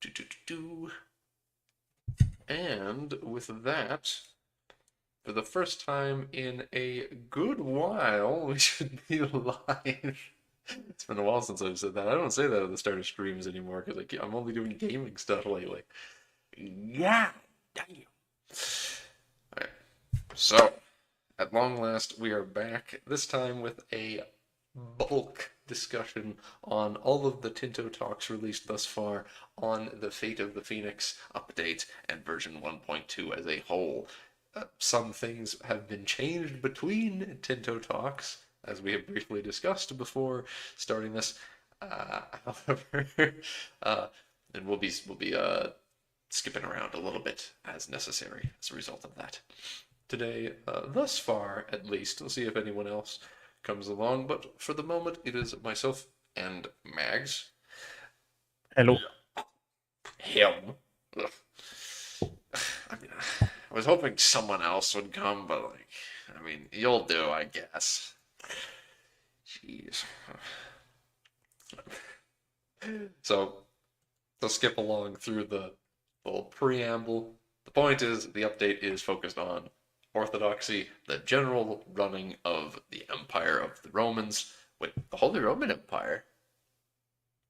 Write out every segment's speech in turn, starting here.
Do, do, do, do. And with that, for the first time in a good while, we should be live. It's been a while since I've said that. I don't say that at the start of streams anymore because I'm only doing gaming stuff lately. Yeah, damn. All right. So, at long last, we are back. This time with a bulk discussion on all of the Tinto talks released thus far on the Fate of the Phoenix update and version 1.2 as a whole. Some things have been changed between Tinto talks, as we have briefly discussed before starting this. However, uh, and we'll be skipping around a little bit as necessary as a result of that today, thus far at least. We'll see if anyone else comes along, but for the moment, it is myself and Mags. Hello. Him. Ugh. I mean, I was hoping someone else would come, but I mean, you'll do, I guess. Jeez. So, to skip along through the little preamble, the point is the update is focused on orthodoxy, the general running of the Empire of the Romans. Wait, the Holy Roman Empire?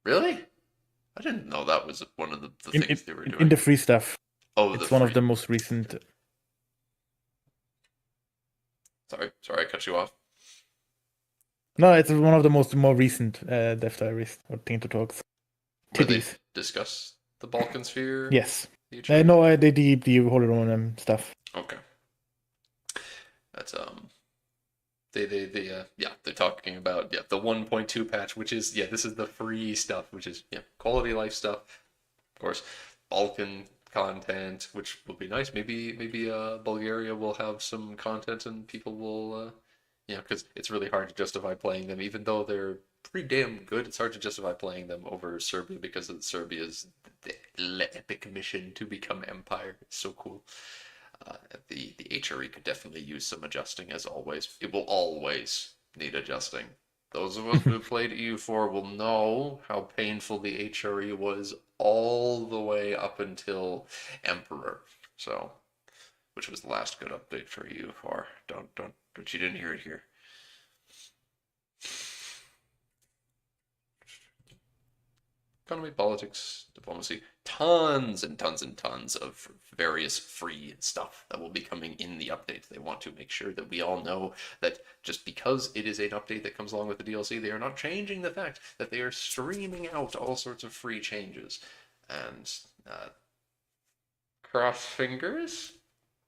Really? I didn't know that was one of the In, things in they were in doing. the free stuff, Oh, the it's one of free. the most recent. Sorry, I cut you off. No, it's one of the more recent Death Diaries or Thing to Talks. Where they Titties. discuss the Balkan Sphere, Yes. the HRE. No, the Holy Roman stuff. Okay, that's yeah, they're talking about the 1.2 patch, which is this is the free stuff, which is quality of life stuff, of course, Balkan content, which will be nice. Maybe Bulgaria will have some content and people will because it's really hard to justify playing them, even though they're pretty damn good. It's hard to justify playing them over Serbia because of Serbia's the epic mission to become empire. It's so cool. Uh, the HRE could definitely use some adjusting as always. It will always need adjusting. Those of us who played EU4 will know how painful the HRE was all the way up until Emperor. So, which was the last good update for EU4. Don't you didn't hear it here. Economy, politics, diplomacy, tons and tons and tons of various free stuff that will be coming in the update. They want to make sure that we all know that just because it is an update that comes along with the DLC, they are not changing the fact that they are streaming out all sorts of free changes. And cross fingers,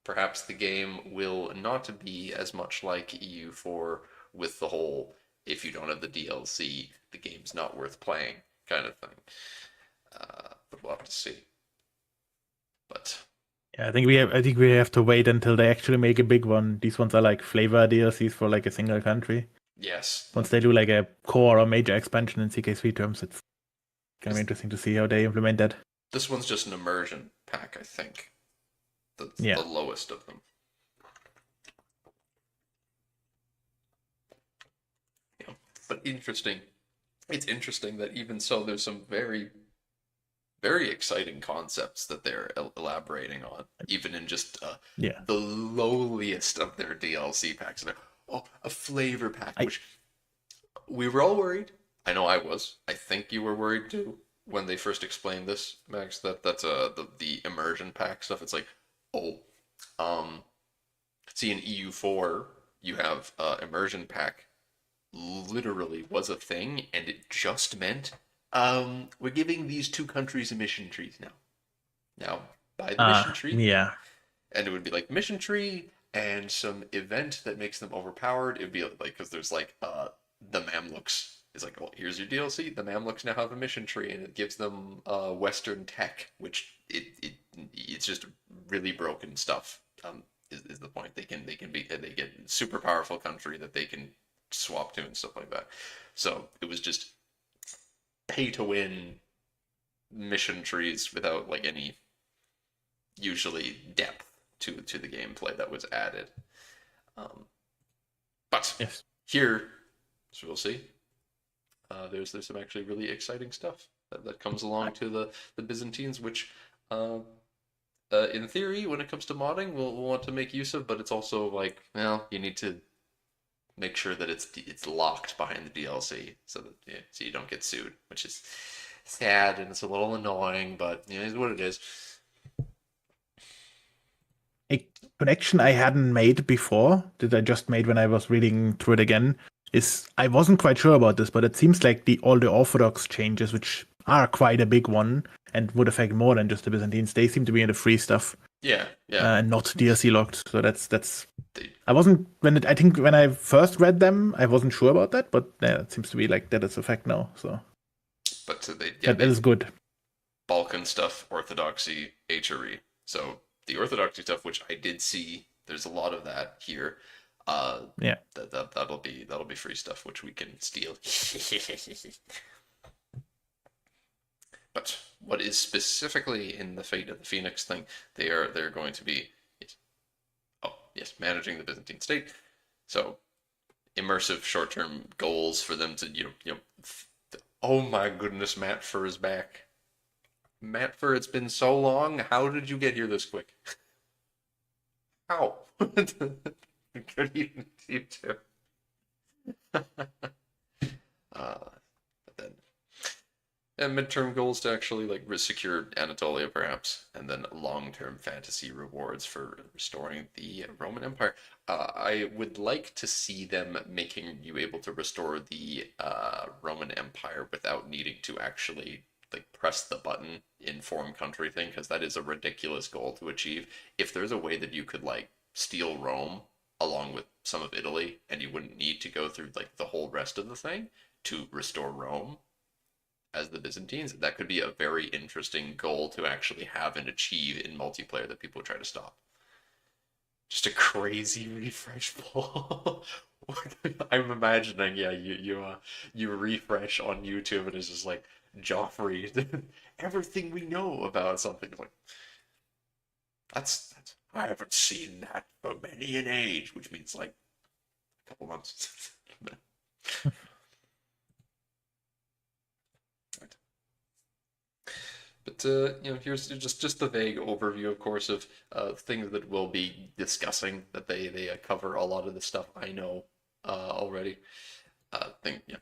perhaps the game will not be as much like EU4 with the whole if you don't have the DLC, the game's not worth playing kind of thing. But we'll have to see. But Yeah, I think we have to wait until they actually make a big one. These ones are like flavor DLCs for like a single country. yes, Once they do like a core or major expansion in CK3 terms, it's gonna be this, interesting to see how they implement that. this one's just an immersion pack, I think. The Yeah. lowest of them. Yeah. But interesting. It's interesting that even so, there's some very very exciting concepts that they're elaborating on, even in just Yeah. the lowliest of their DLC packs. Oh, a flavor pack, I which we were all worried. I know I was. I think you were worried too when they first explained this, Max. That's the immersion pack stuff. It's like, oh, um, see in EU4 you have immersion pack literally was a thing, and it just meant we're giving these two countries a mission trees now. Now, buy the mission tree, yeah. and it would be like mission tree and some event that makes them overpowered. It would be like because there's like the Mamluks. It's like, well, here's your DLC. The Mamluks now have a mission tree, and it gives them Western tech, which it's just really broken stuff. Is the point? They get super powerful country that they can swap to and stuff like that. So it was just pay to win mission trees without like any usually depth to the gameplay that was added. Um, but Yes. here, as we'll see, there's some actually really exciting stuff. that comes along to the Byzantines, which in theory, when it comes to modding, we'll want to make use of, but it's also like, well, you need to make sure that it's locked behind the DLC so that yeah, so you don't get sued, which is sad and it's a little annoying, but you know, it's what it is. A connection I hadn't made before, that I just made when I was reading through it again, is I wasn't quite sure about this, but it seems like all the Orthodox changes, which are quite a big one and would affect more than just the Byzantines, they seem to be in the free stuff Yeah, yeah. and not DLC locked. So that's. They, I wasn't I think when I first read them, I wasn't sure about that, but yeah, it seems to be like that is a fact now. So but they yeah that they is good. Balkan stuff, Orthodoxy, HRE. So the Orthodoxy stuff, which I did see, there's a lot of that here. Yeah. That'll be free stuff which we can steal. But what is specifically in the Fate of the Phoenix thing, they're going to be yes, oh yes, managing the Byzantine state. So immersive short-term goals for them to oh my goodness, Matt Fur is back. Matt Fur, it's been so long. How did you get here this quick? How? Good evening to you too. But then and midterm goals to actually like secure Anatolia, perhaps, and then long-term fantasy rewards for restoring the Roman Empire. I would like to see them making you able to restore the Roman Empire without needing to actually like press the button in form country thing, because that is a ridiculous goal to achieve. If there's a way that you could like steal Rome along with some of Italy, and you wouldn't need to go through like the whole rest of the thing to restore Rome as the Byzantines, that could be a very interesting goal to actually have and achieve in multiplayer that people try to stop. Just a crazy refresh ball. I'm imagining, yeah, you refresh on YouTube and it's just like Joffrey, everything we know about something like that's I haven't seen that for many an age, which means like a couple months. But here's just the vague overview, of course, of things that we'll be discussing. That they cover a lot of the stuff I know already. Think yeah.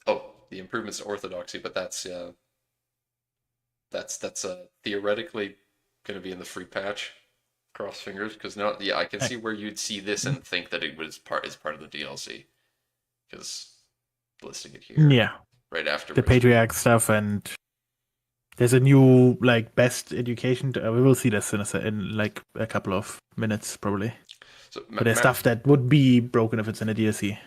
Oh, the improvements to orthodoxy, but that's theoretically going to be in the free patch. Cross fingers, because now yeah, I can I- see where you'd see this and think that it was part is part of the DLC, because listing it here Yeah. right The afterwards. patriarch stuff, and there's a new like best education. We will see this in like a couple of minutes probably. So But there's stuff that would be broken if it's in a DLC.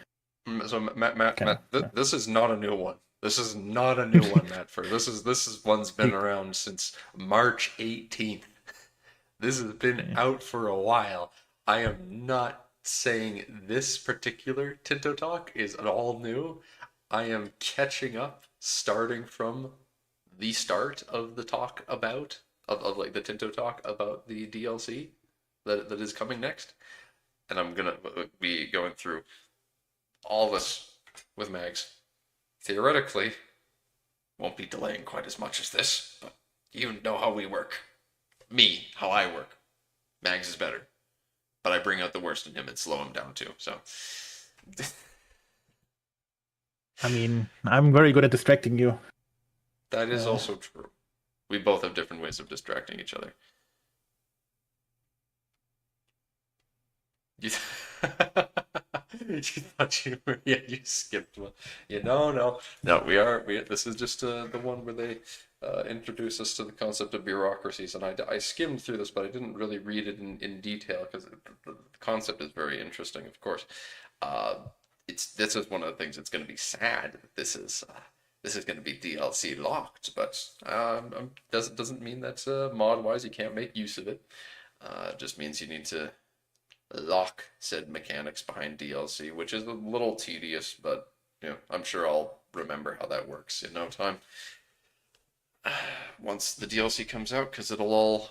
Kind of. This is not a new one. This is not a new one, Matt. For this is one's been around since March 18th. This has been Yeah. out for a while. I am not saying this particular Tinto talk is at all new. I am catching up, starting from the start of the talk about of like the Tinto talk about the DLC that is coming next, and I'm gonna be going through all this with Mags. Theoretically, won't be delaying quite as much as this, but you know how we work. Me, how I work. Mags is better, but I bring out the worst in him and slow him down too. So I mean, I'm very good at distracting you. that is Uh, also true. We both have different ways of distracting each other. You, you thought you were, yeah, you skipped one. Yeah, no. This is just the one where they introduce us to the concept of bureaucracies, and I skimmed through this, but I didn't really read it in detail because the concept is very interesting, of course. Uh, this is one of the things that's going to be sad. This is going to be DLC locked, but doesn't mean that mod wise you can't make use of it. It just means you need to lock said mechanics behind DLC, which is a little tedious, but I'm sure I'll remember how that works in no time. Once the DLC comes out, because it'll all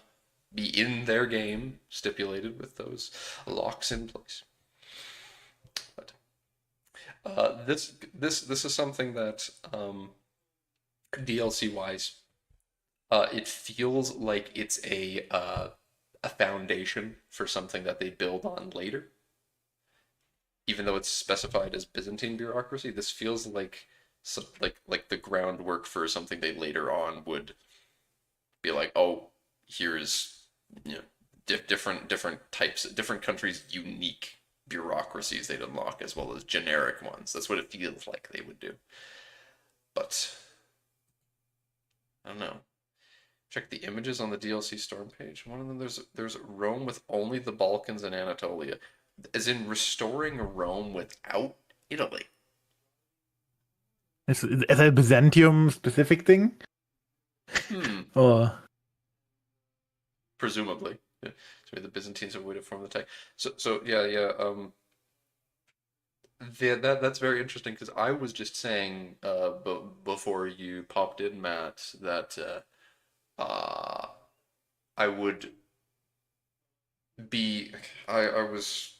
be in their game, stipulated with those locks in place. But this is something that DLC wise, it feels like it's a foundation for something that they build on later. Even though it's specified as Byzantine bureaucracy, this feels like some, like the groundwork for something they later on would be like, oh, here's you know different types, different countries' unique bureaucracies they'd unlock as well as generic ones. That's what it feels like they would do. But I don't know. Check the images on the DLC Storm page. One of them, there's Rome with only the Balkans and Anatolia, as in restoring Rome without Italy. Is it a Byzantium specific thing? Hmm. Or Presumably, yeah. So the Byzantines have a way to form the tech. So yeah, yeah. Yeah, that's very interesting because I was just saying, before you popped in, Matt, that I would be I was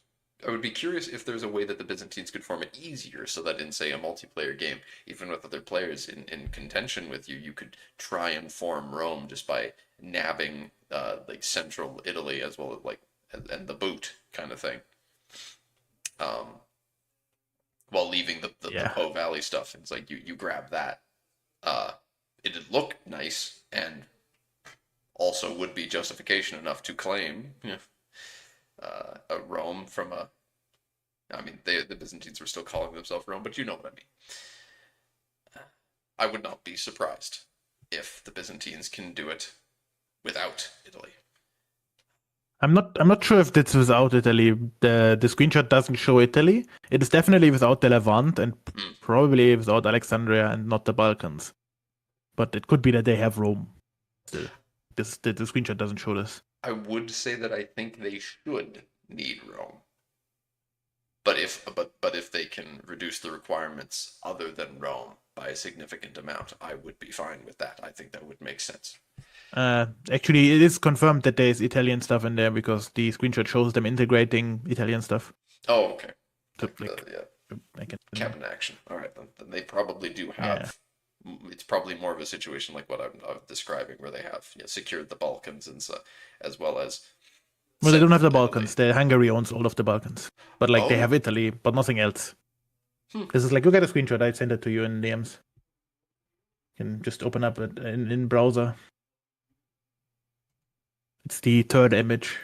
I would be curious if there's a way that the Byzantines could form it easier so that in say a multiplayer game, even with other players in contention with you, you could try and form Rome just by nabbing like central Italy as well as like and the boot kind of thing. Um, while leaving the yeah. Po Valley stuff. It's like you grab that. Uh it'd look nice and also would be justification enough to claim a Rome from a I mean, the Byzantines were still calling themselves Rome, but you know what I mean. I would not be surprised if the Byzantines can do it without Italy. I'm not sure if it's without Italy. The screenshot doesn't show Italy. It is definitely without the Levant and Mm. probably without Alexandria and not the Balkans. But it could be that they have Rome still. The screenshot doesn't show this. I would say that I think they should need Rome, but if they can reduce the requirements other than Rome by a significant amount, I would be fine with that. I think that would make sense. Actually, it is confirmed that there's Italian stuff in there because the screenshot shows them integrating Italian stuff. Oh, okay. To, Yeah, I can, cabinet action. All right, then they probably do yeah. have. It's probably more of a situation like what I'm describing, where they have secured the Balkans and so, as well as Well, they don't have central the Italy. Balkans. Hungary owns all of the Balkans, but like they have Oh, Italy, but nothing else. hmm. This is like look at a screenshot. I sent it to you in DMs. You can just open up it in browser. It's the third image.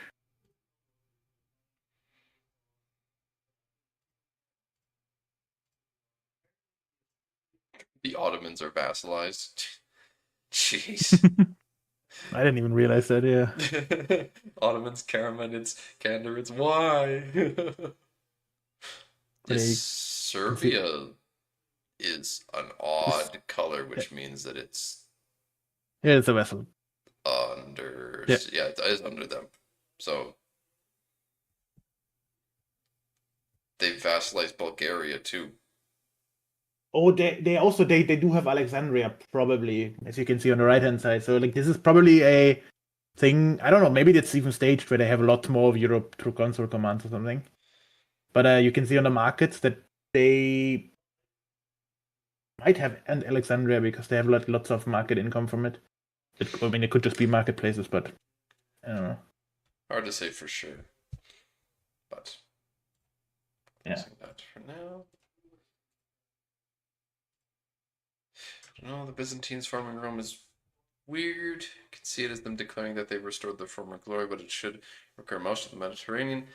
The Ottomans are vassalized. Jeez. I didn't even realize that. Yeah, Ottomans, Karamanids, Kandarids. Why? but This I can see. Serbia is an It's, odd color, yeah, which means that it's it's a vessel. under. Yeah. Yeah, it is under them. So they vassalized Bulgaria too. Oh, they do have Alexandria probably, as you can see on the right hand side. So like this is probably a thing. I don't know. Maybe it's even staged where they have a lot more of Europe through console commands or something. But you can see on the markets that they might have and Alexandria because they have lots of market income from it. I mean, it could just be marketplaces, but I don't know. Hard to say for sure, but Yeah. closing that for now. No, the Byzantines farming Rome is weird. You can see it as them declaring that they've restored their former glory, but it should recur most of the Mediterranean.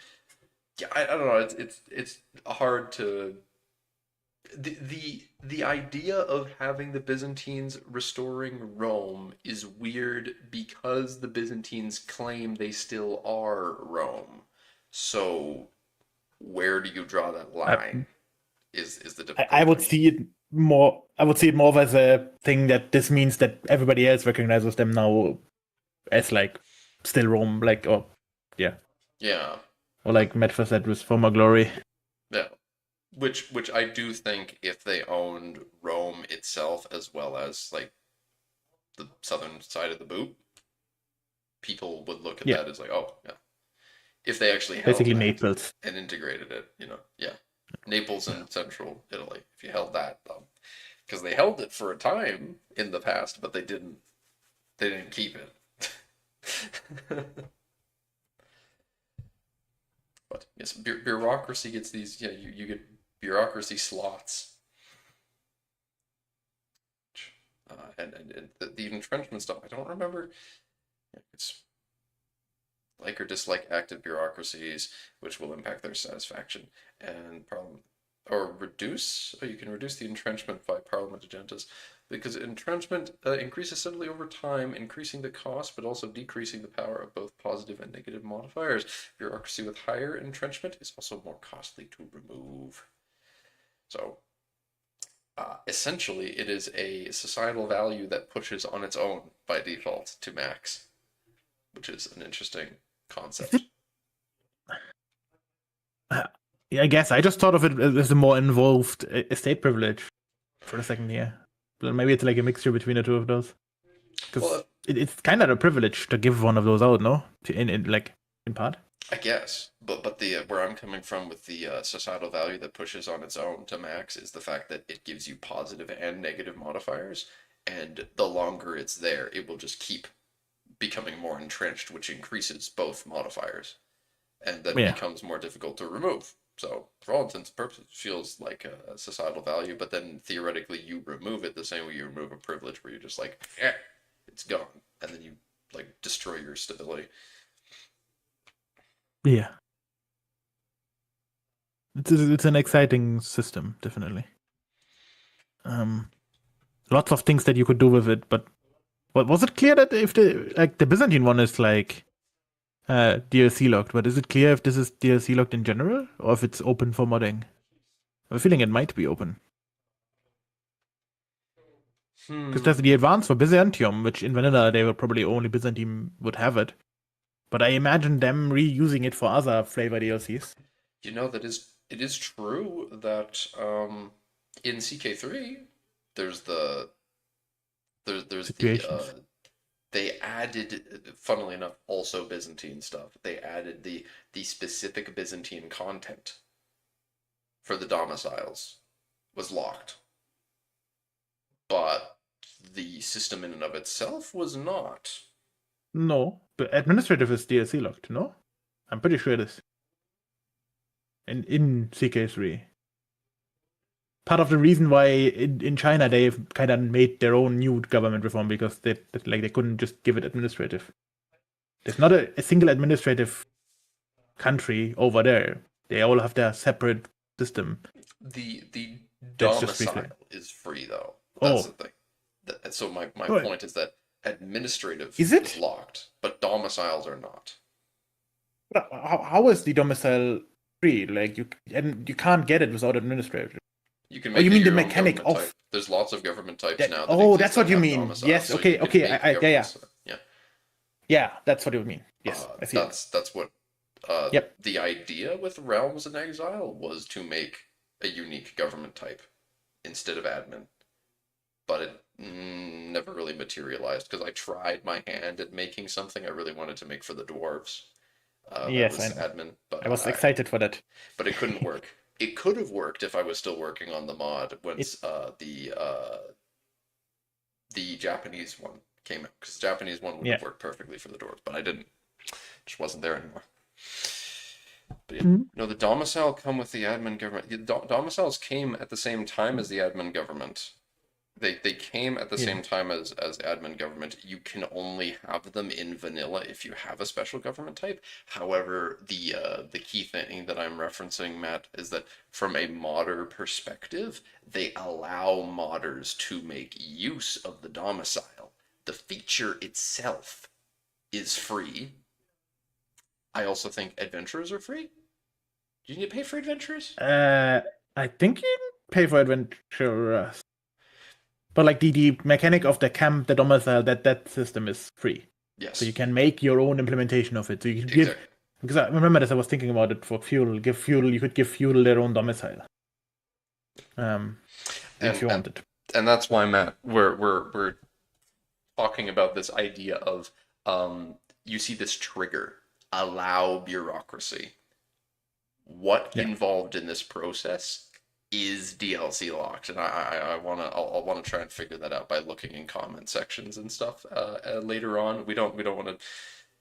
Yeah, I don't know. It's hard to the idea of having the Byzantines restoring Rome is weird because the Byzantines claim they still are Rome. So where do you draw that I, line? Is the I difficult would thing. see it more. I would see it more as a thing that this means that everybody else recognizes them now as like still Rome, like or yeah, Yeah, or like Medford said with former glory. yeah. Which I do think if they owned Rome itself as well as like the southern side of the boot, people would look at Yeah, that as like, oh yeah, if they actually held basically that Naples. and integrated it, yeah. Naples and central Italy. If you held that, because they held it for a time in the past, but they didn't keep it. But yes, bureaucracy gets these. Yeah, you get bureaucracy slots, and the entrenchment stuff. I don't remember. It's like or dislike active bureaucracies, which will impact their satisfaction and problem or reduce. Oh, you can reduce the entrenchment by parliament agendas because entrenchment increases steadily over time, increasing the cost but also decreasing the power of both positive and negative modifiers. Bureaucracy with higher entrenchment is also more costly to remove. So essentially, it is a societal value that pushes on its own by default to max, which is an interesting Is concept. it? Yeah, I guess I just thought of it as a more involved estate privilege for a second here. But maybe it's like a mixture between the two of those. Well, Because it's kind of a privilege to give one of those out, no? In like in part. I guess, but the where I'm coming from with the societal value that pushes on its own to max is the fact that it gives you positive and negative modifiers, and the longer it's there, it will just keep becoming more entrenched, which increases both modifiers, and then Yeah. becomes more difficult to remove. So, for all intents and purposes, it feels like a societal value, but then theoretically, you remove it the same way you remove a privilege, where you're just like, it's gone, and then you like destroy your stability. Yeah. It's an exciting system, definitely. Um, Lots of things that you could do with it, but was it clear that if the Byzantine one is like DLC locked, but is it clear if this is DLC locked in general or if it's open for modding? I have a feeling it might be open. Because there's the Hmm. advance for Byzantium, which in vanilla they will probably only Byzantine would have it. But I imagine them reusing it for other flavor DLCs. You know that is it is true that in CK3 there's there's the Situations. they added, funnily enough, also Byzantine stuff. They added the specific Byzantine content for the domiciles was locked, but the system in and of itself was not. No, but administrative is DLC locked, no? I'm pretty sure it is. In CK3. Part of the reason why in China they've kind of made their own new government reform because they couldn't just give it administrative. There's not a single administrative country over there. They all have their separate system. The That's just free domicile flame. is free though. That's the Oh, thing. So my right. point is that administrative Is is it? locked, but domiciles are not. How is the domicile free? Like you can't get it without administrative. You can Oh, you make it mean the your own mechanic government type. of There's lots of government types that? now that Oh, exist that's that what you have mean. domiciles, Yes. so you Okay. can Okay. make Yeah. Yeah. governments. Yeah, Yeah. That's what you mean. Yes, I see it. that's what Yep. the idea with realms in exile was to make a unique government type instead of admin, but it never really materialized because I tried my hand at making something I really wanted to make for the dwarves. That Yes, I was know. admin, I was excited for that. but it couldn't work. It could have worked if I was still working on the mod It. once the Japanese one came out, because the Japanese one would Yeah. have worked perfectly for the dwarves, but I didn't. Just wasn't there anymore. But yeah, Mhm. no, the domicile come with the admin government. The domiciles came at the same time as the admin government. They came at the Yeah. same time as admin government. You can only have them in vanilla if you have a special government type. However, the key thing that I'm referencing, Matt, is that from a modder perspective, they allow modders to make use of the domicile. The feature itself is free. I also think adventurers are free. Do you need to pay for adventurers? Uh, I think you can pay for adventurers, but like the mechanic of the camp, the domicile, that system is free. So you Yes, can make your own implementation of it. So you can give, exactly. because I remember this, I was thinking about it for fuel. Give fuel, you could give fuel their own domicile, um, if And you and wanted. and that's why, Matt, we're talking about this idea of you see this trigger, allow bureaucracy. What Yeah. involved in this process is DLC locked, and I'll wanna try and figure that out by looking in comment sections and stuff later on. We don't want to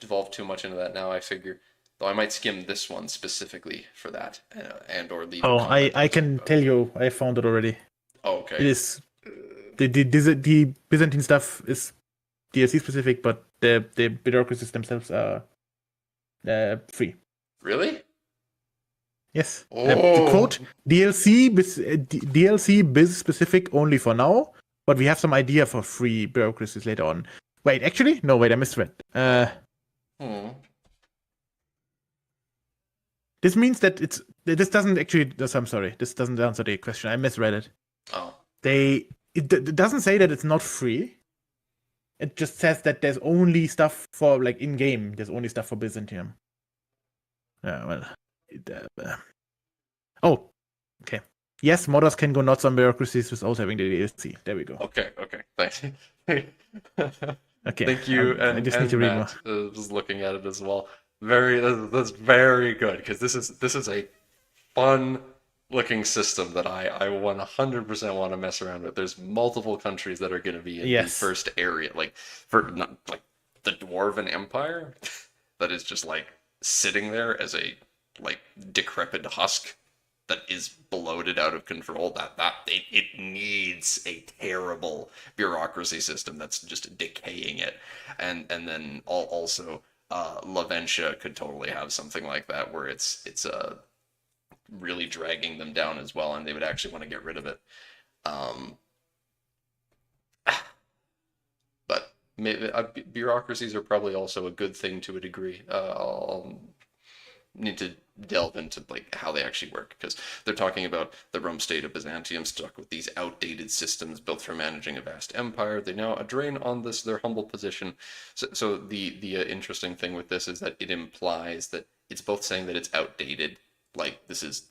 devolve too much into that now. I figure, though I might skim this one specifically for that, and or leave a Oh, comment I asking can about it. tell you, I found it already. Oh, It okay. is the Byzantine stuff is DLC specific, but the bureaucracies themselves are free. Really? Yes. The Oh, quote DLC biz specific only for now, but we have some idea for free bureaucracies later on. Wait, actually, no, wait, I misread. oh, hmm. This means that this doesn't actually. I'm sorry, this doesn't answer the question. I misread it. Oh, It doesn't say that it's not free. It just says that there's only stuff for like in game. There's only stuff for Byzantium. Yeah, well. Oh, okay. Yes, modders can go nuts on bureaucracies without having the DLC. There we go. okay, okay. Thank you. Okay, Thank you, I just need and to read more. Matt was looking at it as well. That's very good because this is a fun looking system that I 100% want to mess around with. There's multiple countries that are going to be in the Yes. first area, like for not like the Dwarven Empire, that is just like sitting there as a like decrepit husk that is bloated out of control. It needs a terrible bureaucracy system that's just decaying it, and then also Laventia could totally have something like that where it's really dragging them down as well, and they would actually want to get rid of it. Um, but maybe, bureaucracies are probably also a good thing to a degree. I'll need to delve into like how they actually work because they're talking about the Rome state of Byzantium stuck with these outdated systems built for managing a vast empire. They now drain on this their humble position. So the interesting thing with this is that it implies that it's both saying that it's outdated, like this is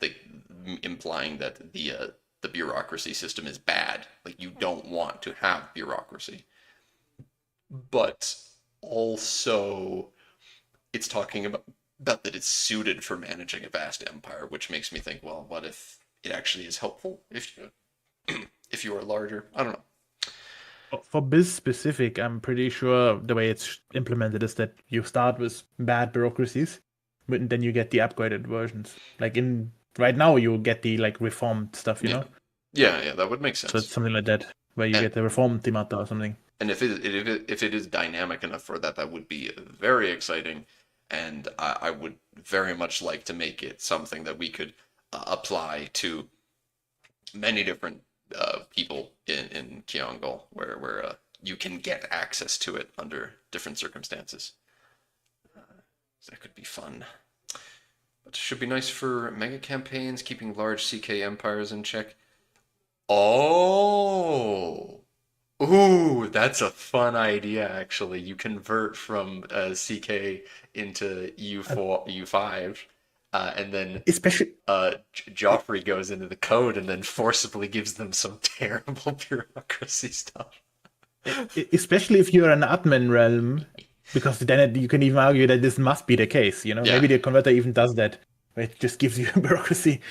implying that the bureaucracy system is bad. Like you don't want to have bureaucracy, but also it's talking about that it's suited for managing a vast empire, which makes me think, well, what if it actually is helpful if you are larger? I don't know. For Biz specific, I'm pretty sure the way it's implemented is that you start with bad bureaucracies, but then you get the upgraded versions. Like in right now, you get the like reformed stuff, you Yeah, know. yeah, that would make So it's sense. something like that, where you And get the reformed Timata or something. if it is dynamic enough for that, that would be very exciting. And I would very much like to make it something that we could apply to many different people in Kyongol, where you can get access to it under different circumstances. So that could be fun. But it should be nice for mega campaigns, keeping large CK empires in check. Oh, ooh, that's a fun idea. Actually, you convert from CK into Uh, U4, U5, and then especially Joffrey goes into the code and then forcibly gives them some terrible bureaucracy stuff. especially if you're an admin realm, because then you can even argue that this must be the case. You know, Yeah, maybe the converter even does that, where it just gives you bureaucracy.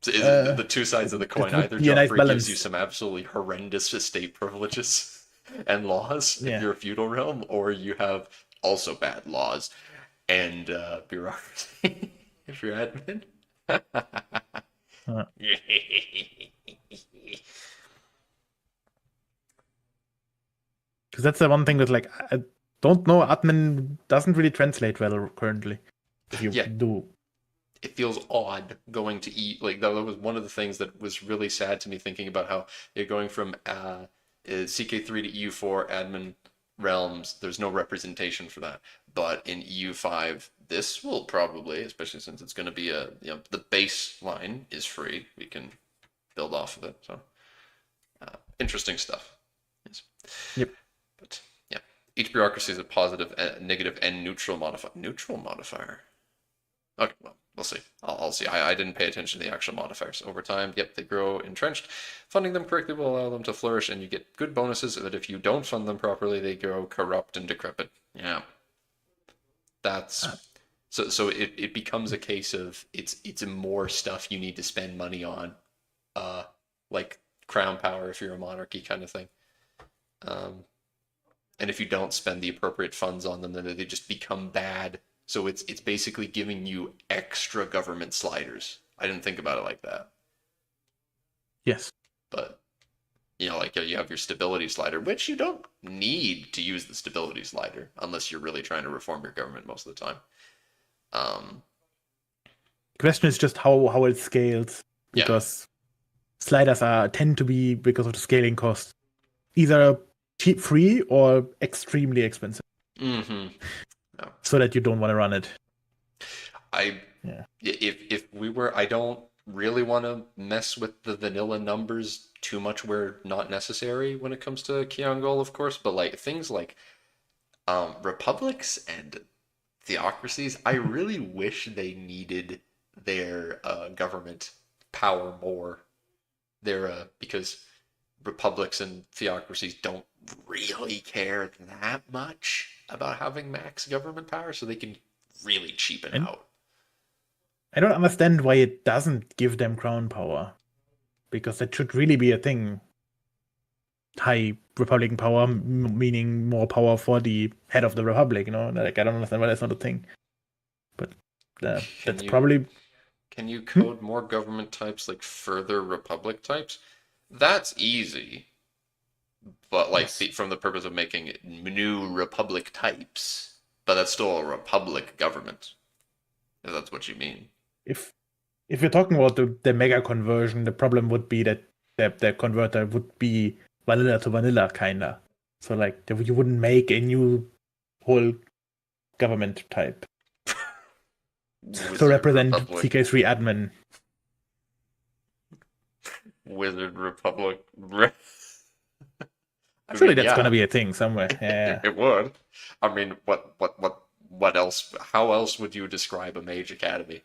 so is the two sides of the That coin. would Either be a nice Joffrey gives you balance. some absolutely horrendous estate privileges and laws if Yeah. you're a feudal realm, or you have also bad laws and bureaucracy if you're admin. Uh, Because that's the one thing that, like, I don't know, admin doesn't really translate well currently. If you Yeah, do. it feels odd going to E. Like that was one of the things that was really sad to me thinking about how you're going from CK3 to EU4 admin realms. There's no representation for that, but in EU5, this will probably, especially since it's going to be the baseline is free. We can build off of it. So interesting stuff. Yes. Yep. But yeah, each bureaucracy is a positive, negative, and neutral modifier. Neutral modifier. Okay, well, we'll see. I'll see. I didn't pay attention to the actual modifiers. Over time, yep, they grow entrenched. Funding them correctly will allow them to flourish, and you get good bonuses. But if you don't fund them properly, they grow corrupt and decrepit. Yeah, Uh, that's so. So it becomes a case of it's more stuff you need to spend money on like crown power if you're a monarchy kind of thing. Um, and if you don't spend the appropriate funds on them, then they just become bad. So it's basically giving you extra government sliders. I didn't think about it like that, Yes. but like you have your stability slider, which you don't need to use the stability slider unless you're really trying to reform your government most of the time. Um, Question is just how it scales, yeah. because sliders tend to be, because of the scaling cost, either cheap free or extremely expensive, Mm-hmm. No. so that you don't want to run it. Yeah. If we were, I don't really want to mess with the vanilla numbers too much where not necessary when it comes to Kyangol, of course, but like things like republics and theocracies, I really wish they needed their government power more. Because republics and theocracies don't really care that much about having max government power, so they can really cheapen And out. I don't understand why it doesn't give them crown power, because that should really be a thing. High Republican power, meaning more power for the head of the Republic. Like, I don't understand why that's not a thing. But that's probably. Can you code more government types, like further republic types? That's easy, but like Yes. from the purpose of making new republic types, but that's still a republic government, if that's what you mean. If you're talking about the mega conversion, the problem would be that the converter would be vanilla to vanilla, kinda. So like you wouldn't make a new whole government type to represent Republic. CK3 admin. Wizard Republic. Surely that's gonna be a thing somewhere. it, Yeah. it would. I mean, what else? How else would you describe a mage academy?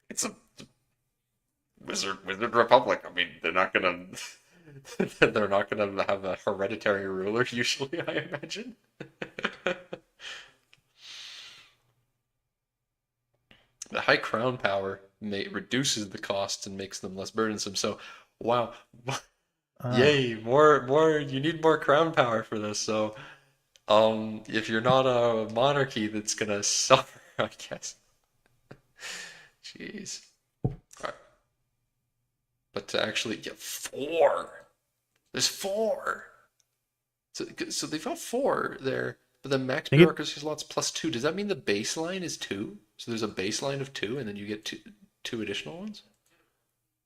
It's a Wizard Republic. I mean, they're not gonna have a hereditary ruler usually, I imagine. The high crown power reduces the costs and makes them less burdensome. So, wow, yay, more. You need more crown power for this. So, if you're not a monarchy, that's gonna suffer, I guess. Jeez. All right. But to actually get 4, there's 4. So they've got 4 there, but the max bureaucracy slots +2. Does that mean the baseline is 2? So there's a baseline of 2, and then you get two additional ones?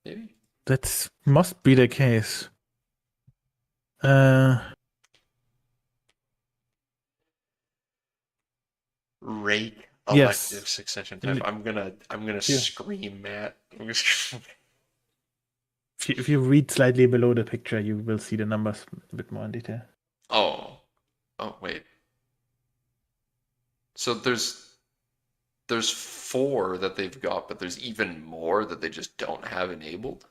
Maybe? That must be the case. Rake Yes. elective succession type. I'm gonna scream, Matt. If you read slightly below the picture, you will see the numbers a bit more in detail. Oh wait. So there's 4 that they've got, but there's even more that they just don't have enabled.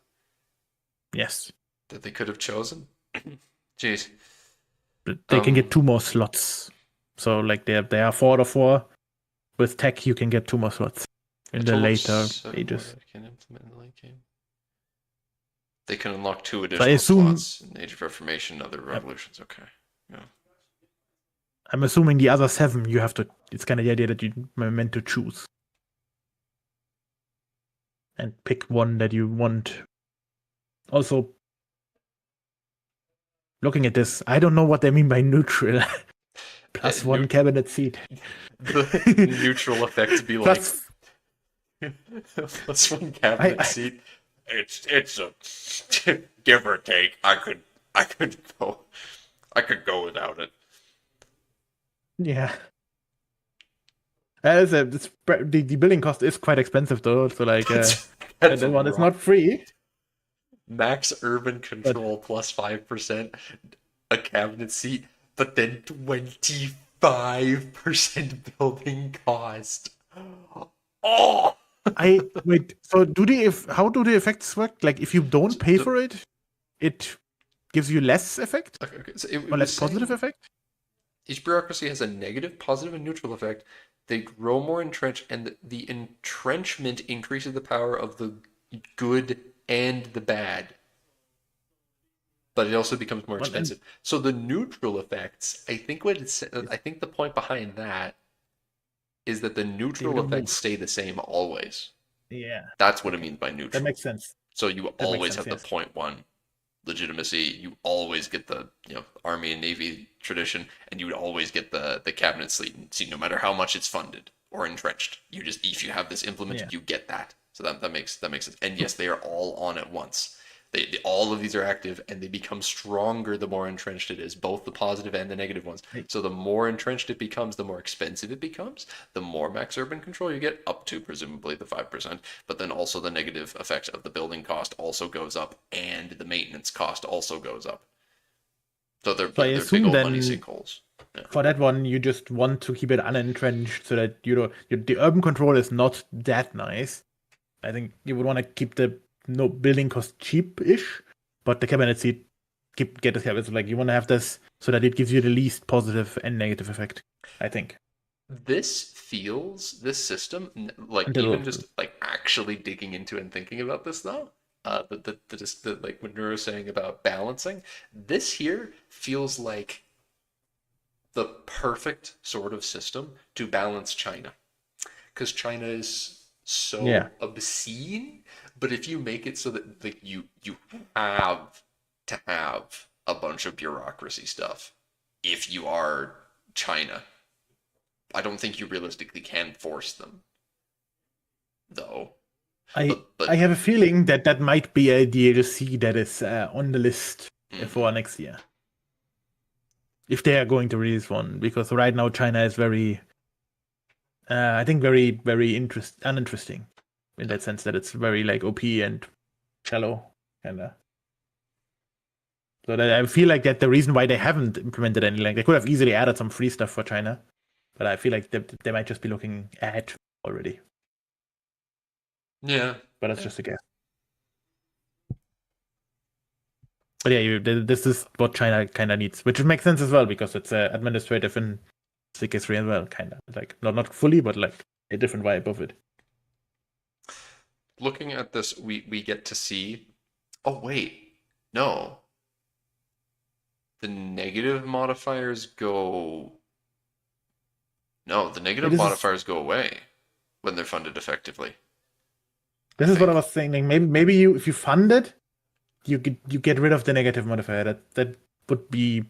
Yes. That they could have chosen. Jeez. They can get 2 more slots. So like they are 4 out of 4. With tech, you can get 2 more slots in the later ages. Can implement in the late game. They can unlock 2 additional slots in Age of Reformation and other revolutions. Okay. Yeah. I'm assuming the other 7 you have to. It's kind of the idea that you are meant to choose and pick one that you want. Also, looking at this, I don't know what they mean by neutral. Plus 1 cabinet seat. The neutral effect be like plus 1 cabinet seat. It's a give or take. I could go without it. Yeah. The building cost is quite expensive though, so like that's that one is not free. Max urban control plus 5%, a cabinet seat, but then 25% building cost. Oh. Wait. So how do the effects work? Like if you don't pay for it, it gives you less effect, Okay, so or less positive effect. Each bureaucracy has a negative, positive, and neutral effect. They grow more entrenched, and the entrenchment increases the power of the good and the bad, but it also becomes more Well, and expensive. So the neutral effects, I it's, think the point behind that is that the they neutral don't effects move. stay the same always. Yeah. That's what it Okay. means by That neutral. makes sense. So you That makes always sense. have the Yes. point one legitimacy. You always get the army and navy tradition, and you would always get the cabinet seat, no matter how much it's funded or entrenched. You just if you have this Yeah. implemented, you get that. So that makes sense. And yes, they are all on at once. All of these are active, and they become stronger the more entrenched it is, both the positive and the negative ones. Hey, So the more entrenched it becomes, the more expensive it becomes. The more max urban control you get, up to presumably the 5%. But then also the negative effect of the building cost also goes up, and the maintenance cost also goes up. So so I they're big assume old money then sinkholes. Yeah. for that one, you just want to keep it unentrenched so that the urban control is not that nice. I think you would want to keep the no building cost cheap-ish, but the cabinet seat get this habit. So like you want to have this so that it gives you the least positive and negative effect. I think This system, like until even just like actually digging into and thinking about this though, like what Nuro was saying about balancing, this here feels like the perfect sort of system to balance China, because China is yeah. so obscene. But if you make it so that like you have to have a bunch of bureaucracy stuff, if you are China, I don't think you realistically can force them though. I But I have a feeling that that might be a DLC that is on the list mhm. for next year if they are going to release one because right now China is very I think very uninteresting in Yeah. that sense that it's very like OP and shallow kind of. So that I feel like that the reason why they haven't implemented any like they could have easily added some free stuff for China, but I feel like they might just be looking ahead already. Yeah. But that's Yeah. just a guess. But yeah, this is what China kind of needs, which makes sense as well because it's administrative in CK3 as well, kind of like not fully, but like a different vibe of it. Looking at this, we get to see. Oh wait, no. The negative modifiers go. No, the Yeah, negative modifiers go away when they're funded effectively. I this is what I think. was saying. Like maybe you if you fund it, you get rid of the negative modifier. That would be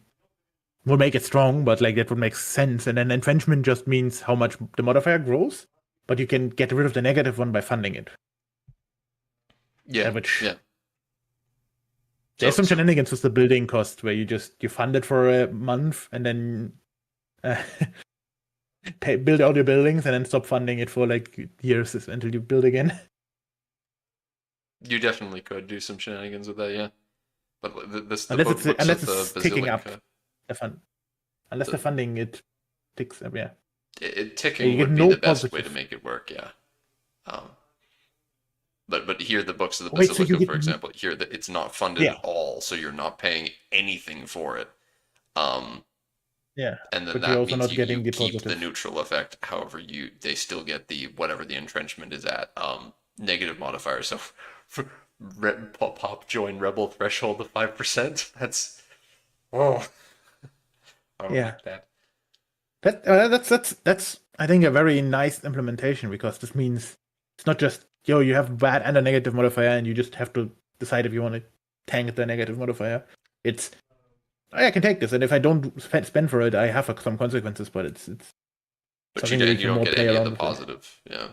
would make it strong, but like that would make sense. And then entrenchment just means how much the modifier grows, but you can get rid of the negative one by funding it. Yeah. Which Yeah. there's So some so shenanigans with the building cost where you fund it for a month and then uh, build all your buildings and then stop funding it for like years until you build again. you definitely could do some shenanigans with that, yeah. But the unless book it's looks unless at the it's ticking up basilica. the fund. Unless the The funding it ticks up, yeah. Yeah, ticking you get would be no the best way to positive. make it work, yeah. Um, but here the books of the Oh, wait, so you basilica, get for example, here that it's not funded yeah, at all, so you're not paying anything for it. Um, yeah. and then But you're that also means not you getting the keep the positive. neutral effect. However, they still get the whatever the entrenchment is at negative modifier. So pop join rebel threshold of 5%. Oh, I don't Yeah. like that. That's I think a very nice implementation because this means it's not just you have bad and a negative modifier and you just have to decide if you want to tank the negative modifier. It's I can take this and if I don't spend for it, I have some consequences, but it's But something where you you can don't more get play any of the around with it. positive, yeah.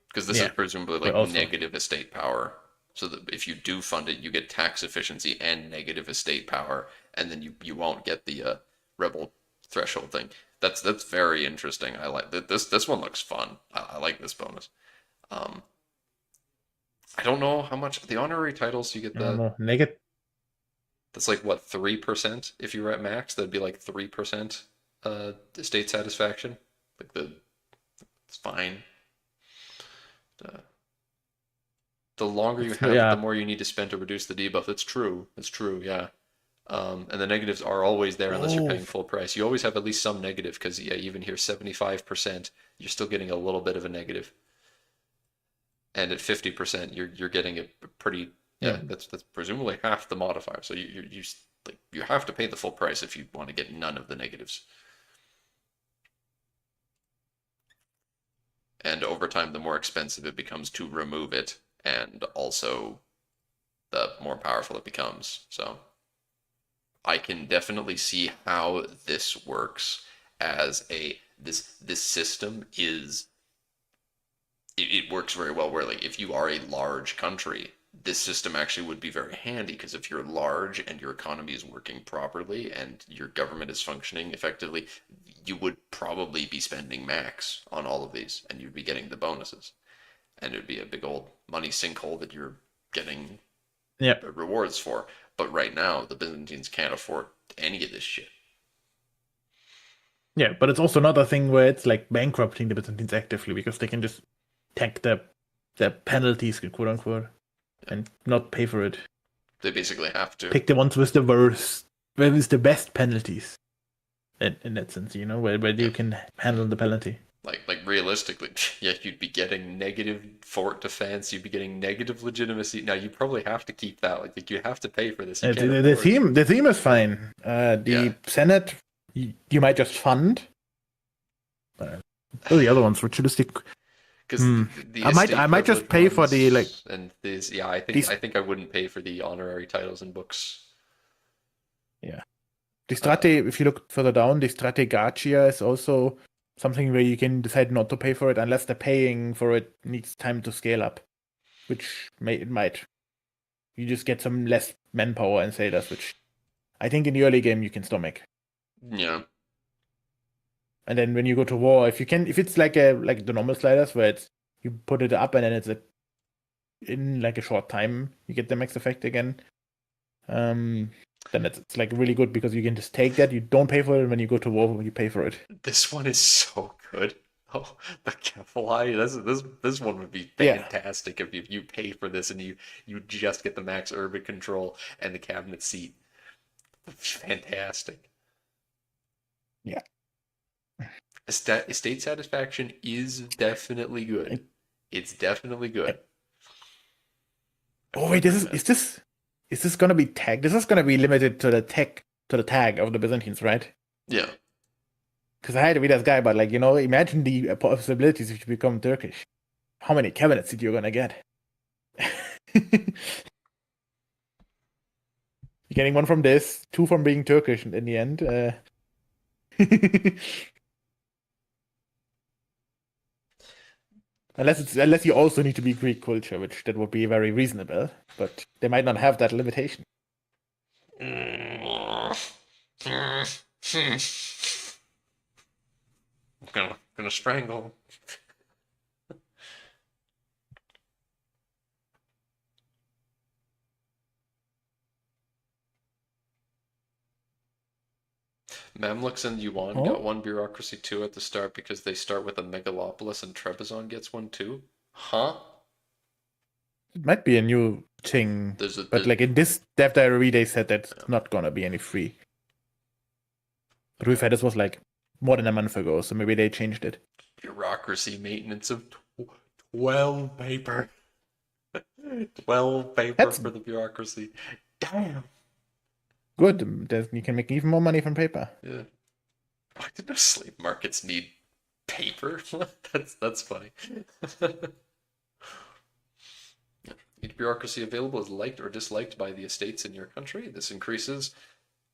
Because this is Yeah, presumably but like also negative estate power. So that if you do fund it, you get tax efficiency and negative estate power, and then you won't get the rebel threshold thing. That's very interesting. I like this one looks fun. I like this bonus. Um, I don't know how much the honorary titles you get I don't the know negative. that's like what 3% if you were at max. That'd be like 3% estate satisfaction. Like it's fine. Uh, the longer you It's have it, the yeah more you need to spend to reduce the debuff. It's true. It's true. Yeah. And the negatives are always there unless you're Oh, paying full price. You always have at least some negative because yeah, even here 75%, you're still getting a little bit of a negative. And at 50%, you're getting a pretty yeah. yeah, that's presumably half the modifier. So like you have to pay the full price if you want to get none of the negatives. And over time, the more expensive it becomes to remove it, and also the more powerful it becomes. So I can definitely see how this works as this system is it works very well where like if you are a large country, this system actually would be very handy because if you're large and your economy is working properly and your government is functioning effectively, you would probably be spending max on all of these and you'd be getting the bonuses. And it would be a big old money sinkhole that you're getting Yeah. rewards for. But right now, the Byzantines can't afford any of this shit. Yeah, but it's also not a thing where it's like bankrupting the Byzantines actively because they can just take the penalties, quote unquote, and not pay for it. They basically have to. Pick the ones with the worst, with the best penalties. In that sense, you know, where Yeah. you can handle the penalty. Like realistically, yeah, you'd be getting negative fort defense, you'd be getting negative legitimacy. Now you probably have to keep that. Like you have to pay for this. You can't The afford. theme is fine. Yeah, The Senate you might just fund. Oh, the other one's ritualistic. because Hmm. the I estate might just privilege pay for the ones and this. Yeah, these. I think I wouldn't pay for the honorary titles and books. Yeah, the Uh, strate. If you look further down, the strategatia is also something where you can decide not to pay for it unless the paying for it needs time to scale up, which it might. You just get some less manpower and sailors, which I think in the early game you can stomach. yeah, And then when you go to war, if it's like the normal sliders where it's you put it up and then in like a short time you get the max effect again. Um, then it's like really good because you can just take that. You don't pay for it when you go to war. When you pay for it. this one is so good. Oh, the Kefalai. This one would be Yeah, fantastic if you pay for this and you just get the max urban control and the cabinet seat. Fantastic. yeah. Estate satisfaction is definitely good. It- It's definitely good. it- I oh wait, wouldn't recommend. is this gonna be tag? This is gonna be limited to the tag of the Byzantines, right? Yeah. Because I had to be that guy, but like imagine the possibilities if you become Turkish. How many cabinets did you gonna get? You're getting one from this, two from being Turkish in the end. Unless you also need to be Greek culture, which that would be very reasonable, but they might not have that limitation. I'm gonna strangle. Mamluks and Yuan got Oh, one bureaucracy too at the start because they start with a megalopolis and Trebizond gets one too. Huh? it might be a new thing, but There's like in this dev diary, they said that's yeah. not gonna be any free. But we've had this was like more than a month ago, so maybe they changed it. Bureaucracy maintenance of 12 paper. 12 paper That's for the bureaucracy. Damn. good. You can make even more money from paper. Yeah. Why did the slave markets need paper? That's funny. Each bureaucracy available is liked or disliked by the estates in your country. This increases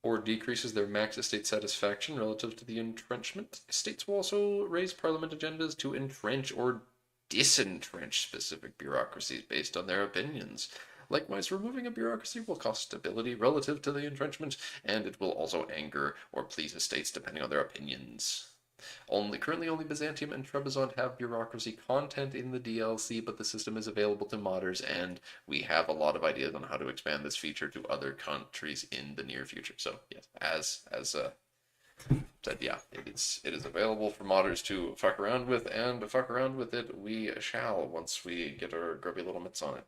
or decreases their max estate satisfaction relative to the entrenchment. Estates will also raise parliament agendas to entrench or disentrench specific bureaucracies based on their opinions. Likewise, removing a bureaucracy will cost stability relative to the entrenchment, and it will also anger or please estates depending on their opinions. Currently only Byzantium and Trebizond have bureaucracy content in the DLC, but the system is available to modders, and we have a lot of ideas on how to expand this feature to other countries in the near future. So yes, as said, yeah, it is available for modders to fuck around with, and to fuck around with it we shall once we get our grubby little mitts on it.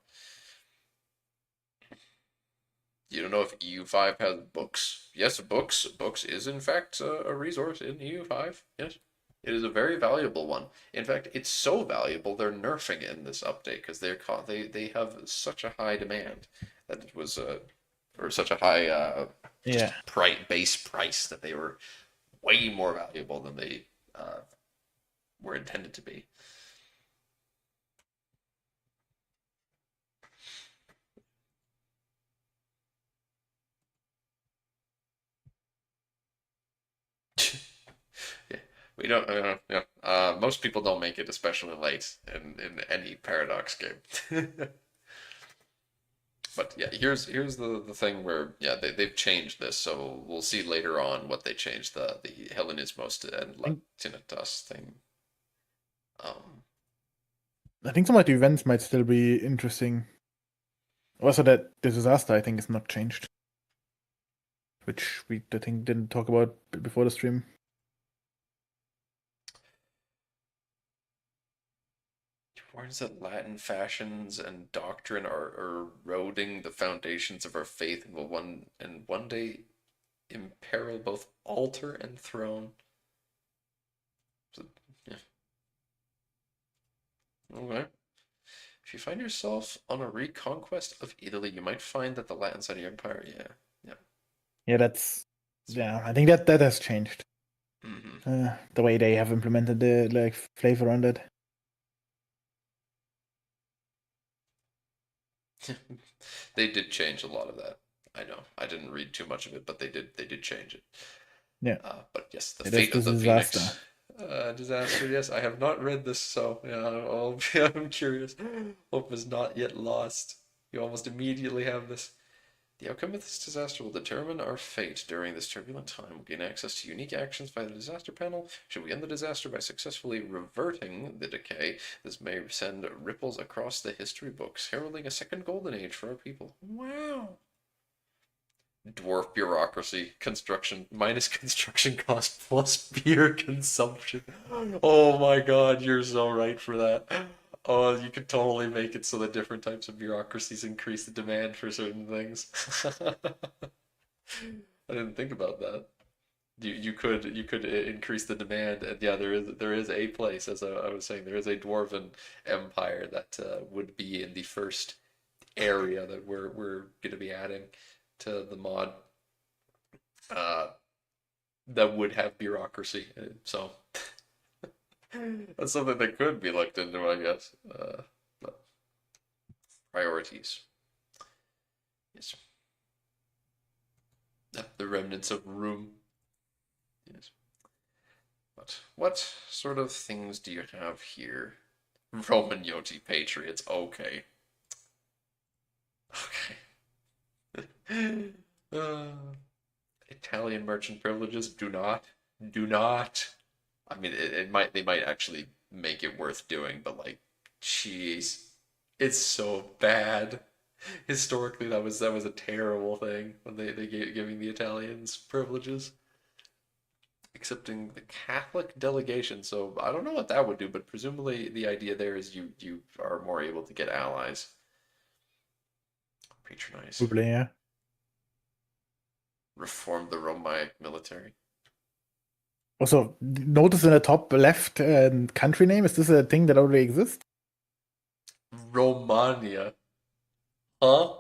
You don't know if EU5 has books. Yes, books. Books is in fact a resource in EU5. Yes, it is a very valuable one. In fact, it's so valuable they're nerfing it in this update because they have such a high demand that it was or such a high Yeah. just base price that they were way more valuable than they were intended to be. Yeah, we don't. Yeah. Most people don't make it, especially late in any Paradox game. But yeah, here's the thing where yeah they've changed this, so we'll see later on what they changed the Hellenismos and I think, Latinitas thing. Um, I think some of the events might still be interesting. Also, that the disaster I think is not changed, which we I think didn't talk about before the stream. warns that Latin fashions and doctrine are eroding the foundations of our faith and will one day imperil both altar and throne. So, yeah. Okay. If you find yourself on a reconquest of Italy, you might find that the Latin side of your empire, yeah, yeah. Yeah, I think that has changed. Hmm. The way they have implemented the like flavor on that. They did change a lot of that. I know. I didn't read too much of it, but they did change it. Yeah, But yes, the it is fate the of the disaster. Phoenix disaster. Yes, I have not read this, so yeah, I'm curious. Hope is not yet lost. You almost immediately have this. The outcome of this disaster will determine our fate during this turbulent time. We'll gain access to unique actions via the disaster panel. Should we end the disaster by successfully reverting the decay, this may send ripples across the history books, heralding a second golden age for our people. Wow. Dwarf bureaucracy, construction, minus construction cost plus beer consumption. Oh my god, you're so right for that. Oh, you could totally make it so that different types of bureaucracies increase the demand for certain things. I didn't think about that. You could increase the demand, and yeah, there is a place, as I was saying, there is a dwarven empire that would be in the first area that we're gonna be adding to the mod uh, that would have bureaucracy. So that's something that could be looked into, I guess. But priorities. Yes. The remnants of room. Yes. But what sort of things do you have here? Roman Yoti Patriots. Okay. Okay. Uh, Italian merchant privileges. Do not. Do not. I mean, they might actually make it worth doing, but like, jeez, it's so bad. Historically, that was a terrible thing when they giving the Italians privileges, accepting the Catholic delegation. So I don't know what that would do, but presumably the idea there is you are more able to get allies, patronize, Probably, yeah. reform the Romaic military. Also, notice in the top left country name. Is this a thing that already exists? Romania, huh?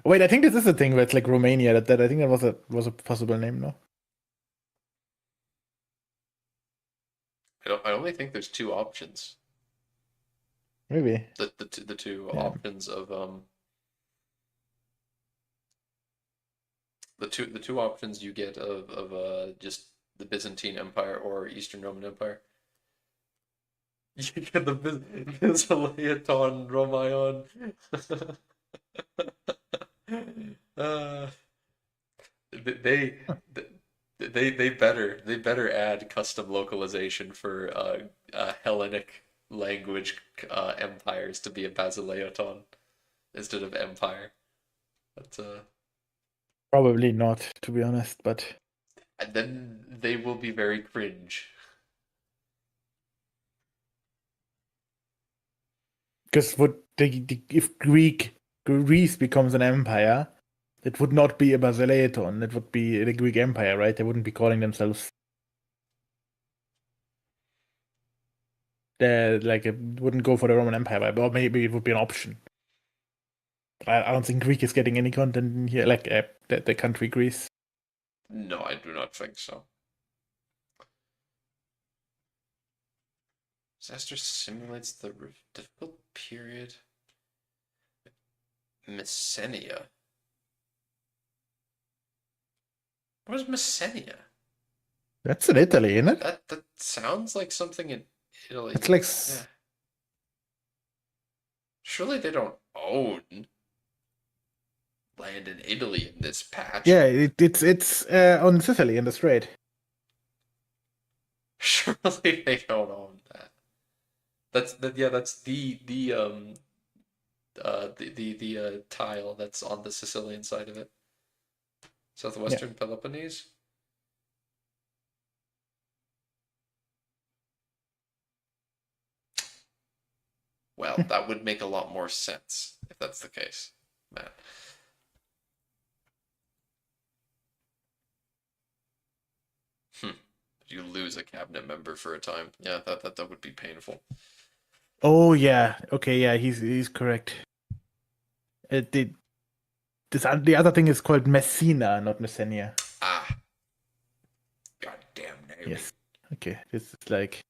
Wait, I think this is a thing where it's like Romania. That I think that was a possible name, no? I only think there's two options. Maybe. The two Yeah. options of the two options you get of just the Byzantine Empire or Eastern Roman Empire. You get the Byzantine Romayon. uh, they they better add custom localization for Hellenic language empires to be a basileoton instead of empire. That's Probably not, to be honest. But and then they will be very cringe. because if Greece becomes an empire, It would not be a Basileaton. It would be the Greek Empire, right? They wouldn't be calling themselves. Like it wouldn't go for the Roman Empire, or maybe it would be an option. I don't think Greek is getting any content in here, like the country Greece. No, I do not think so. Disaster simulates the difficult period. Messenia. What is Messenia? That's in Italy, isn't it? That sounds like something in It's Italy. like Yeah. Surely they don't own land in Italy in this patch. yeah, it's on Sicily in the Strait. Surely they don't own that. That's the tile that's on the Sicilian side of it. Yeah. Southwestern Peloponnese. Well, that would make a lot more sense if that's the case, man. Hmm. You lose a cabinet member for a time. Yeah, that would be painful. Oh yeah. Okay. Yeah. He's correct. The the other thing is called Messina, not Messenia. Ah, goddamn naming. Yes. Okay. This is like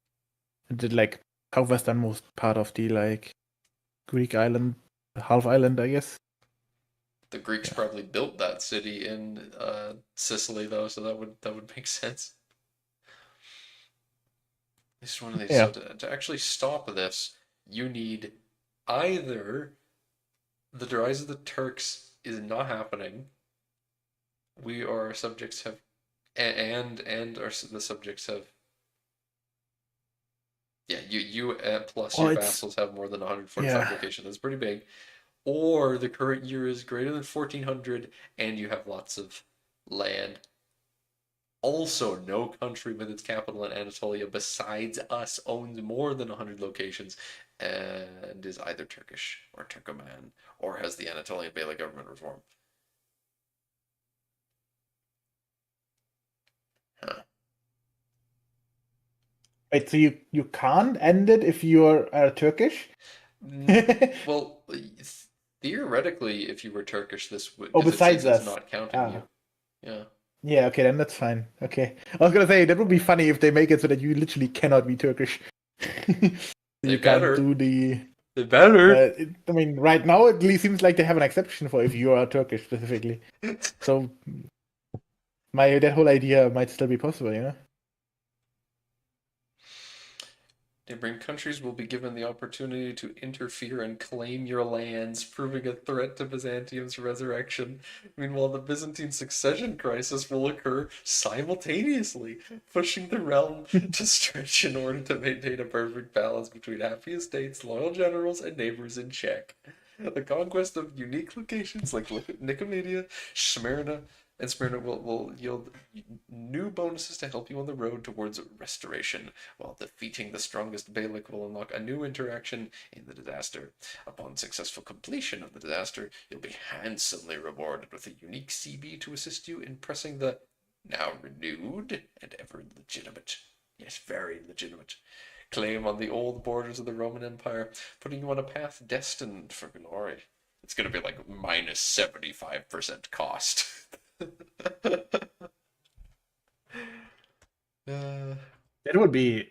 the like southwesternmost part of the like Greek island, half island, I guess. The Greeks Yeah. probably built that city in Sicily though, so that would make sense. This is one of these. So Yeah. to actually stop this, you need either the rise of the Turks is not happening. We or our subjects have, and the subjects have. Yeah, you plus Oh, your it's vassals have more than 145 yeah. locations. That's pretty big. Or the current year is greater than 1400 and you have lots of land. Also, no country with its capital in Anatolia besides us owns more than 100 locations and is either Turkish or Turkoman or has the Anatolian Beylik government reform. Huh. Wait, so you can't end it if you're Turkish? Well, theoretically, if you were Turkish, this would, Oh, because it says besides it's us. not counting you. Ah. Yeah. Yeah, okay, then that's fine. Okay. I was gonna say that would be funny if they make it so that you literally cannot be Turkish. They You can't better. do the. They better. I mean, right now it at least seems like they have an exception for if you are Turkish specifically. So my that whole idea might still be possible, you know? Neighboring countries will be given the opportunity to interfere and claim your lands, proving a threat to Byzantium's resurrection. Meanwhile, the Byzantine succession crisis will occur simultaneously, pushing the realm to stretch in order to maintain a perfect balance between happy estates, loyal generals, and neighbors in check. The conquest of unique locations like Nicomedia, Smyrna will yield new bonuses to help you on the road towards restoration, while defeating the strongest Beylik will unlock a new interaction in the disaster. Upon successful completion of the disaster, you'll be handsomely rewarded with a unique CB to assist you in pressing the now renewed and ever legitimate, yes, very legitimate, claim on the old borders of the Roman Empire, putting you on a path destined for glory. It's going to be like minus 75% cost. uh, That would be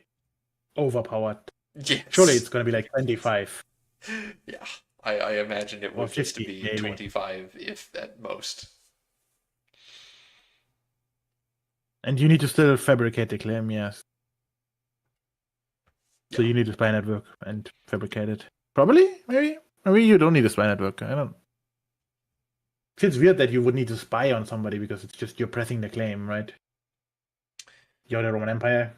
overpowered. Surely yes. it's gonna be like 25 Yeah. I imagine it or would just 50, be maybe. 25, if at most. And you need to still fabricate the claim, yes. So Yeah. you need a spy network and fabricate it. Probably, maybe. Maybe you don't need a spy network. I don't. Feels weird that you would need to spy on somebody because it's just you're pressing the claim, right? You're the Roman Empire.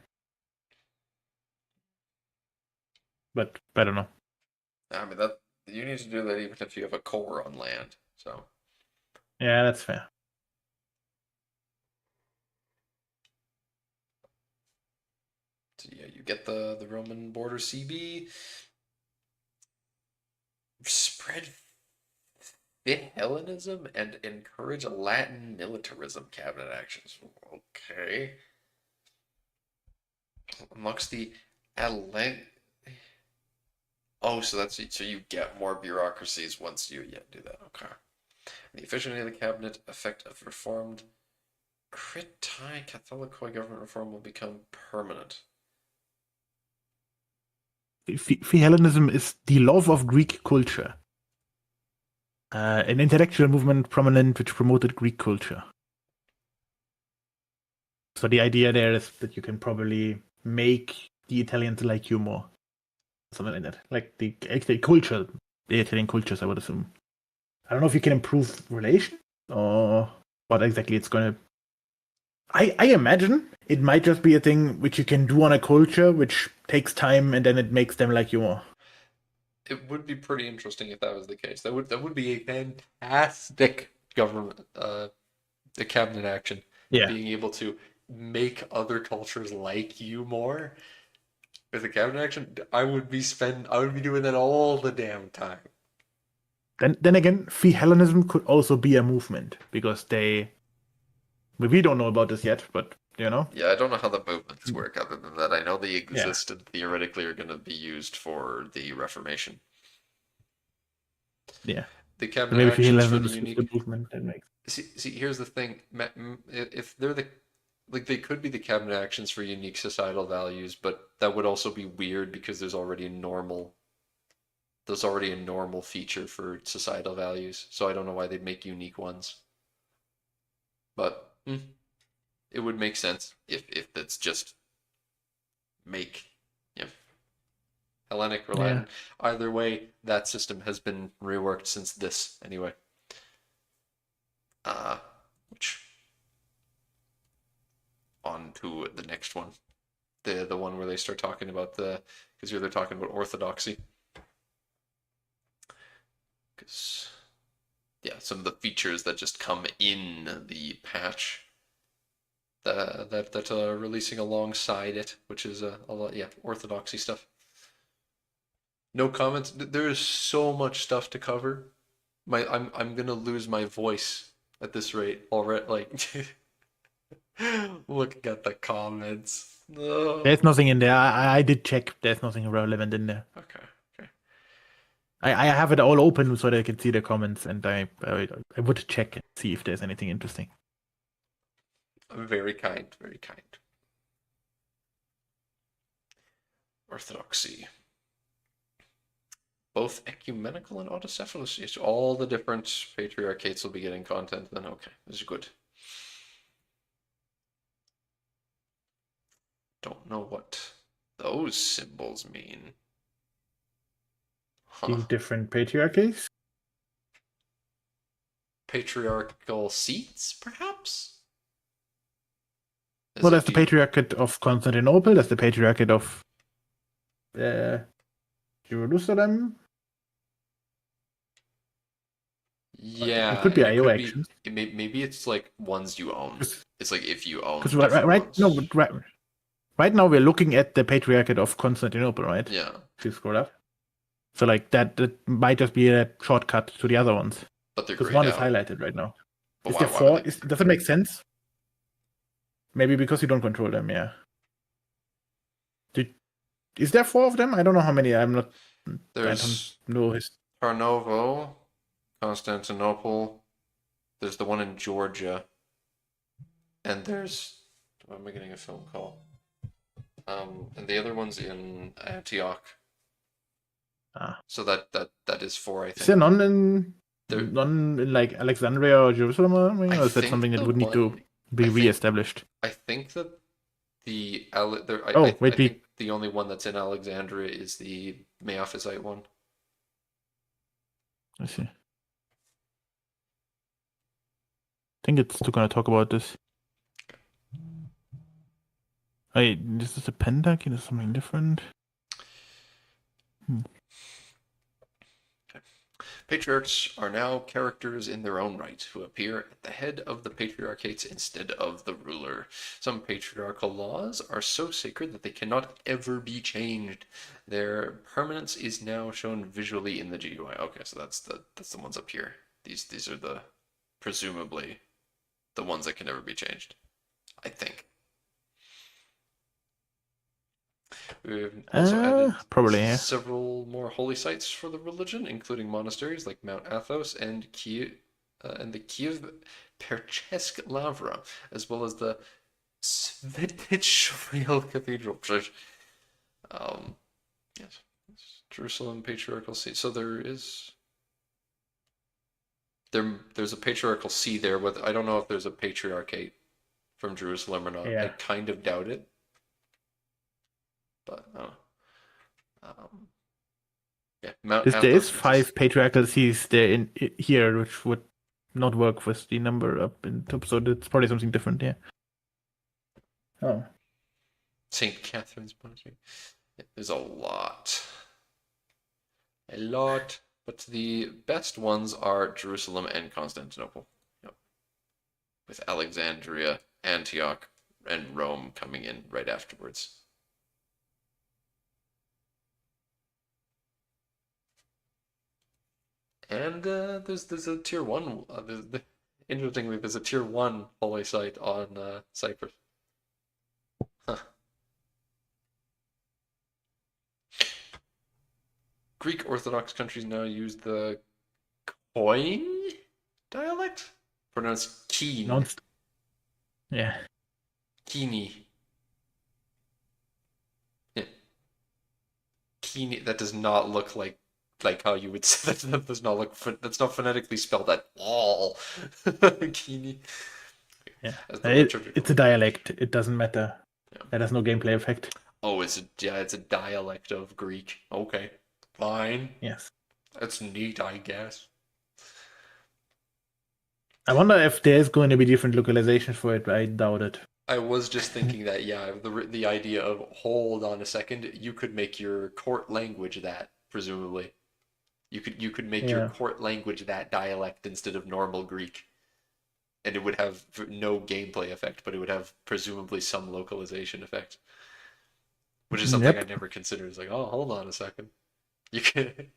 But I don't know. I mean, that you need to do that even if you have a core on land. So, Yeah, that's fair. so yeah, you get the Roman border CB. Spread Hellenism and encourage Latin militarism cabinet actions. Okay. Amongst the Atlant. Oh, so that's so you get more bureaucracies once you do that. Okay. The efficiency of the cabinet, effect of reformed Critai Catholicoi government reform will become permanent. Hellenism is the love of Greek culture. An intellectual movement prominent which promoted Greek culture. So the idea there is that you can probably make the Italians like you more. Something like that. Like the culture, the Italian cultures, I would assume. I don't know if you can improve relations or what exactly it's going to. I imagine it might just be a thing which you can do on a culture, which takes time and then it makes them like you more. It would be pretty interesting if that was the case. That would be a fantastic government a cabinet action. Yeah. Being able to make other cultures like you more with a cabinet action, I would be doing that all the damn time. Then again, Hellenism could also be a movement because we don't know about this yet, but you know. Yeah, I don't know how the movements work other than that I know they Yeah. exist and theoretically are going to be used for the Reformation. Yeah. The So cabinet maybe actions for Hellenism the is the unique. movement that makes. See, here's the thing. If they're the like they could be the cabinet actions for unique societal values, but that would also be weird because there's already a normal feature for societal values. So I don't know why they'd make unique ones. But it would make sense if that's just make yeah, Hellenic or Yeah. Latin. Either way, that system has been reworked since this anyway. Which on to the next one. The one where they start talking about because here they're talking about orthodoxy. Because yeah, some of the features that just come in the patch that releasing alongside it, which is a lot, yeah, orthodoxy stuff. No comments. There is so much stuff to cover. I'm gonna lose my voice at this rate already. Like, look at the comments. There's No. nothing in there. I did check. There's nothing relevant in there. Okay. Okay. I have it all open so that I can see the comments, and I would check and see if there's anything interesting. Very kind. Very kind. Orthodoxy. Both ecumenical and autocephalous. Yes, all the different patriarchates will be getting content. Then okay, this is good. Don't know what those symbols mean. Huh. The different patriarchies. Patriarchal seats, perhaps? As Well, there's if the you. Patriarchate of Constantinople. There's the Patriarchate of Jerusalem. It Yeah, could be and it IO could be. actions. Maybe it's like ones you own. It's like if you own Because different ones. right now we're looking at the Patriarchate of Constantinople, right? Yeah, If you scroll up. So like that might just be a shortcut to the other ones. but they're Because grayed one is out. highlighted right now. But Is why? there Why would four? they? Does it make sense? Maybe because you don't control them, yeah. Is there four of them? I don't know how many. I don't There's know his. Tarnovo, Constantinople. There's the one in Georgia, and there's. Why am I getting a phone call? And the other one's in Antioch. Ah. So that is four, I Is there think. There, none in like Alexandria or Jerusalem or something? I Or is that think something that the would need to one. be I think re-established? I think that Oh, I wait, think the only one that's in Alexandria is the Miaphysite one. I see. I think it's still gonna talk about this. Hey, this is a pentagon. This is something different. Patriarchs are now characters in their own right who appear at the head of the patriarchates instead of the ruler. Some patriarchal laws are so sacred that they cannot ever be changed. Their permanence is now shown visually in the GUI. Okay, so that's the ones up here. these are the presumably the ones that can never be changed. I think. We've also added Probably, yeah. several more holy sites for the religion, including monasteries like Mount Athos and the Kiev Perchesk Lavra, as well as the Svetitshvil Cathedral Church. Um, yes, Jerusalem Patriarchal See. So there's a patriarchal see there, but I don't know if there's a patriarchate from Jerusalem or not. I Yeah. kind of doubt it, but um, yeah, Mount There is Athos, which is 5 patriarchal sees there here, which would not work with the number up in top. So that's probably something different. Yeah. Oh. St. Catherine's Monastery. Yeah, there's a lot, but the best ones are Jerusalem and Constantinople. Yep. With Alexandria, Antioch, and Rome coming in right afterwards. And there's a tier one. Interestingly, there's a tier one holy site on Cyprus. Huh. Greek Orthodox countries now use the Koine dialect, pronounced keen, Yeah. keeny. Yeah. Keeny. That does not look like how you would say that. That does not look. That's not phonetically spelled at all. Keeny. Yeah. As the liturgical. It's a dialect. It doesn't matter. Yeah. That has no gameplay effect. Oh, it's a dialect of Greek. Okay, fine. Yes. That's neat, I guess. I wonder if there's going to be different localization for it, but I doubt it. I was just thinking that, yeah, the idea of hold on a second, you could make your court language that, presumably. You could make your Yeah. court language that dialect instead of normal Greek. And it would have no gameplay effect, but it would have presumably some localization effect. Which is something I Yep. never considered. It's like, oh, hold on a second. You can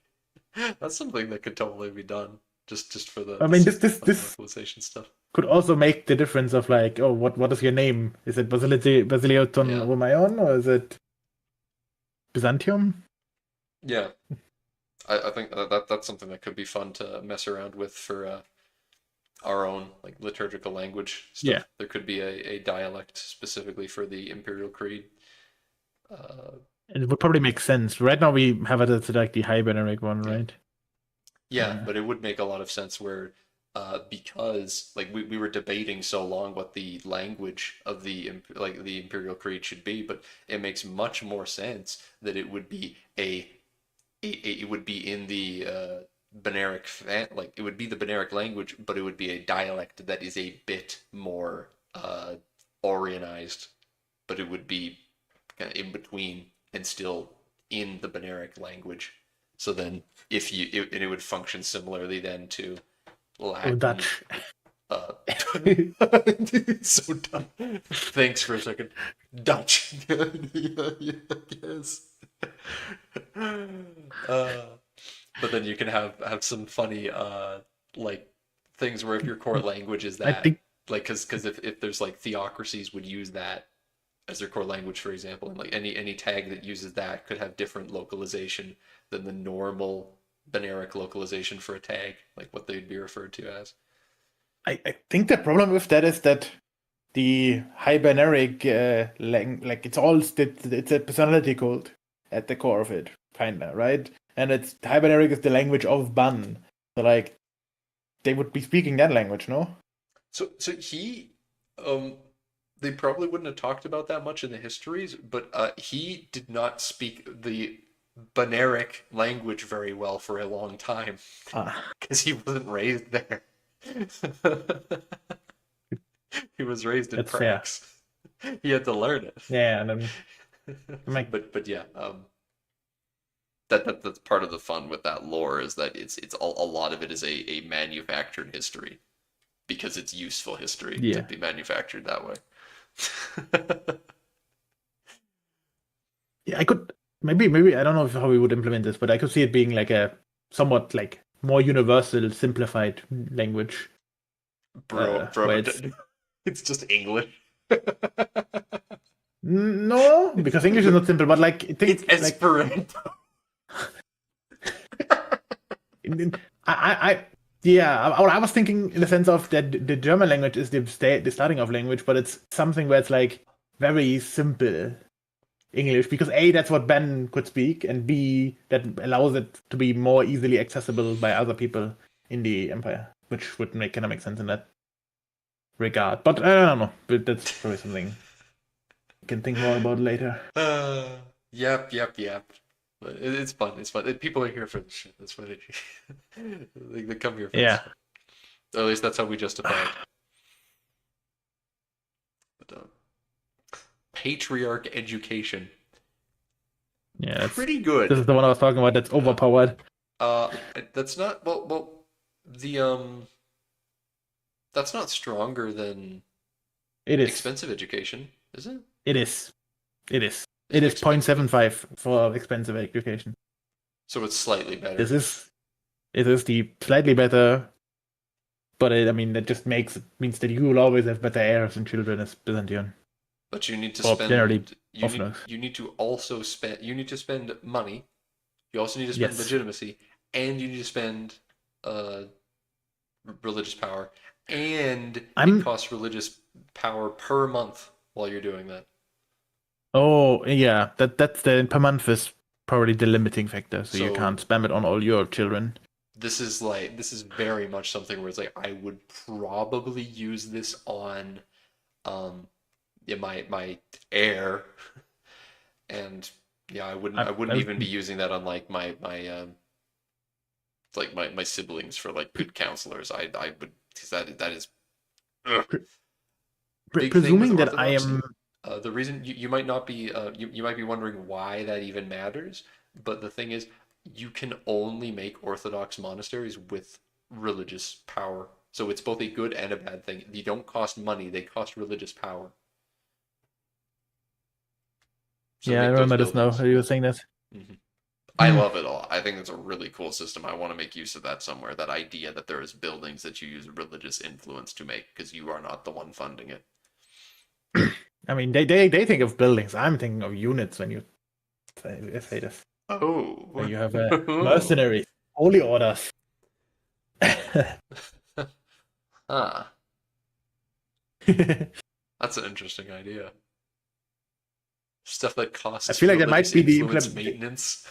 that's something that could totally be done. Just for the I mean, the this localization stuff. could also make the difference of like, oh, what is your name? Is it Basilioton Yeah. Romaion or is it Byzantium? Yeah. I think that's something that could be fun to mess around with for our own like liturgical language stuff. Yeah. There could be a dialect specifically for the Imperial Creed. And it would probably make sense. Right now we have it as like the Hibernate one, Yeah. right? Yeah, but it would make a lot of sense where because like we were debating so long what the language of the Imperial Creed should be, but it makes much more sense that it would be it would be in the like it would be the Banneric language, but it would be a dialect that is a bit more Orionized, but it would be kind of in between and still in the Banneric language. So then, and it would function similarly then to Latin. Oh, Dutch. So dumb. Thanks for a second. Dutch. Yes. But then you can have some funny like things where if your core language is I that, think like, because if there's like theocracies would use that as their core language, for example, and like any tag that uses that could have different localization than the normal Banneric localization for a tag, like what they'd be referred to as. I think the problem with that is that the Hibernaric like it's a personality cult at the core of it, kinda, right? And it's Hibernaric is the language of Ban. So like they would be speaking that language, no? So they probably wouldn't have talked about that much in the histories, but he did not speak the Banneric language very well for a long time because he wasn't raised there. He was raised in That's fair. Prax. He had to learn it. Yeah, and then like, but yeah, that's part of the fun with that lore is that it's a lot of it is a manufactured history because it's useful history to be manufactured that way. Yeah, I could maybe I don't know how we would implement this, but I could see it being like a somewhat like more universal, simplified language. Where Bro, it's it's just English. no, because English is not simple, but like It's think like Esperanto. I yeah, I was thinking in the sense of that the German language is the starting of language, but it's something where it's like very simple English because A, that's what Ben could speak, and B, that allows it to be more easily accessible by other people in the empire, which would kind of make sense in that regard. But I don't know, but that's probably something I can think more about later. Yep. But it's fun. It's fun. People are here for this shit. That's what it. They come here for this Yeah, stuff. Or at least that's how we justify it. But patriarch education, yeah, pretty this good. is the one I was talking about. That's Uh, overpowered. uh, that's not the that's not stronger than It is. expensive education, is it? It is. It is. Is It it is expensive? 0.75 for expensive education. So it's slightly This better. is it is the slightly better, but I mean that just means that you will always have better heirs and children as Byzantium, But you need to or generally spend Orthodox. you need to also spend money. You also need to spend Yes, legitimacy, and you need to spend uh religious power, and it I'm. costs religious power per month while you're doing that. Oh yeah, that's the per month is probably the limiting factor, so you So can't spam it on all your children. this is very much something where it's like I would probably use this on um yeah, my heir, and yeah, I I wouldn't even be would using that on like my siblings for like good counselors. I would, because that is ugh. Big thing with presuming that I orthodoxy. am. The reason you might not be you might be wondering why that even matters, but the thing is, you can only make Orthodox monasteries with religious power. So it's both a good and a bad thing. They don't cost money; they cost religious power. So Yeah, I make those remember this now. buildings. You were saying that. Hmm. I love it all. I think it's a really cool system. I want to make use of that somewhere. That idea that there is buildings that you use religious influence to make because you are not the one funding it. I mean, they think of buildings. I'm thinking of units when you say this. Where Oh. you have mercenaries, holy orders. I Ah, that's an interesting idea. Stuff that costs feel like that religious might be the influence implement. maintenance.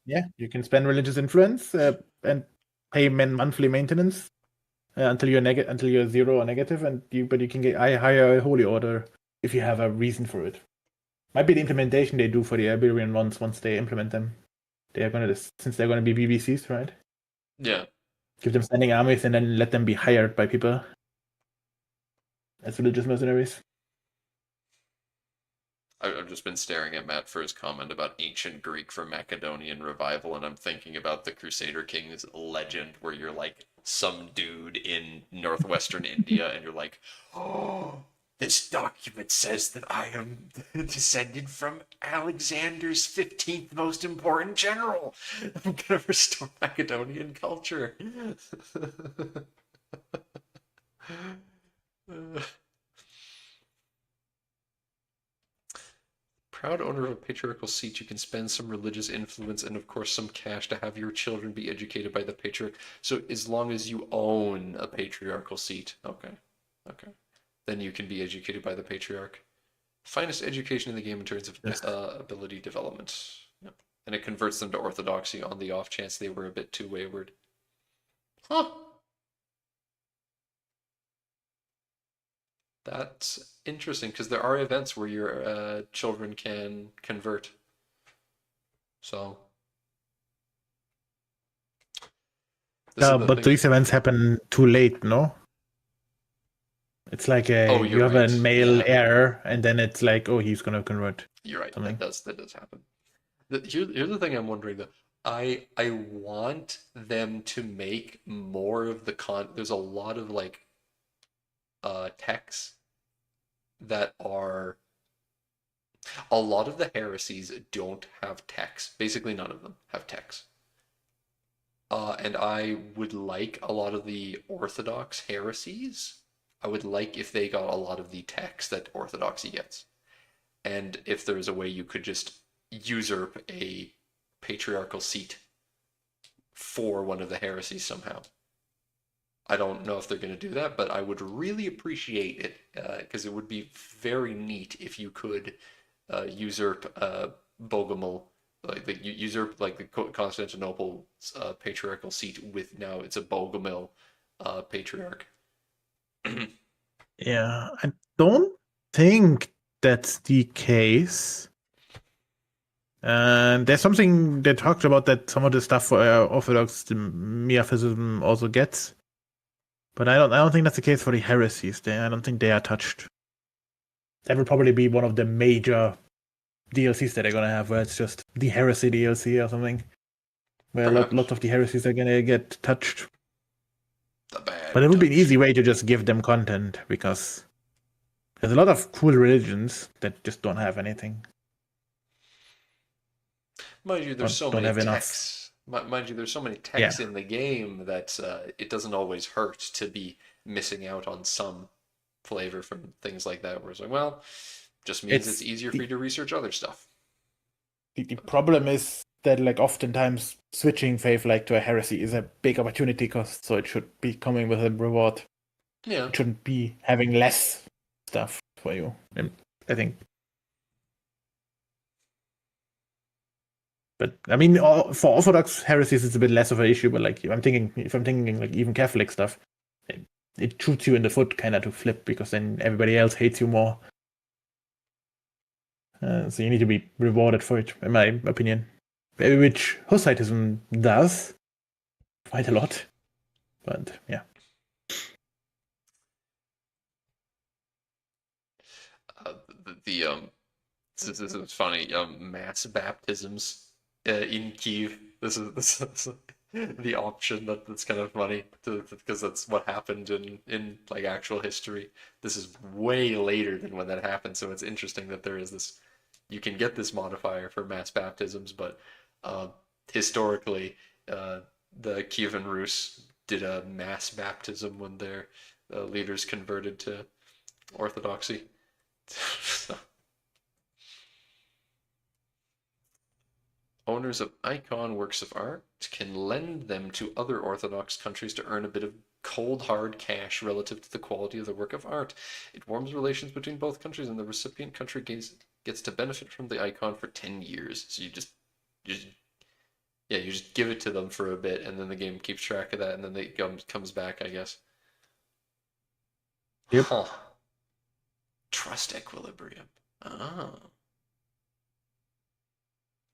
Yeah, you can spend religious influence and pay monthly maintenance until you're zero or negative, and you can get hire a holy order if you have a reason for it. Might be the implementation they do for the Iberian ones once they implement them. They are gonna since they're gonna be BBCs, right? Yeah, Give them standing armies and then let them be hired by people as religious mercenaries. I've just been staring at Matt for his comment about ancient Greek for Macedonian revival, and I'm thinking about the Crusader Kings legend where you're like some dude in northwestern India, and you're like, oh, this document says that I am descended from Alexander's 15th most important general. I'm gonna restore Macedonian culture. Proud owner of a patriarchal seat, you can spend some religious influence and, of course, some cash to have your children be educated by the patriarch. So, as long as you own a patriarchal seat, okay, then you can be educated by the patriarch. Finest education in the game in terms of Yes. ability development. Yep. And it converts them to orthodoxy on the off chance they were a bit too wayward. Huh. That's interesting because there are events where your children can convert. So this is the But thing. these events happen too late, no? It's like Oh, you you're have a right. male Yeah, heir, and then it's like, oh, he's gonna convert you're right. something. That does happen. Here's the thing I'm wondering though. I want them to make more of the there's a lot of like texts that are a lot of the heresies don't have text. Basically none of them have text. And I would like a lot of the Orthodox heresies. I would like if they got a lot of the text that Orthodoxy gets. And if there was a way you could just usurp a patriarchal seat for one of the heresies somehow. I don't know if they're going to do that, but I would really appreciate it because it would be very neat if you could usurp Bogomil, like usurp like the Constantinople patriarchal seat with now it's a Bogomil patriarch. Yeah, I don't think that's the case. And there's something they talked about that some of the stuff for Orthodox the Miaphysitism also gets, but I don't think that's the case for the heresies. I don't think they are touched. That will probably be one of the major DLCs that they're gonna have, where it's just the heresy DLC or something, where Perhaps lot of the heresies are gonna get touched. the But bad it would be an touch. easy way to just give them content because there's a lot of cool religions that just don't have anything Mind you, there's or so don't many have enough. texts. Mind you, there's so many Yeah, texts in the game that it doesn't always hurt to be missing out on some flavor from things like that. Where it's like, well, just means it's it's easier for the you to research other stuff. the problem is that like oftentimes switching faith like to a heresy is a big opportunity cost, so it should be coming with a reward. Yeah, It shouldn't be having less stuff for you. And I think. But I mean, for Orthodox heresies, it's a bit less of an issue. But like, if I'm thinking like even Catholic stuff, it shoots you in the foot kind of to flip because then everybody else hates you more. So you need to be rewarded for it, in my opinion. Which Hussitism does quite a lot. But yeah, the this is funny. Mass baptisms in Kiev. This is the option that's kind of funny because that's what happened in like actual history. This is way later than when that happened, so it's interesting that there is this. You can get this modifier for mass baptisms, but uh, historically, the Kievan Rus did a mass baptism when their leaders converted to Orthodoxy. So, owners of icon works of art can lend them to other Orthodox countries to earn a bit of cold hard cash relative to the quality of the work of art. It warms relations between both countries, and the recipient country gets to benefit from the icon for 10 years. So you just yeah, you just give it to them for a bit, and then the game keeps track of that, and then it comes back, I guess. yep. Huh. Trust equilibrium. Oh.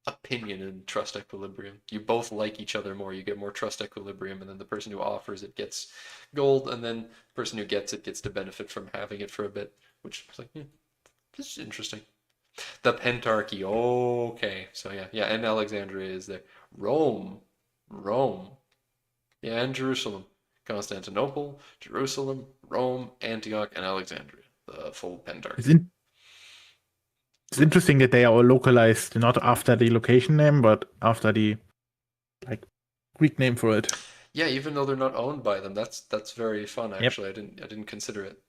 Opinion and trust equilibrium. You both like each other more. You get more trust equilibrium, and then the person who offers it gets gold, and then the person who gets it gets to benefit from having it for a bit, which is like, this is interesting. The Pentarchy. Okay. So yeah, and Alexandria is there. Rome. Rome. Yeah, and Jerusalem. Constantinople, Jerusalem, Rome, Antioch, and Alexandria. The full It's Pentarchy. in, it's interesting that they are all localized not after the location name, but after the like Greek name for it. Yeah, even though they're not owned by them, that's very fun Yep. actually. I didn't consider it.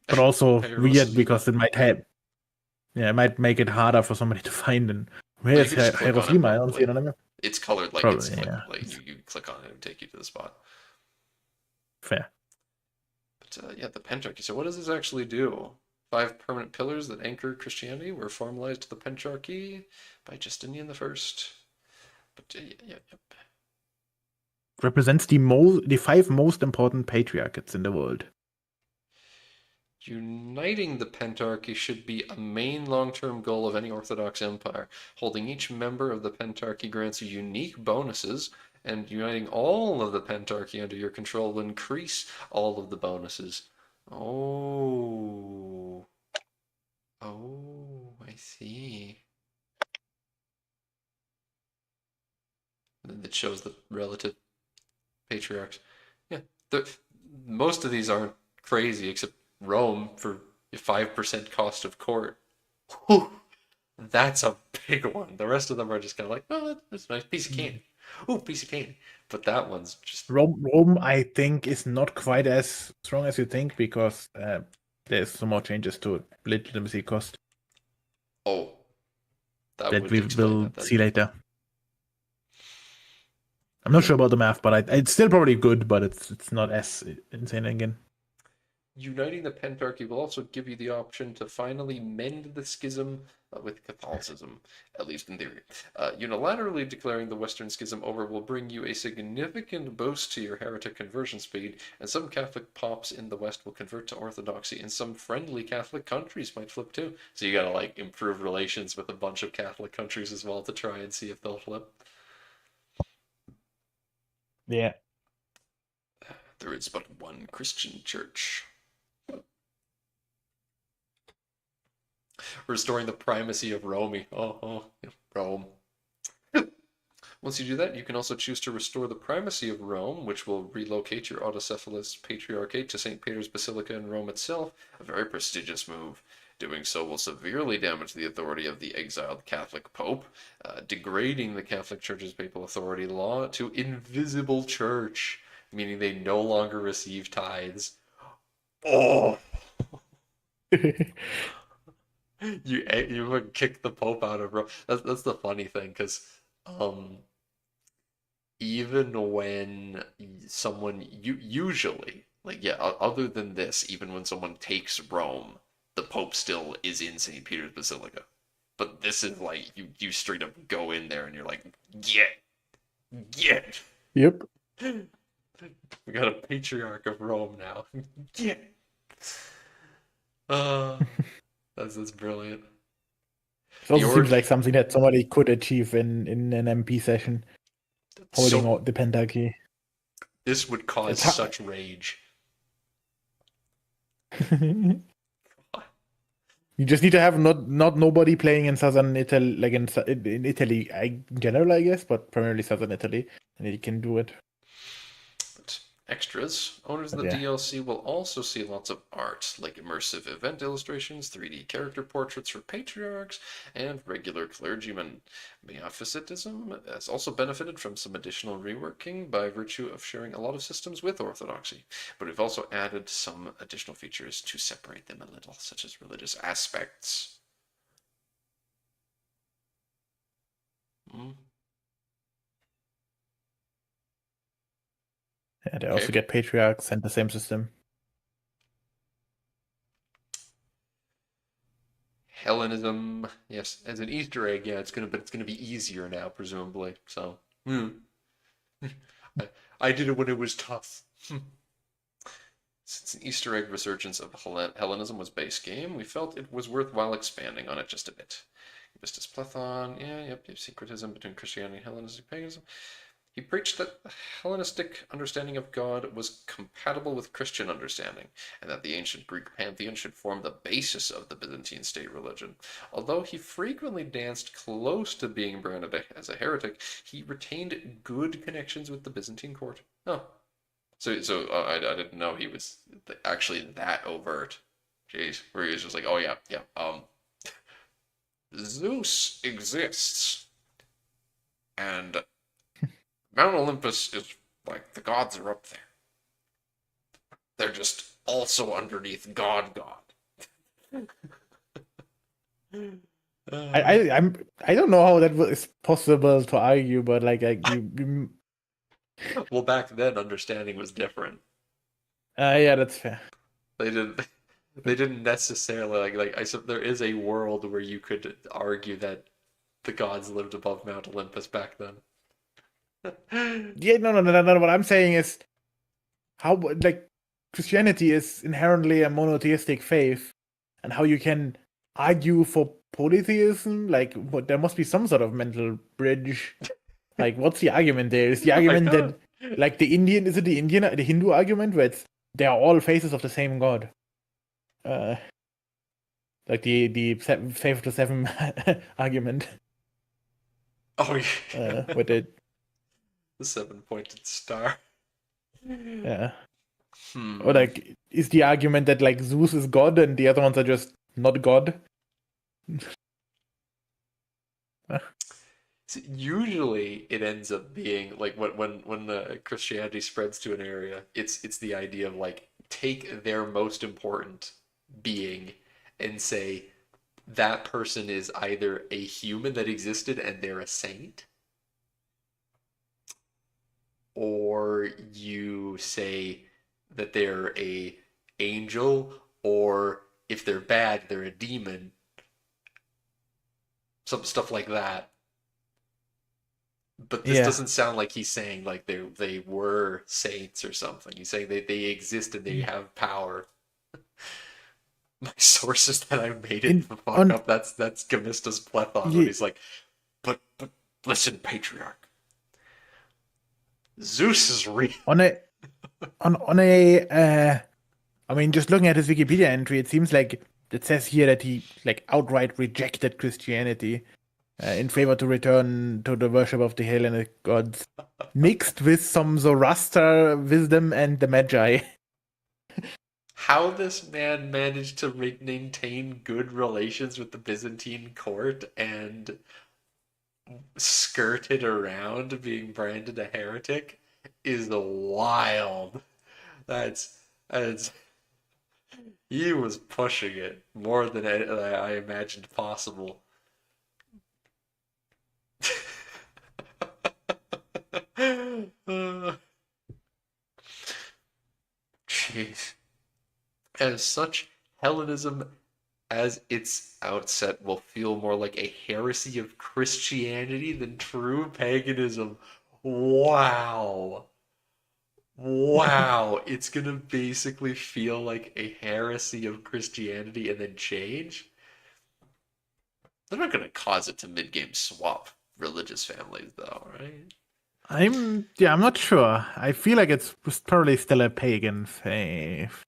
But also Hieroglyphs weird is fun. because it might make it harder for somebody to find. And Well, where you is could just click on it Hiroshima? I don't see probably. it on the map. It's colored like it's Probably, like yeah. like you click on it and take you to the spot. Fair. But yeah, the Pentarchy. So what does this actually do? Five permanent pillars that anchor Christianity were formalized to the Pentarchy by Justinian the First. But yeah. Represents the five most important patriarchates in the world. Uniting the Pentarchy should be a main long-term goal of any Orthodox empire. Holding each member of the Pentarchy grants you unique bonuses, and uniting all of the Pentarchy under your control will increase all of the bonuses. Oh. Oh, I see. And then it shows the relative patriarchs. Yeah, most of these aren't crazy, except Rome for 5% cost of court. Whew, that's a big one. The rest of them are just kind of like, oh, that's a nice piece of candy. Oh, PC Pain. But that one's just Rome, I think, is not quite as strong as you think because there's some more changes to legitimacy cost oh, that that would we explain will that then. see later. I'm not sure about the math, but it's still probably good, but it's not as insane again. Uniting the Pentarchy will also give you the option to finally mend the schism with Catholicism, at least in theory. Unilaterally declaring the Western Schism over will bring you a significant boost to your heretic conversion speed, and some Catholic pops in the West will convert to Orthodoxy, and some friendly Catholic countries might flip too. So you gotta like improve relations with a bunch of Catholic countries as well to try and see if they'll flip. Yeah. There is but one Christian church. Restoring the primacy of Rome. Rome. Once you do that, you can also choose to restore the primacy of Rome, which will relocate your autocephalous patriarchate to St. Peter's Basilica in Rome itself, a very prestigious move. Doing so will severely damage the authority of the exiled Catholic Pope, degrading the Catholic Church's papal authority law to invisible church, meaning they no longer receive tithes. Oh, you would kick the Pope out of Rome. That's the funny thing, because um, even when someone usually like yeah, other than this, even when someone takes Rome, the Pope still is in St. Peter's Basilica. But this is like you straight up go in there and you're like, get. Yep. We got a patriarch of Rome now. Get. Uh, that's brilliant. It The also seems org like something that somebody could achieve in an MP session, holding so the pentarchy. this would cause It's such rage. You just need to have not nobody playing in southern Italy, like in Italy, in general, I guess, but primarily southern Italy, and you can do it. But extras, owners of But the yeah, DLC will also see lots of art, like immersive event illustrations, 3D character portraits for patriarchs, and regular clergymen. Miaphysitism has also benefited from some additional reworking by virtue of sharing a lot of systems with Orthodoxy, but we've also added some additional features to separate them a little, such as religious aspects. Mm, yeah, they also okay. get patriarchs and the same system. Hellenism, yes, as an Easter egg, yeah, it's gonna be easier now, presumably. So, I, I did it when it was tough. Since an Easter egg resurgence of Hellenism was base game, we felt it was worthwhile expanding on it just a bit. Eustace Plethon, yep, syncretism between Christianity and Hellenistic paganism. He preached that the Hellenistic understanding of God was compatible with Christian understanding, and that the ancient Greek pantheon should form the basis of the Byzantine state religion. Although he frequently danced close to being branded as a heretic, he retained good connections with the Byzantine court. Oh, I didn't know he was actually that overt. Jeez, where he was just like, oh yeah, Zeus exists, and Mount Olympus is like the gods are up there. They're just also underneath God. I, Uh, I I'm I don't know how that is possible to argue, but like you well, back then understanding was different. yeah, that's fair. They didn't. They didn't necessarily like. I said there is a world where you could argue that the gods lived above Mount Olympus back then. Yeah, no. What I'm saying is how like Christianity is inherently a monotheistic faith, and how you can argue for polytheism. Like, what there must be some sort of mental bridge. Like, what's the argument there? Is the I argument know. that like the Hindu argument where they are all faces of the same god? Uh, like faith of the seven argument. Oh Where yeah. they The seven-pointed star. yeah. Or Hmm. like, is the argument that like Zeus is God and the other ones are just not God? Usually it ends up being like when Christianity spreads to an area, it's the idea of like take their most important being and say that person is either a human that existed and they're a saint, or you say that they're a angel, or if they're bad, they're a demon, some stuff like that. But this Yeah. doesn't sound like he's saying like they were saints or something. He's saying they exist and they Mm. have power. My sources that I made it In fuck on up. That's Gamista's plethon when ye- he's like, but listen, patriarch, Zeus is real. on a on a I mean, just looking at his Wikipedia entry, it seems like it says here that he like outright rejected Christianity in favor to return to the worship of the Hellenic gods, mixed with some Zoroaster wisdom and the Magi. How this man managed to maintain good relations with the Byzantine court and skirted around being branded a heretic is wild. That's he was pushing it more than I imagined possible. Jeez. As such, Hellenism as its outset will feel more like a heresy of Christianity than true paganism. Wow. Wow. It's gonna basically feel like a heresy of Christianity and then change? They're not gonna cause it to mid-game swap religious families though, right? I'm not sure. I feel like it's probably still a pagan faith,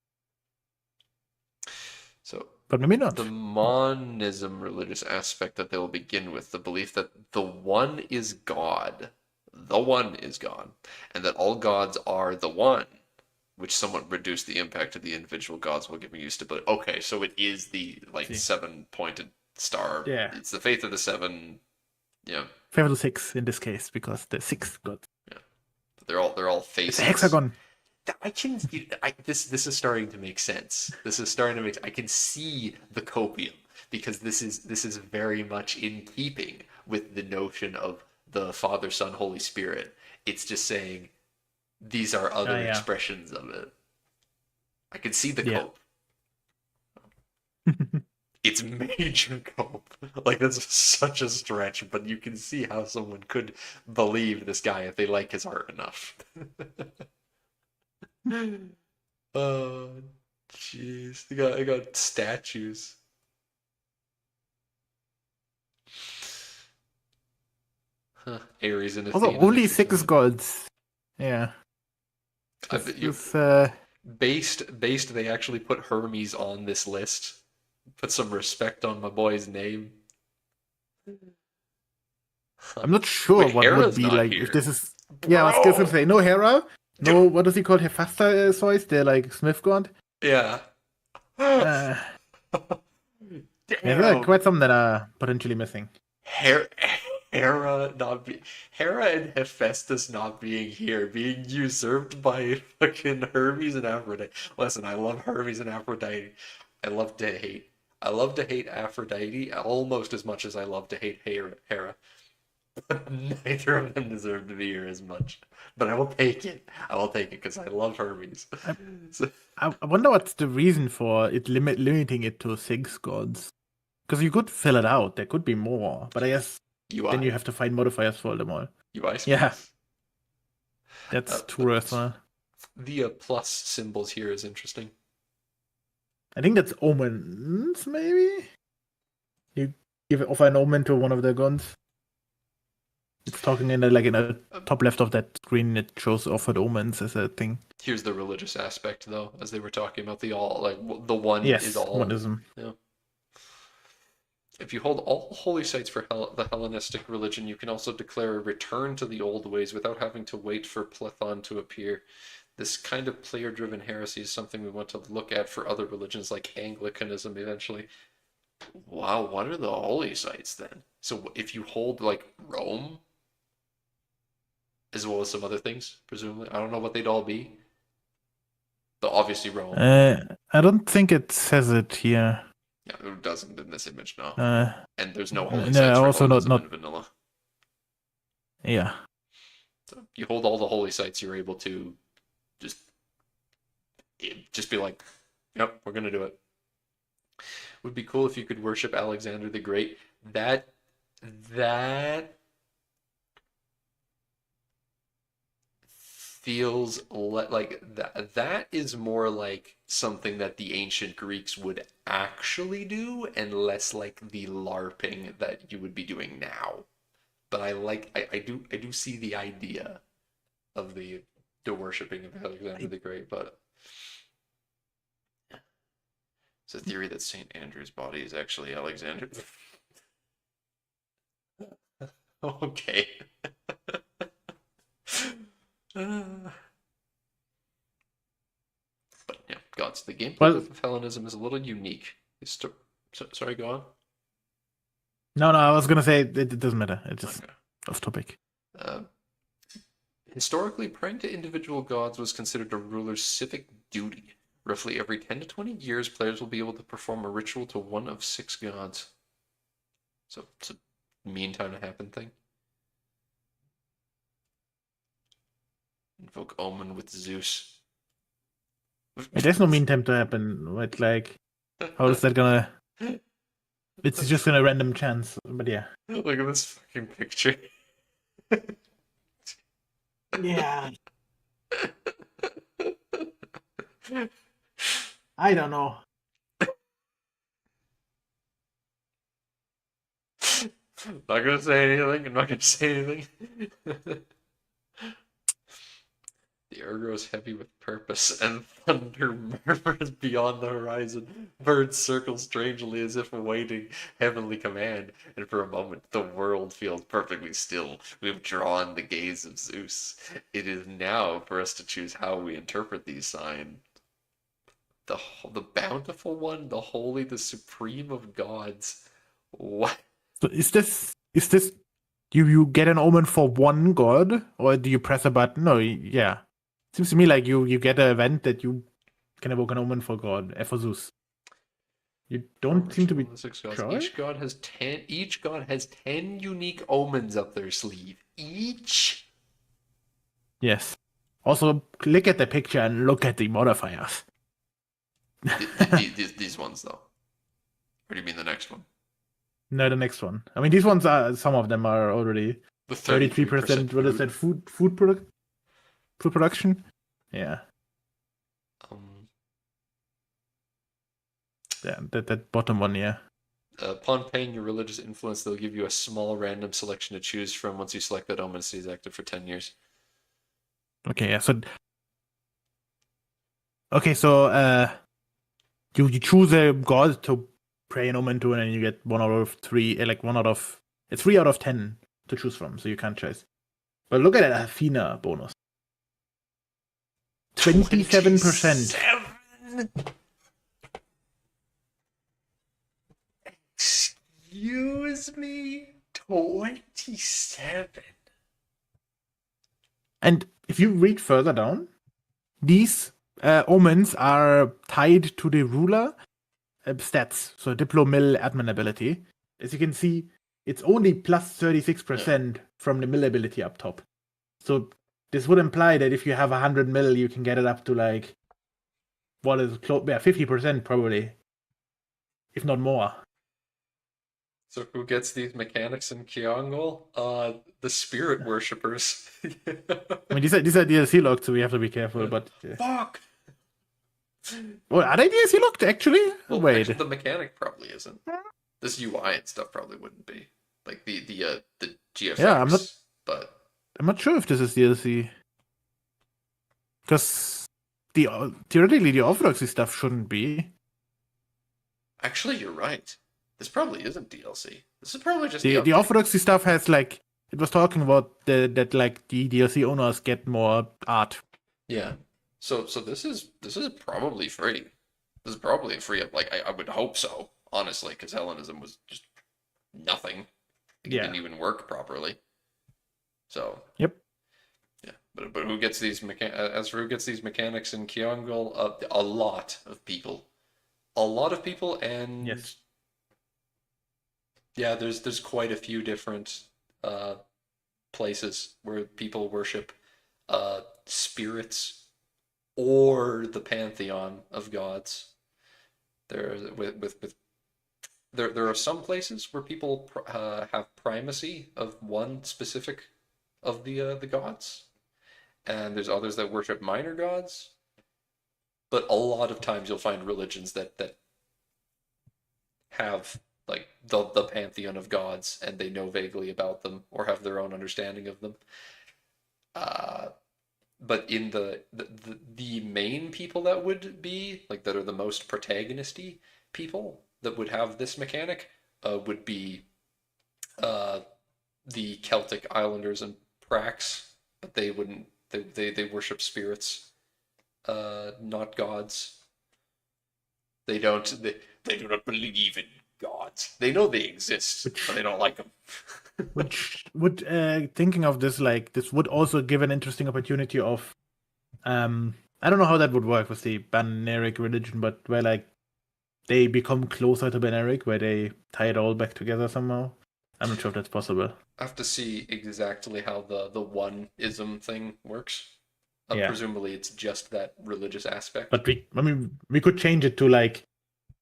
So but maybe the not. monism religious aspect that they will begin with, the belief that the one is God, and that all gods are the one, which somewhat reduce the impact of the individual gods while giving you stability. Okay, so it is the like See, 7-pointed star. yeah, It's the faith of the seven. Yeah, 5 to 6 in this case because the sixth god. yeah. They're all It's a faces. hexagon. I can this is starting to make sense. This is starting to make I can see the copium because this is very much in keeping with the notion of the Father, Son, Holy Spirit. It's just saying these are other Yeah. expressions of it. I can see the Yeah. cope. It's major cope. Like that's such a stretch, but you can see how someone could believe this guy if they like his art enough. Oh, jeez. I got statues. Huh. Ares and Also, Athena only next to each 6 other. gods. Yeah. I This bet you is based they actually put Hermes on this list. Put some respect on my boy's name. Huh. I'm not sure Wait, what would Hera's be not like if here. this is. Yeah, I was just gonna Bro! say no Hera, Dude. no what does he call Hephaestus? They're like Smith god. Yeah. Uh, yeah, there are Damn. quite some that are potentially missing. Her- Hera not be Hera and Hephaestus not being here, being usurped by fucking Hermes and Aphrodite. Listen, I love Hermes and Aphrodite. I love to hate. I love to hate Aphrodite almost as much as I love to hate Hera. But neither of them deserve to be here as much. But I will take it. I will take it because I love Hermes. I, So, I wonder what's the reason for it limiting it to 6 gods. Because you could fill it out. There could be more, but I guess then you UI. have to find modifiers for them all. UI Yeah, space. that's true as But well. the plus symbols here is interesting. I think that's omens, maybe? You offer an omen to one of the guns. It's talking in the top left of that screen. It shows offered omens as a thing. Here's the religious aspect, though, as they were talking about the all, like the one is Yes, all. monism. Yeah. If you hold all holy sites for the Hellenistic religion, you can also declare a return to the old ways without having to wait for Plethon to appear. This kind of player-driven heresy is something we want to look at for other religions like Anglicanism eventually. Wow, what are the holy sites then? So if you hold like Rome as well as some other things, presumably, I don't know what they'd all be, but obviously Rome. Uh, I don't think it says it here. Yeah, it doesn't in this image, no. Uh, And there's no holy sites no, for also Hellenism not. in vanilla. Yeah. So you hold all the holy sites, you're able to just just be like, yep, we're gonna do it. Would be cool if you could worship Alexander the Great. That that feels like that is more like something that the ancient Greeks would actually do and less like the LARPing that you would be doing now. But I do see the idea of the worshiping of Alexander the Great, but it's a theory that Saint Andrew's body is actually Alexander. Okay. Uh, but yeah, gods. The gameplay Well, of Hellenism is a little unique. Sorry, go on. no, I was gonna say it doesn't matter. It's just Okay. off topic. Uh, Historically, praying to individual gods was considered a ruler's civic duty. Roughly every 10 to 20 years, players will be able to perform a ritual to one of 6 gods. So it's a mean time to happen thing. Invoke Omen with Zeus. There's no mean time to happen. But like, how is that gonna? It's just gonna random chance. But yeah. Look at this fucking picture. Yeah. I don't know. Not gonna say anything. I'm not gonna say anything. The air grows heavy with purpose, and thunder murmurs beyond the horizon. Birds circle strangely as if awaiting heavenly command, and for a moment the world feels perfectly still. We have drawn the gaze of Zeus. It is now for us to choose how we interpret these signs. The bountiful one, the holy, the supreme of gods. What? So is this you get an omen for one god, or do you press a button? No, yeah. Seems to me like you get an event that you can evoke an omen for God, for Zeus. You don't seem to be Ritual of the 6 gods. sure. Each god has 10 unique omens up their sleeve. Each. Yes. Also, look at the picture and look at the modifiers. These ones though. Or do you mean the next one? No, the next one. I mean, these ones are, some of them are already The 33%. What is that? Food production. Yeah. Um, Yeah, that bottom one. Yeah. Upon paying your religious influence, they'll give you a small random selection to choose from. Once you select that omen, it stays active for 10 years. Okay. Yeah. So you choose a god to pray an omen to, and then you get 1 out of 3, like 1 out of 3 out of 10 to choose from. So you can't choose. But look at that Athena bonus. 27%. 27? Excuse me? 27? And if you read further down, these omens are tied to the ruler stats, so Diplo mill admin ability. As you can see, it's only plus 36% from the mill ability up top. So this would imply that if you have 100 mil, you can get it up to like, what is close? Yeah, 50% probably, if not more. So who gets these mechanics in Kyongol? The spirit worshippers. I mean, these are DLC locked, so we have to be careful. But Fuck. well, are they DLC locked actually? Well, Wait, actually, the mechanic probably isn't. This UI and stuff probably wouldn't be like the GFX. Yeah, but I'm not sure if this is DLC, because theoretically the Orthodoxy stuff shouldn't be. actually, you're right. This probably isn't DLC. This is probably just The update. Orthodoxy stuff has like, it was talking about that like the DLC owners get more art. Yeah. So this is probably free. This is probably a free. Like I would hope so, honestly, because Hellenism was just nothing. It Yeah. didn't even work properly. So Yep. yeah, but who gets these as for who gets these mechanics in Kyongul? A lot of people, and Yes. yeah, there's quite a few different uh, places where people worship spirits or the pantheon of gods. There with there are some places where people have primacy of one specific of the gods, and there's others that worship minor gods. But a lot of times you'll find religions that have like the pantheon of gods, and they know vaguely about them or have their own understanding of them. Uh, but in the main people that would be like that are the most protagonisty people that would have this mechanic would be uh, the Celtic Islanders and Prax, but they wouldn't. They worship spirits, not gods. They don't. They do not believe in gods. They know they exist, but they Which don't like them. which would thinking of this, like, this would also give an interesting opportunity of I don't know how that would work with the Baneric religion, but where like they become closer to Baneric, where they tie it all back together somehow. I'm not sure if that's possible. I have to see exactly how the one ism thing works. Yeah. Presumably, it's just that religious aspect. But we could change it to like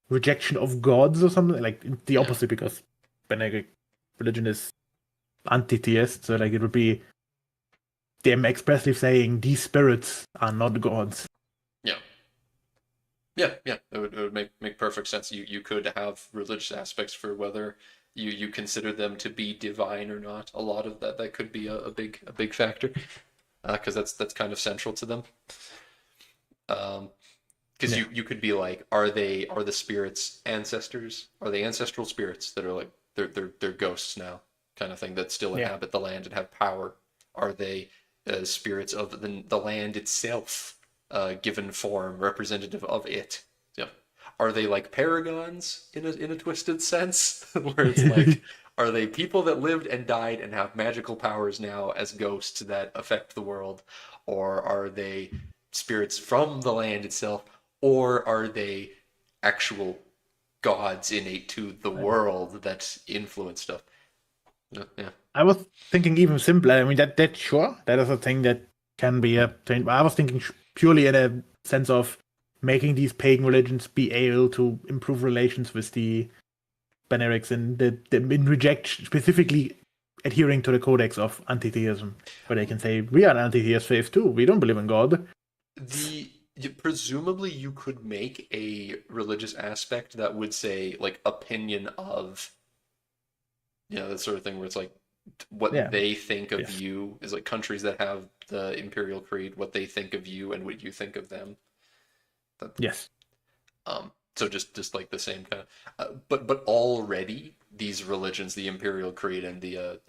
rejection of gods or something, like the Yeah, opposite, because Benedict religion is anti-theist, so like it would be them expressly saying these spirits are not gods. yeah, yeah. It would make perfect sense. You could have religious aspects for whether you consider them to be divine or not. A lot of that could be a big factor because that's kind of central to them. Um, because Yeah, you could be like, are the spirits ancestors? Are they ancestral spirits that are like they're ghosts now, kind of thing that still yeah, inhabit the land and have power? Are they spirits of the land itself, given form, representative of it? Yeah. Are they like paragons in a twisted sense, where it's like, are they people that lived and died and have magical powers now as ghosts that affect the world, or are they spirits from the land itself? Or are they actual gods innate to the world that influence stuff? Yeah. I was thinking even simpler. I mean, that sure, that is a thing that can be a thing. But I was thinking purely in a sense of making these pagan religions be able to improve relations with the Benerics and the in reject specifically adhering to the codex of anti-theism, where they can say we are an anti-theist faith too. We don't believe in God. Presumably you could make a religious aspect that would say like opinion of, that sort of thing, where it's like what Yeah. they think of Yes. you is like countries that have the imperial creed, what they think of you and what you think of them. That, Yes. so just like the same kind of, but already these religions, the Imperial Creed and the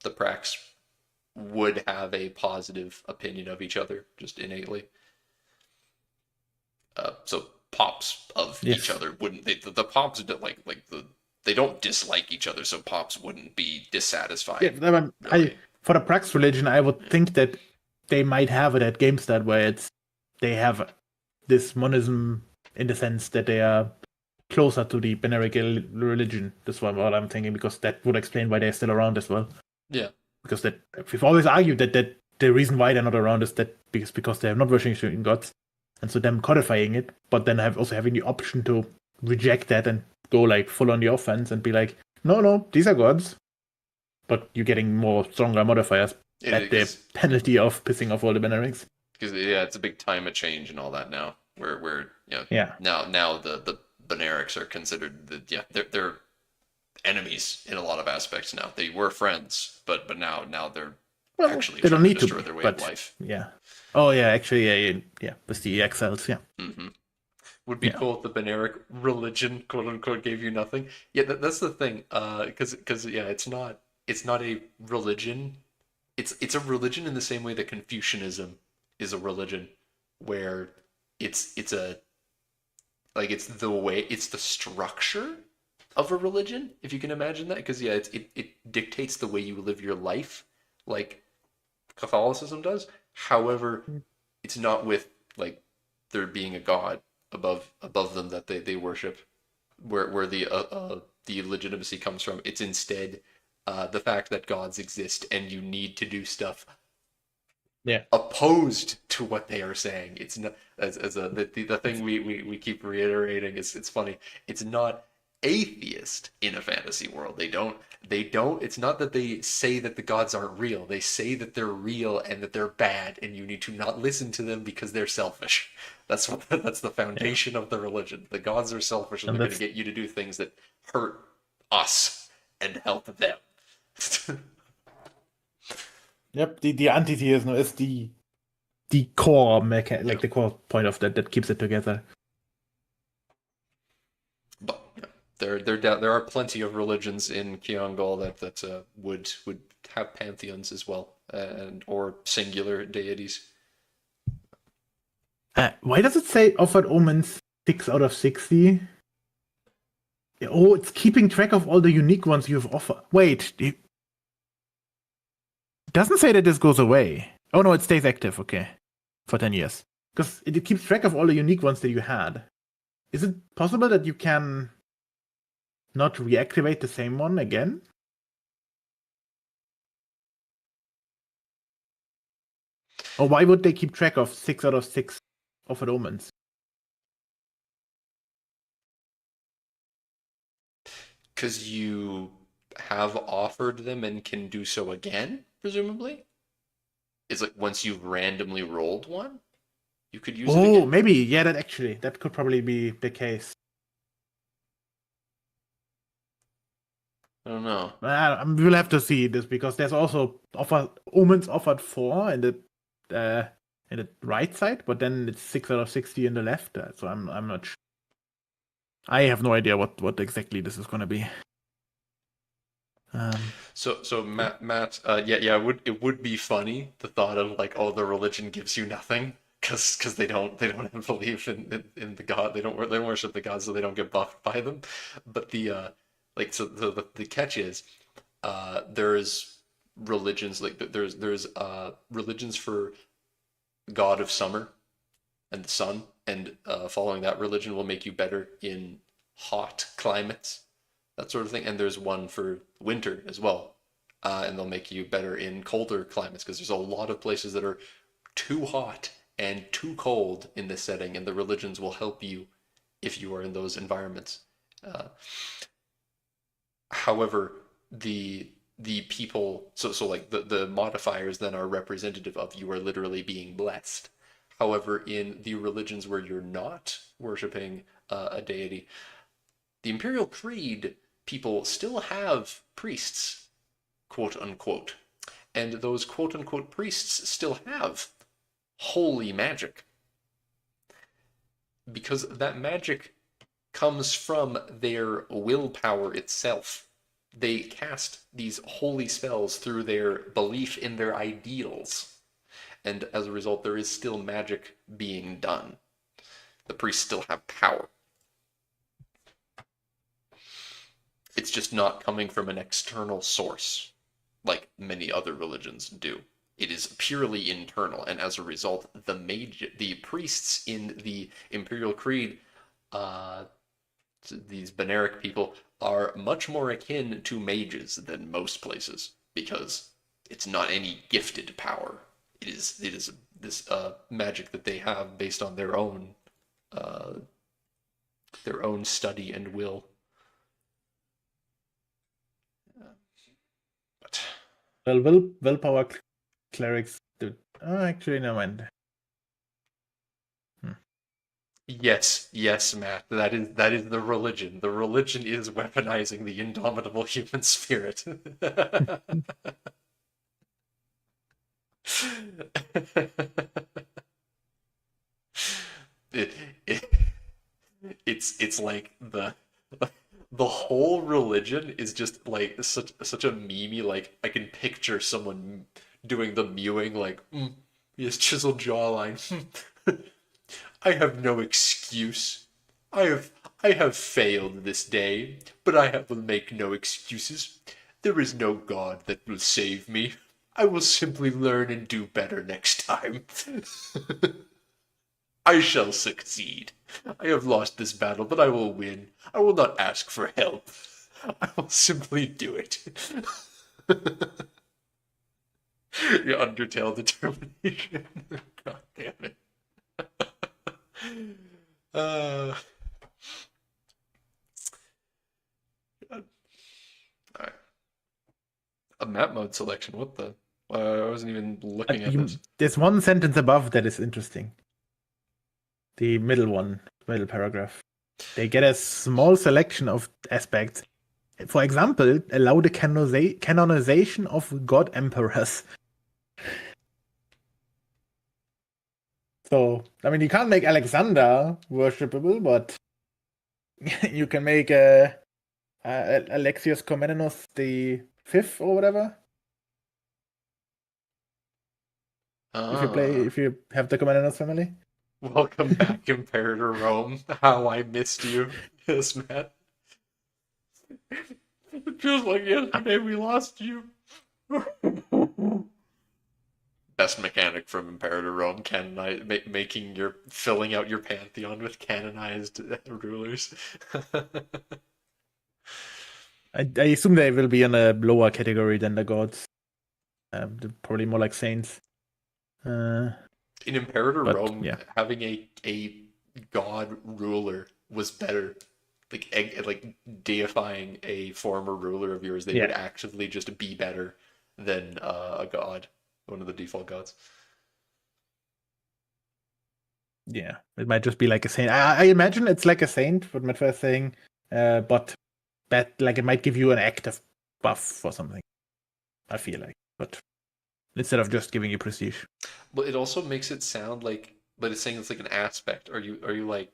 Prax, would have a positive opinion of each other just innately. So pops of each Yes. other wouldn't the pops don't they don't dislike each other, so pops wouldn't be Yeah. dissatisfied I really. for the Prax religion, I would Yeah. think that they might have it at GameStart, where they have this monism in the sense that they are closer to the Beneric religion. That's what I'm thinking, because that would explain why they're still around as well. Yeah. Because that we've always argued that the reason why they're not around is that because they have not worshipping gods, and so them codifying it, but then also having the option to reject that and go like full on the offense and be like, no, these are gods, but you're getting more stronger modifiers at the Because penalty of pissing off all the Benerics. yeah, it's a big time of change and all that now. Where Yeah. now the Benerics are considered they're enemies in a lot of aspects now. They were friends, but now they're Well, actually they don't trying to need to destroy be, their way of but life. yeah. Oh yeah, actually, yeah. With the exiles, yeah, Hmm. Would be yeah. cool if the Beneric religion, quote unquote, gave you nothing. Yeah, that's the thing. Because yeah, it's not a religion. It's a religion in the same way that Confucianism is a religion, where it's a like it's the way it's the structure of a religion, if you can imagine that, because yeah, it dictates the way you live your life, like Catholicism does. However, it's not with like there being a god above them that they worship, where the legitimacy comes from. It's instead the fact that gods exist and you need to do stuff Yeah. opposed to what they are saying. It's not as the thing we keep reiterating. It's funny. It's not atheist in a fantasy world. They don't. It's not that they say that the gods aren't real. They say that they're real and that they're bad, and you need to not listen to them because they're selfish. That's the Yeah. foundation of the religion. The gods are selfish, and And they're going to that's get you to do things that hurt us and help them. yep. The anti-theism is the core Yeah. like the core point of that keeps it together. But yeah, there are plenty of religions in Kyongol that would have pantheons as well, and or singular deities. Why does it say offered omens 6 out of 60? Oh, it's keeping track of all the unique ones you've offered. Wait, it doesn't say that this goes away. Oh no, it stays active. Okay, for 10 years because it keeps track of all the unique ones that you had. Is it possible that you can not reactivate the same one again? Or why would they keep track of 6 out of 6 offered omens? Because you have offered them and can do so again, presumably. It's like once you've randomly rolled one, you could use it Oh, again. maybe. Yeah, that could probably be the case. I don't know. We'll have to see this because there's also omens offered 4 in the right side, but then it's 6 out of 60 in the left. So I'm not sure. I have no idea what exactly this is going to be. So Matt, yeah, it would be funny the thought of like, oh, the religion gives you nothing because they don't believe in the god. They don't worship the gods, so they don't get buffed by them. But like so the catch is there's religions like there's religions for god of summer and the sun, and following that religion will make you better in hot climates, that sort of thing. And there's one for winter as well, and they'll make you better in colder climates because there's a lot of places that are too hot and too cold in this setting, and the religions will help you if you are in those environments. Uh, However, the people so like the modifiers then are representative of you are literally being blessed. However, in the religions where you're not worshiping a deity, the Imperial Creed people still have priests, quote unquote. And those quote unquote priests still have holy magic. Because that magic comes from their willpower itself. They cast these holy spells through their belief in their ideals. And as a result, there is still magic being done. The priests still have power. It's just not coming from an external source like many other religions do. It is purely internal, and as a result, the priests in the Imperial Creed, uh, these Beneric people, are much more akin to mages than most places because it's not any gifted power. It is this magic that they have based on uh, their own study and will. But Well, willpower clerics do. Oh, actually, never mind. Hmm. yes, Matt. That is the religion. The religion is weaponizing the indomitable human spirit. it, it it's like the whole religion is just like such a memey. Like I can picture someone doing the mewing, like his chiseled jawline. I have no excuse. I have failed this day, but will make no excuses. There is no God that will save me. I will simply learn and do better next time. I shall succeed. I have lost this battle, but I will win. I will not ask for help. I will simply do it. Your Undertale determination. God damn it. Uh, Alright. A map mode selection. What the? I wasn't even looking at this. There's one sentence above that is interesting. The middle one, middle paragraph. They get a small selection of aspects. For example, allow the canonization of god emperors. So, I mean, you can't make Alexander worshipable, but you can make Alexius Comnenus the Fifth or whatever. If you have the Comnenus family. Welcome back, Imperator Rome. How I missed you. Yes, Matt. It feels like yesterday we lost you. Best mechanic from Imperator Rome, filling out your pantheon with canonized rulers. I assume they will be in a lower category than the gods. They're probably more like saints. In Imperator Rome, yeah. having a god ruler was better. Like deifying a former ruler of yours, they would actively just be better than a god, one of the default gods. Yeah, it might just be like a saint. I imagine it's like a saint, what Matt was saying, but that like it might give you an active buff or something. I feel like, but instead of just giving you prestige. Well, it also makes it sound like, but it's saying it's like an aspect. Are you like?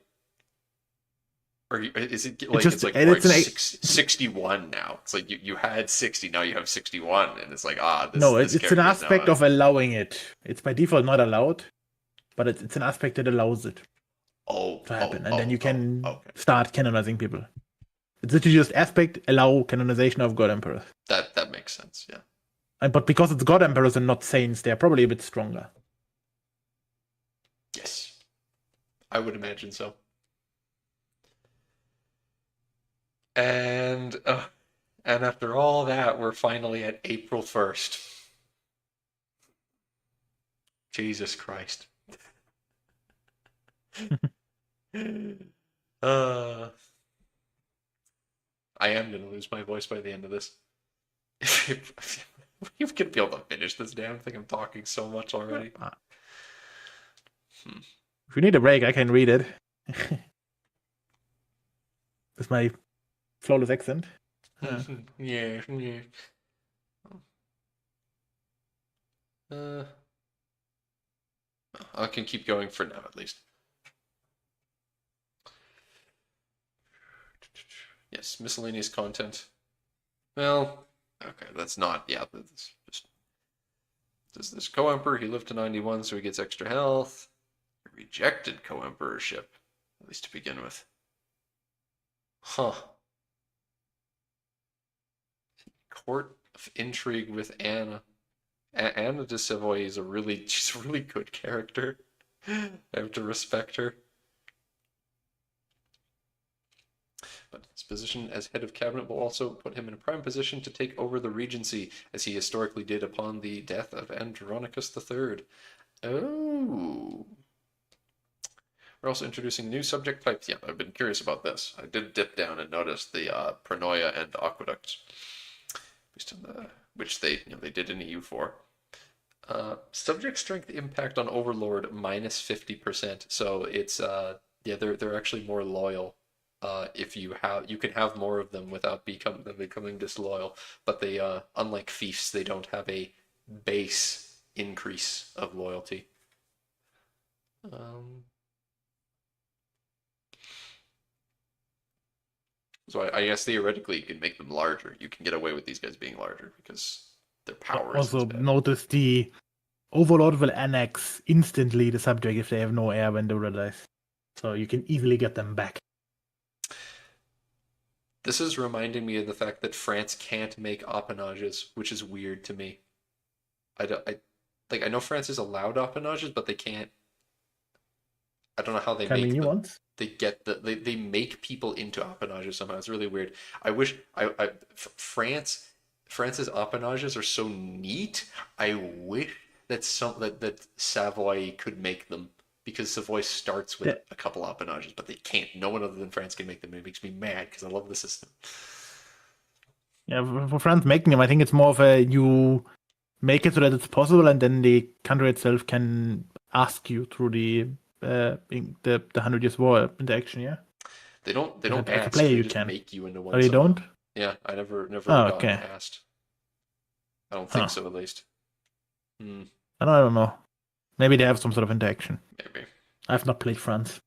Is it like it's like 61 now? It's like you had 60, now you have 61, and it's like it's an aspect of allowing it. It's by default not allowed, but it's an aspect that allows it to happen, and then you can start canonizing people. It's literally just aspect allow canonization of god emperors. That makes sense, yeah. But because it's god emperors and not saints, they're probably a bit stronger. Yes, I would imagine so. And after all that, we're finally at April 1st. Jesus Christ. I am going to lose my voice by the end of this. You can be able to finish this damn thing. I'm talking so much already. If you need a break, I can read it. With my flawless accent. Yeah. I can keep going for now, at least. Yes, miscellaneous content. Well, okay, that's not. Yeah, this co-emperor. He lived to 91, so he gets extra health. He rejected co-emperorship, at least to begin with. Huh. Court of intrigue with Anna. Anna de Savoy is she's a really good character. I have to respect her. But his position as head of cabinet will also put him in a prime position to take over the regency, as he historically did upon the death of Andronicus III. Oh. We're also introducing new subject types. Yeah, I've been curious about this. I did dip down and notice the Pronoia and Aqueducts, which they did in EU4. Subject strength impact on Overlord minus 50%. So it's they're actually more loyal. If you can have more of them without becoming disloyal. But they unlike fiefs, they don't have a base increase of loyalty. So I guess theoretically you can make them larger. You can get away with these guys being larger because their power is also notice the Overlord will annex instantly the subject if they have no heir when they realize. So you can easily get them back. This is reminding me of the fact that France can't make appenages, which is weird to me. I don't, I know France is allowed appenages, but they can't. I don't know how they Can be make new them. ones. They make people into appenages somehow. It's really weird. I wish France's appenages are so neat. I wish that Savoy could make them because Savoy starts with The- a couple appenages, but they can't. No one other than France can make them. It makes me mad because I love the system. Yeah, for France making them, I think it's more of a you make it so that it's possible, and then the country itself can ask you through the 100 Years War interaction. Yeah, They don't as a ask. player They you just can. make you into Oh, one you somehow. don't? Yeah, I never Oh, gotten okay. asked. I don't think Huh. so, at least. Hmm, I don't know. Maybe they have some sort of interaction. maybe. I've not played France.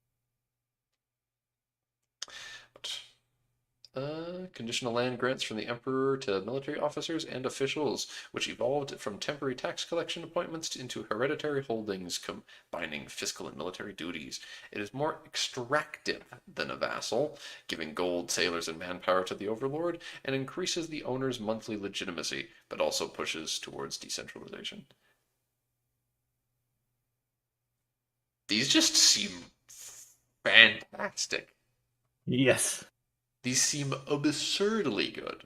Conditional land grants from the emperor to military officers and officials, which evolved from temporary tax collection appointments into hereditary holdings combining fiscal and military duties. It is more extractive than a vassal, giving gold, sailors, and manpower to the overlord, and increases the owner's monthly legitimacy, but also pushes towards decentralization. These just seem fantastic. Yes. These seem absurdly good.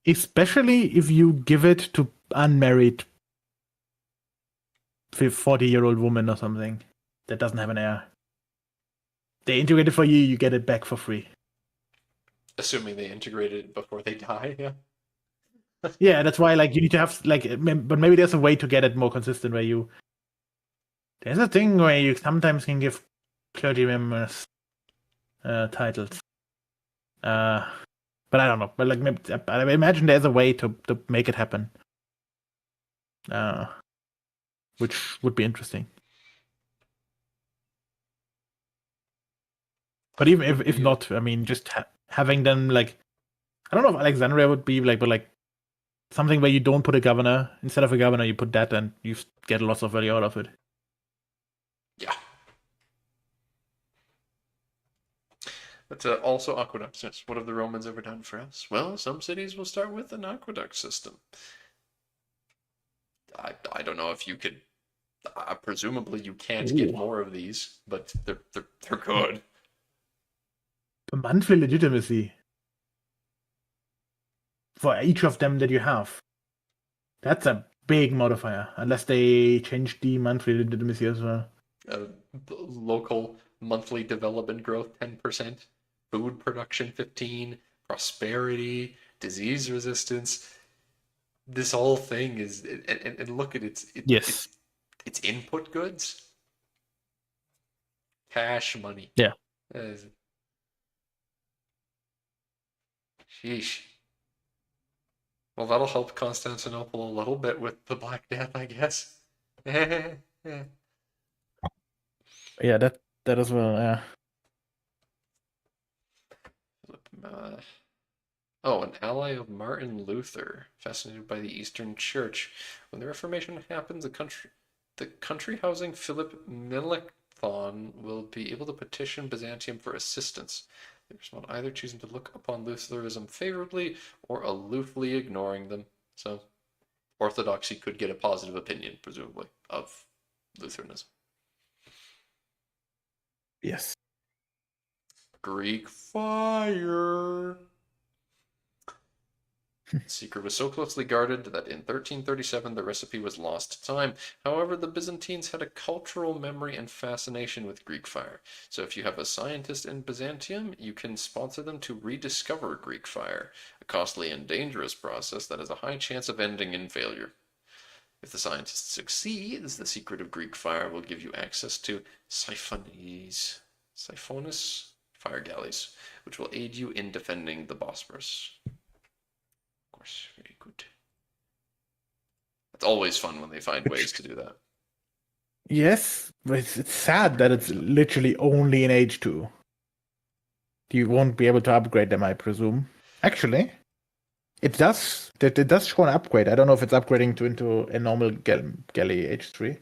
Especially if you give it to unmarried 40-year-old woman or something that doesn't have an heir. They integrate it for you, you get it back for free. Assuming they integrated it before they die, yeah. Yeah, that's why you need to have but maybe there's a way to get it more consistent where you. There's a thing where you sometimes can give clergy members titles. But I don't know. But maybe, I imagine there's a way to make it happen. Which would be interesting. But even if not, I mean, just having them I don't know if Alexandria would be but something where you don't put a governor instead of a governor, you put that, and you get lots of value out of it. Yeah. But also aqueducts. Yes. What have the Romans ever done for us? Well, some cities will start with an aqueduct system. I don't know if you could. Presumably, you can't get Ooh. more of these, but they're good. A monthly legitimacy for each of them that you have. That's a big modifier, unless they change the monthly legitimacy as well. Uh, Local monthly development growth 10%, food production 15, prosperity, disease resistance. This whole thing is and look at Yes. it's input goods, cash money. Yeah. Uh, Sheesh. Well, that'll help Constantinople a little bit with the Black Death, I guess. Yeah. Yeah, that as well. Yeah. Oh, an ally of Martin Luther, fascinated by the Eastern Church. When the Reformation happens, the country housing Philip Melanchthon will be able to petition Byzantium for assistance. They respond either choosing to look upon Lutheranism favorably or aloofly ignoring them. So, Orthodoxy could get a positive opinion, presumably, of Lutheranism. Yes. Greek fire. The secret was so closely guarded that in 1337 the recipe was lost to time. However, the Byzantines had a cultural memory and fascination with Greek fire. So if you have a scientist in Byzantium, you can sponsor them to rediscover Greek fire, a costly and dangerous process that has a high chance of ending in failure. If the scientist succeeds, the secret of Greek fire will give you access to siphonus fire galleys, which will aid you in defending the Bosporus. Very good. It's always fun when they find ways to do that. Yes, but it's sad that it's literally only in H2. You won't be able to upgrade them, I presume. Actually, it does. It does show an upgrade. I don't know if it's upgrading into a normal galley H3,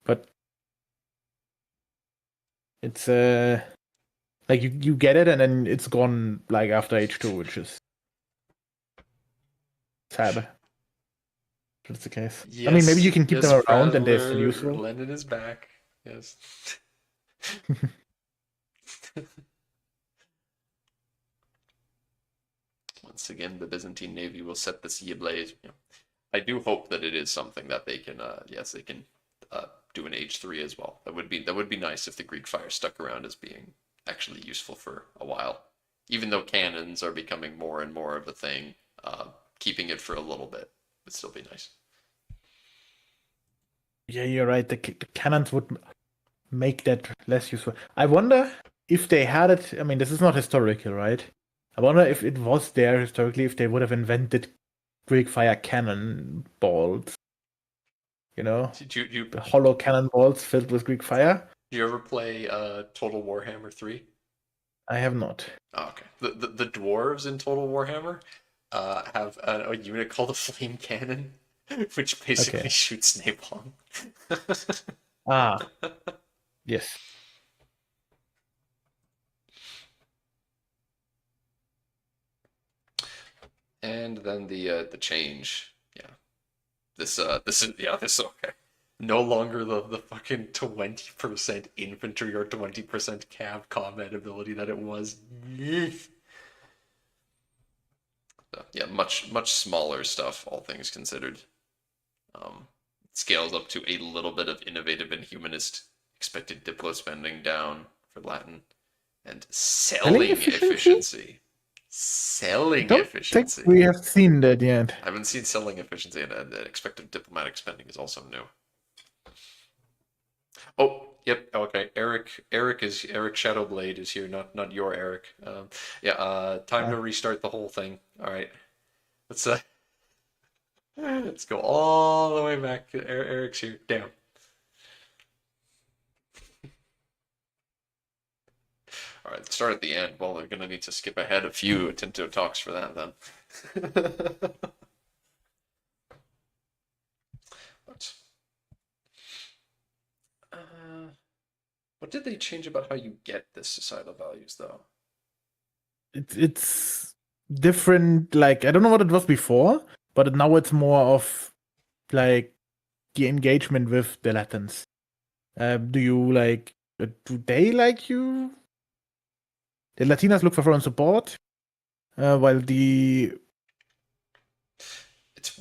but it's Like you get it and then it's gone like after H2, which is sad. That's the case. I mean, maybe you Yes, can keep yes, them around and they're still Prattler, useful. Lennon is back. Yes. Once again, the Byzantine navy will set the sea ablaze. I do hope that it is something that they can, yes, they can do an H3 as well. That would be nice if the Greek fire stuck around as being actually useful for a while. Even though cannons are becoming more and more of a thing, keeping it for a little bit would still be nice. Yeah, you're right. The cannons would make that less useful. I wonder if they had it. I mean, this is not historical, right? I wonder if it was there historically, if they would have invented Greek fire cannon balls. You know, Did you the hollow cannonballs filled with Greek fire. did you ever play Total Warhammer 3? I have not. Oh, okay. The dwarves in Total Warhammer have a unit called a flame cannon, which basically Okay. shoots napalm. Ah, yes. And then the change. Yeah. This okay. No longer the fucking 20% infantry or 20% cav combat ability that it was. So, yeah, much smaller stuff, all things considered. Um, Scales up to a little bit of innovative and humanist expected diplo spending down for Latin and Selling selling efficiency? efficiency. I Selling don't think efficiency. we have seen that yet. I haven't seen selling efficiency, and expected diplomatic spending is also new. Oh, yep. Okay, Eric Shadowblade is here, not your Eric. Yeah. Time Uh, to restart the whole thing. All right. Let's let's go all the way back. Eric's here. Damn. All right. Start at the end. Well, they're gonna need to skip ahead a few Tinto talks for that then. But uh, what did they change about how you get this societal values though? it's different. Like I don't know what it was before, but now it's more of like the engagement with the Latins. Do you like? Do they like you? The Latinas look for foreign support, while the It's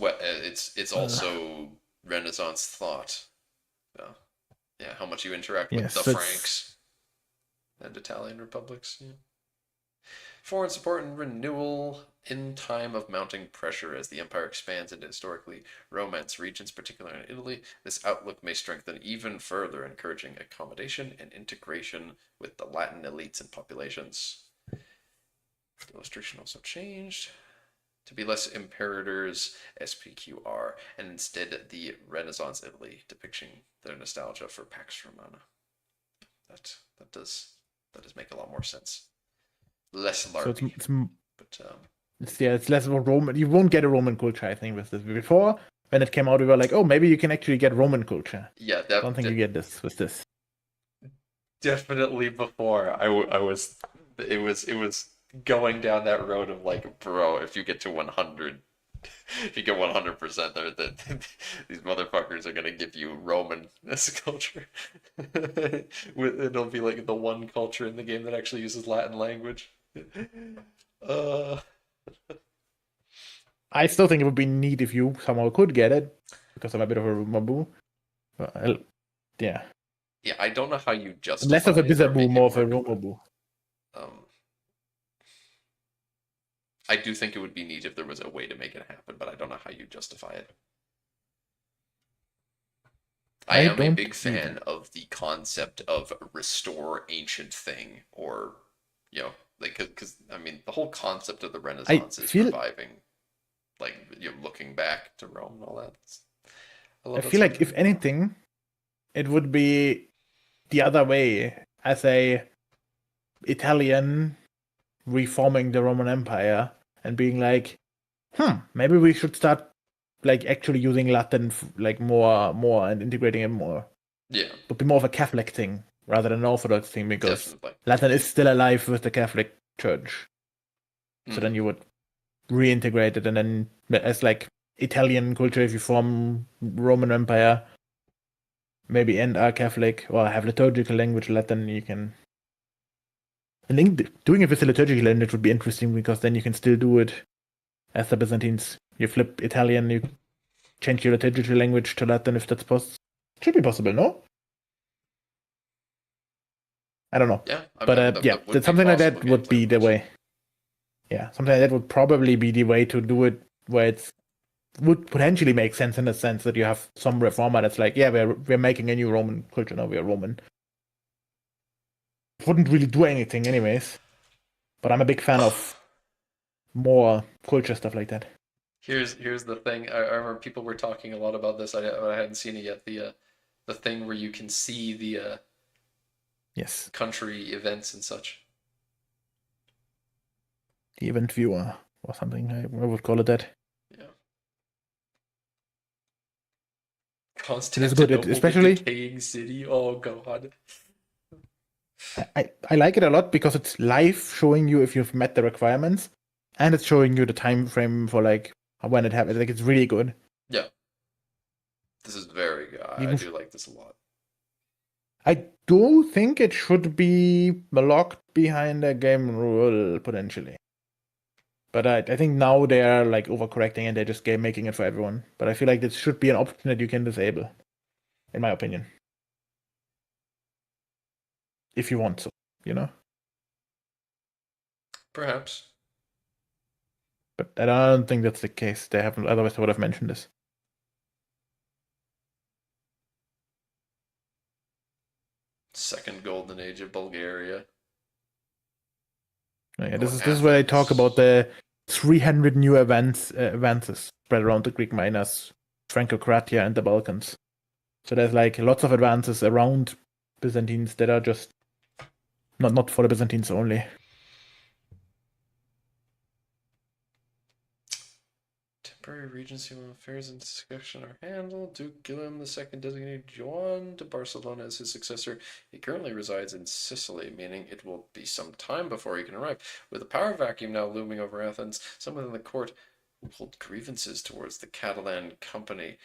uh, also Renaissance thought. Yeah, yeah. How much you interact with the yes, it's Franks and Italian republics. Yeah. Foreign support and renewal in time of mounting pressure as the empire expands into historically Romance regions, particularly in Italy. This outlook may strengthen even further, encouraging accommodation and integration with the Latin elites and populations. The illustration also changed to be less imperators SPQR and instead the Renaissance Italy, depicting their nostalgia for Pax Romana. That that does make a lot more sense. Less so it's larpy, it's but it's yeah, it's less of a Roman. You won't get a Roman culture, I think, with this. Before when it came out, we were like, oh, maybe you can actually get Roman culture. yeah, Don't think you get this with this. definitely before I was it was going down that road of like, bro, if you get to 100, if you get 100%, these motherfuckers are gonna give you Roman as a culture. It'll be like the one culture in the game that actually uses Latin language. Uh, I still think it would be neat if you somehow could get it because I'm a bit of a Rumaboo. Yeah, yeah, I don't know how you less of a justify it or Bizaboo, make it more of a work, but Rumaboo. um, I do think it would be neat if there was a way to make it happen, but I don't know how you justify it. I I am a don't big fan either. of the concept of restore ancient thing, or like, because I mean the whole concept of the I Renaissance is feel reviving, like looking back to Rome and all that. I I love that feel stuff. like if anything, it would be the other way as a Italian reforming the Roman Empire and being like, maybe we should start like actually using Latin like more and integrating it more. Yeah, But be more of a Catholic thing. rather than an Orthodox thing, because Definitely. Latin is still alive with the Catholic Church. So then you would reintegrate it, and then as like Italian culture, if you form Roman Empire, maybe and are Catholic or have liturgical language Latin, you can. I think doing it with the liturgical language would be interesting because then you can still do it as the Byzantines. You flip Italian, you change your liturgical language to Latin if that's possible. Should be possible, no? I don't know. Yeah, I But mean, that would be something like that possible would be the gameplay-wise. way. Yeah, something like that would probably be the way to do it, where it's would potentially make sense in the sense that you have some reformer that's like, yeah, we're making a new Roman culture now, we're Roman. Wouldn't really do anything anyways. But I'm a big fan of more culture stuff like that. Here's the thing. I remember people were talking a lot about this. I hadn't seen it yet. The thing where you can see the Yes. country events and such. The event viewer or something, I would call it that. Yeah. It is good, Constantinople, the especially decaying city. Oh God. I like it a lot because it's live showing you if you've met the requirements, and it's showing you the time frame for like when it happens. Like it's really good. Yeah. This is very good. I Even do like this a lot. I do think it should be locked behind a game rule potentially. But I think now they are like overcorrecting and they're just making it for everyone. But I feel like this should be an option that you can disable, in my opinion. If you want to, you know? Perhaps. But I don't think that's the case. They haven't, otherwise I would have mentioned this. Second golden age of Bulgaria. Yeah, Oh, this is where I talk about Athens. the 300 new advances spread around the Greek miners, Franco-Kratia, and the Balkans. So there's like lots of advances around Byzantines that are just not for the Byzantines only. Temporary regency when affairs and succession are handled. Duke Guillaume II designated Joan de Barcelona as his successor. He currently resides in Sicily, meaning it will be some time before he can arrive. With a power vacuum now looming over Athens, some within the court who hold grievances towards the Catalan company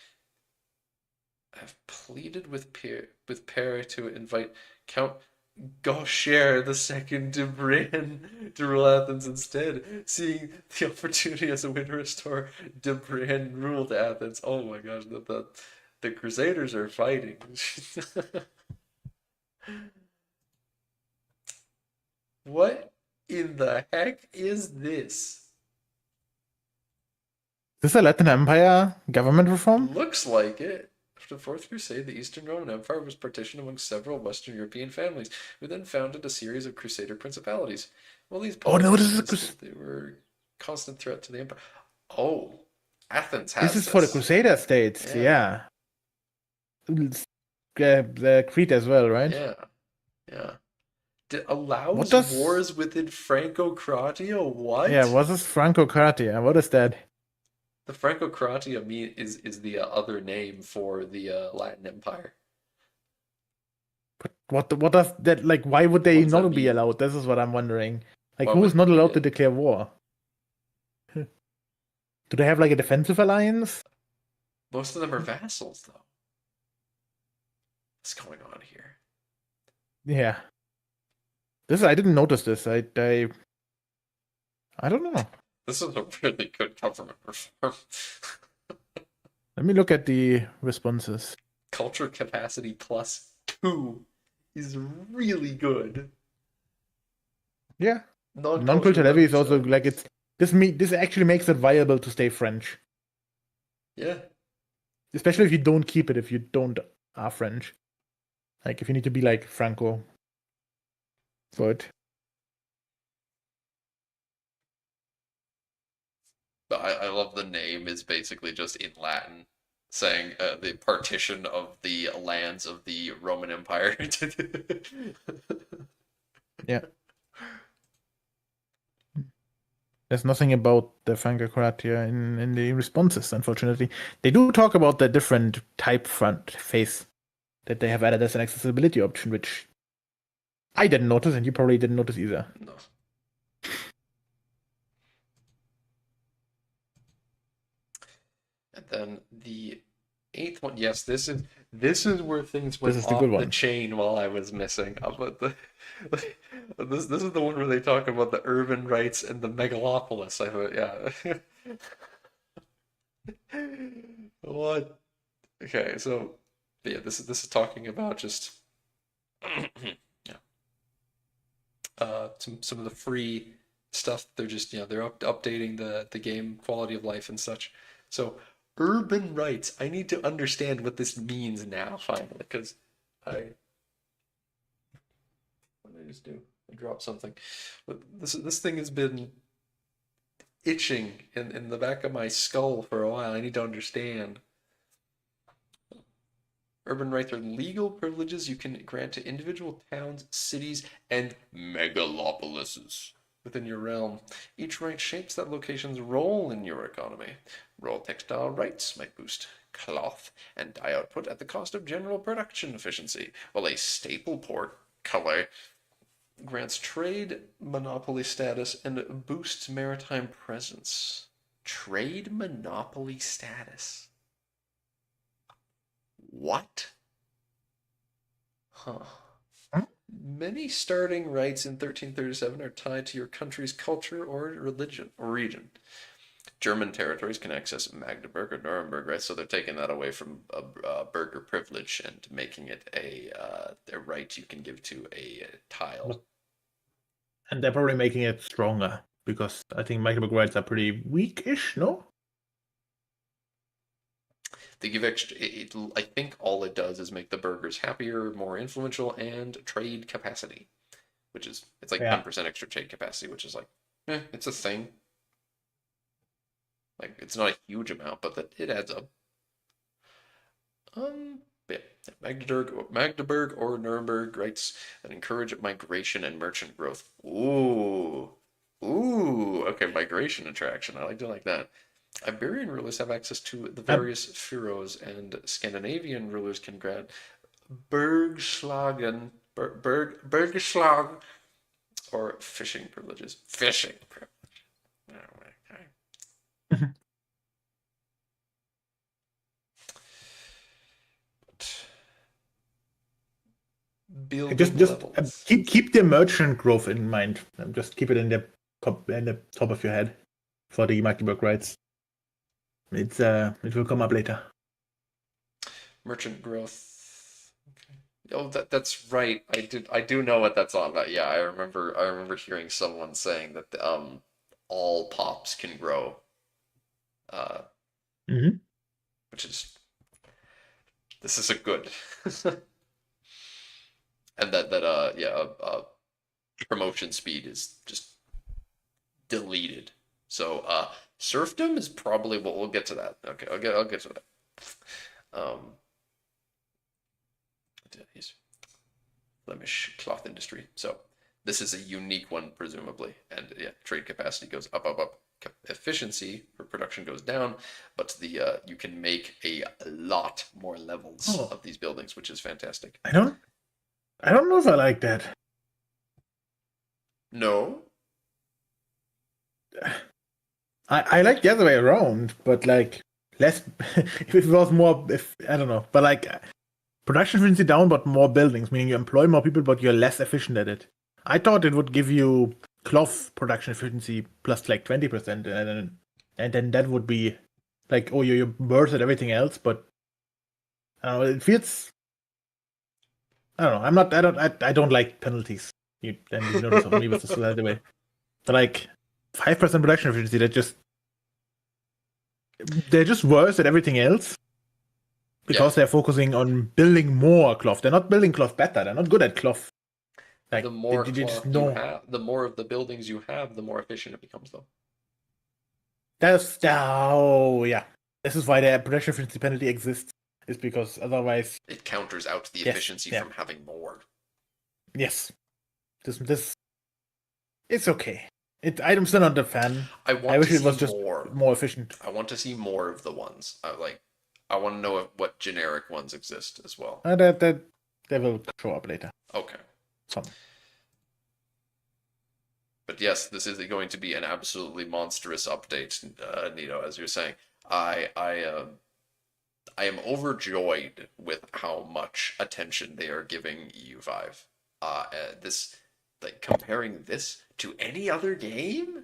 have pleaded with Pere to invite Count Gaucher II de Brienne to rule Athens instead, seeing the opportunity as a way to restore de Brienne rule to Athens. Oh my gosh, the Crusaders are fighting. What in the heck is this? Is this a Latin Empire government reform? Looks like it. After the Fourth Crusade, the Eastern Roman Empire was partitioned among several Western European families, who then founded a series of Crusader principalities. Well, these Oh no, this is politicians, they were a constant threat to the empire. Oh, Athens this has is for the this. Crusader states. Yeah, Yeah, the Crete as well, right? yeah, yeah. What Allows does wars within Franco-Croatia? yeah? What? What is Franco-Kratia? What is that? The Franco-Croatia is the other name for the Latin Empire. What does that like? Why would What they does that not be mean? allowed? This is what I'm wondering. Like, Why who's would not allowed to yeah. declare war? Do they have like a defensive alliance? Most of them are vassals, though. What's going on here? Yeah, this I didn't notice this. I don't know. This is a really good government reform. Let me look at the responses. Culture capacity plus 2 is really good. Yeah, Non-culture non-cultural levy levy is also sucks. like it's this actually makes it viable to stay French, Yeah. especially if you don't keep it if you don't are French. Like if you need to be like Franco, but But I love the name is basically just in Latin saying the partition of the lands of the Roman Empire. yeah, there's nothing about the Franco-Croatia in the responses. Unfortunately, they do talk about the different type front face that they have added as an accessibility option, which I didn't notice, and you probably didn't notice either. No. And then the eighth one, yes, this is where things This went is the good off the one. chain while I was missing. But this is the one where they talk about the urban rights and the megalopolis. I thought, yeah. What? Okay, so yeah, this is talking about just yeah, some of the free stuff. They're just they're updating the game quality of life and such. So urban rights. I need to understand what this means now finally because I what did I just do? I dropped something. But this thing has been itching in the back of my skull for a while. I need to understand. Urban rights are legal privileges you can grant to individual towns, cities, and megalopolises within your realm. Each right shapes that location's role in your economy. Rural textile rights might boost cloth and dye output at the cost of general production efficiency, while a staple port color grants trade monopoly status and boosts maritime presence. Trade monopoly status. What? Huh. Hmm? Many starting rights in 1337 are tied to your country's culture or religion or region. German territories can access Magdeburg or Nuremberg rights, so they're taking that away from a burger privilege and making it a right you can give to a tile. And they're probably making it stronger because I think Magdeburg rights are pretty weak-ish, no? They give extra. I think all it does is make the burgers happier, more influential, and trade capacity, which is it's like Yeah. 10% extra trade capacity, which is like, it's a thing. Like it's not a huge amount, but that it adds up. Yeah, Magdeburg or Nuremberg rights that encourage migration and merchant growth. Ooh, ooh. Okay, migration attraction. I like that. Iberian rulers have access to the Um, various pharaohs, and Scandinavian rulers can grant Bergschlag, or fishing privileges. Fishing privilege. Oh, okay. Building just levels. keep the merchant growth in mind. Just keep it in the top of your head for the Magdeburg rights. It will come up later. Merchant growth. Okay. Oh, that's right. I do know what that's all about. Yeah, I remember hearing someone saying that all pops can grow, uh, Mm-hmm. which is this is a good. And that yeah, promotion speed is just deleted. So serfdom is probably what we'll get to that. Okay, I'll get to that. Um Flemish cloth industry. So this is a unique one, presumably. And yeah, trade capacity goes up, up, up. Efficiency for production goes down, but the you can make a lot more levels Oh, of these buildings, which is fantastic. I don't know if I like that. No, I like the other way around, but like less. If it was more, if I don't know, but like production efficiency down, but more buildings, meaning you employ more people, but you're less efficient at it. I thought it would give you cloth production efficiency plus like 20%, and then that would be like, oh, you're worse at everything else, but I don't know, it feels. I don't know. I'm not. I don't like penalties. And you know this of me with the society way. But like 5% production efficiency, they're just worse at everything else yeah. because they're focusing on building more cloth. They're not building cloth better. They're not good at cloth. The Like they more just cloth you know. have, the more of the buildings you have, the more efficient it becomes, though. Yeah. This is why the production efficiency penalty exists. Is because otherwise, It counters out the yes, efficiency yeah, from having more. yes. This it's okay. I'm still not a fan. I I want to wish it see was just more. more efficient. I want to see more of the ones. I want to know what generic ones exist as well. That they will show up later. Okay. Some. But yes, this is going to be an absolutely monstrous update, Nito, as you're saying. I I uh, I am overjoyed with how much attention they are giving EU5. This, like, comparing this to any other game,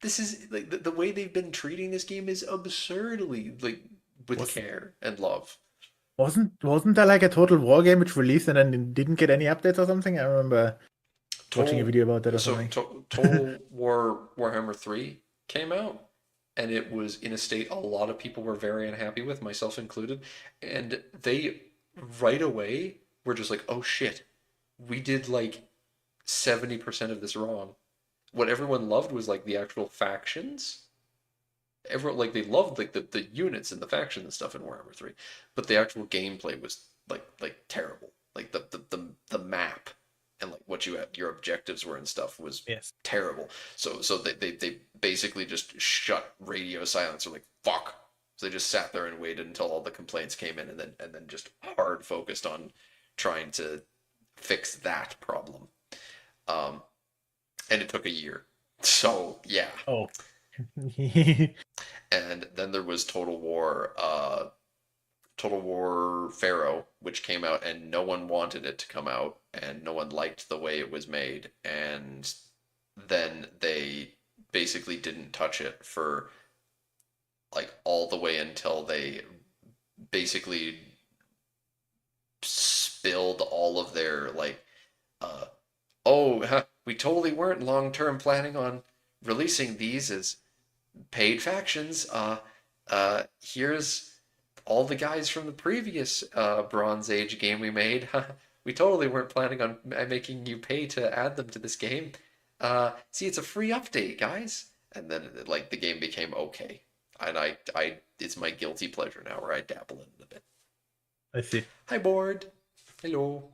this is like the way they've been treating this game is absurdly like with Was care and love. wasn't there like a Total War game which released and then didn't get any updates or something? I remember watching a Total video about that or so something. Total War Warhammer 3 came out, and it was in a state a lot of people were very unhappy with, myself included, and they right away were just like, "Oh shit, we did like 70% of this wrong." What everyone loved was like the actual factions. Everyone, like, they loved like the units and the factions and stuff in Warhammer 3, but the actual gameplay was like terrible. Like the map and like what you had, your objectives were and stuff was Yes. terrible. So they basically just shut radio silence. Or like, fuck. So they just sat there and waited until all the complaints came in, and then just hard focused on trying to fix that problem. Um, and it took a year. So yeah. Oh. And then there was Total War Pharaoh, which came out and no one wanted it to come out and no one liked the way it was made. And then they basically didn't touch it for like all the way until they basically spilled all of their like, uh, oh, we totally weren't long term planning on releasing these as paid factions. Here's all the guys from the previous Bronze Age game we made. We totally weren't planning on making you pay to add them to this game. See, it's a free update, guys. And then like the game became okay, and it's my guilty pleasure now where I dabble in it a bit. I see. Hi, board. Hello.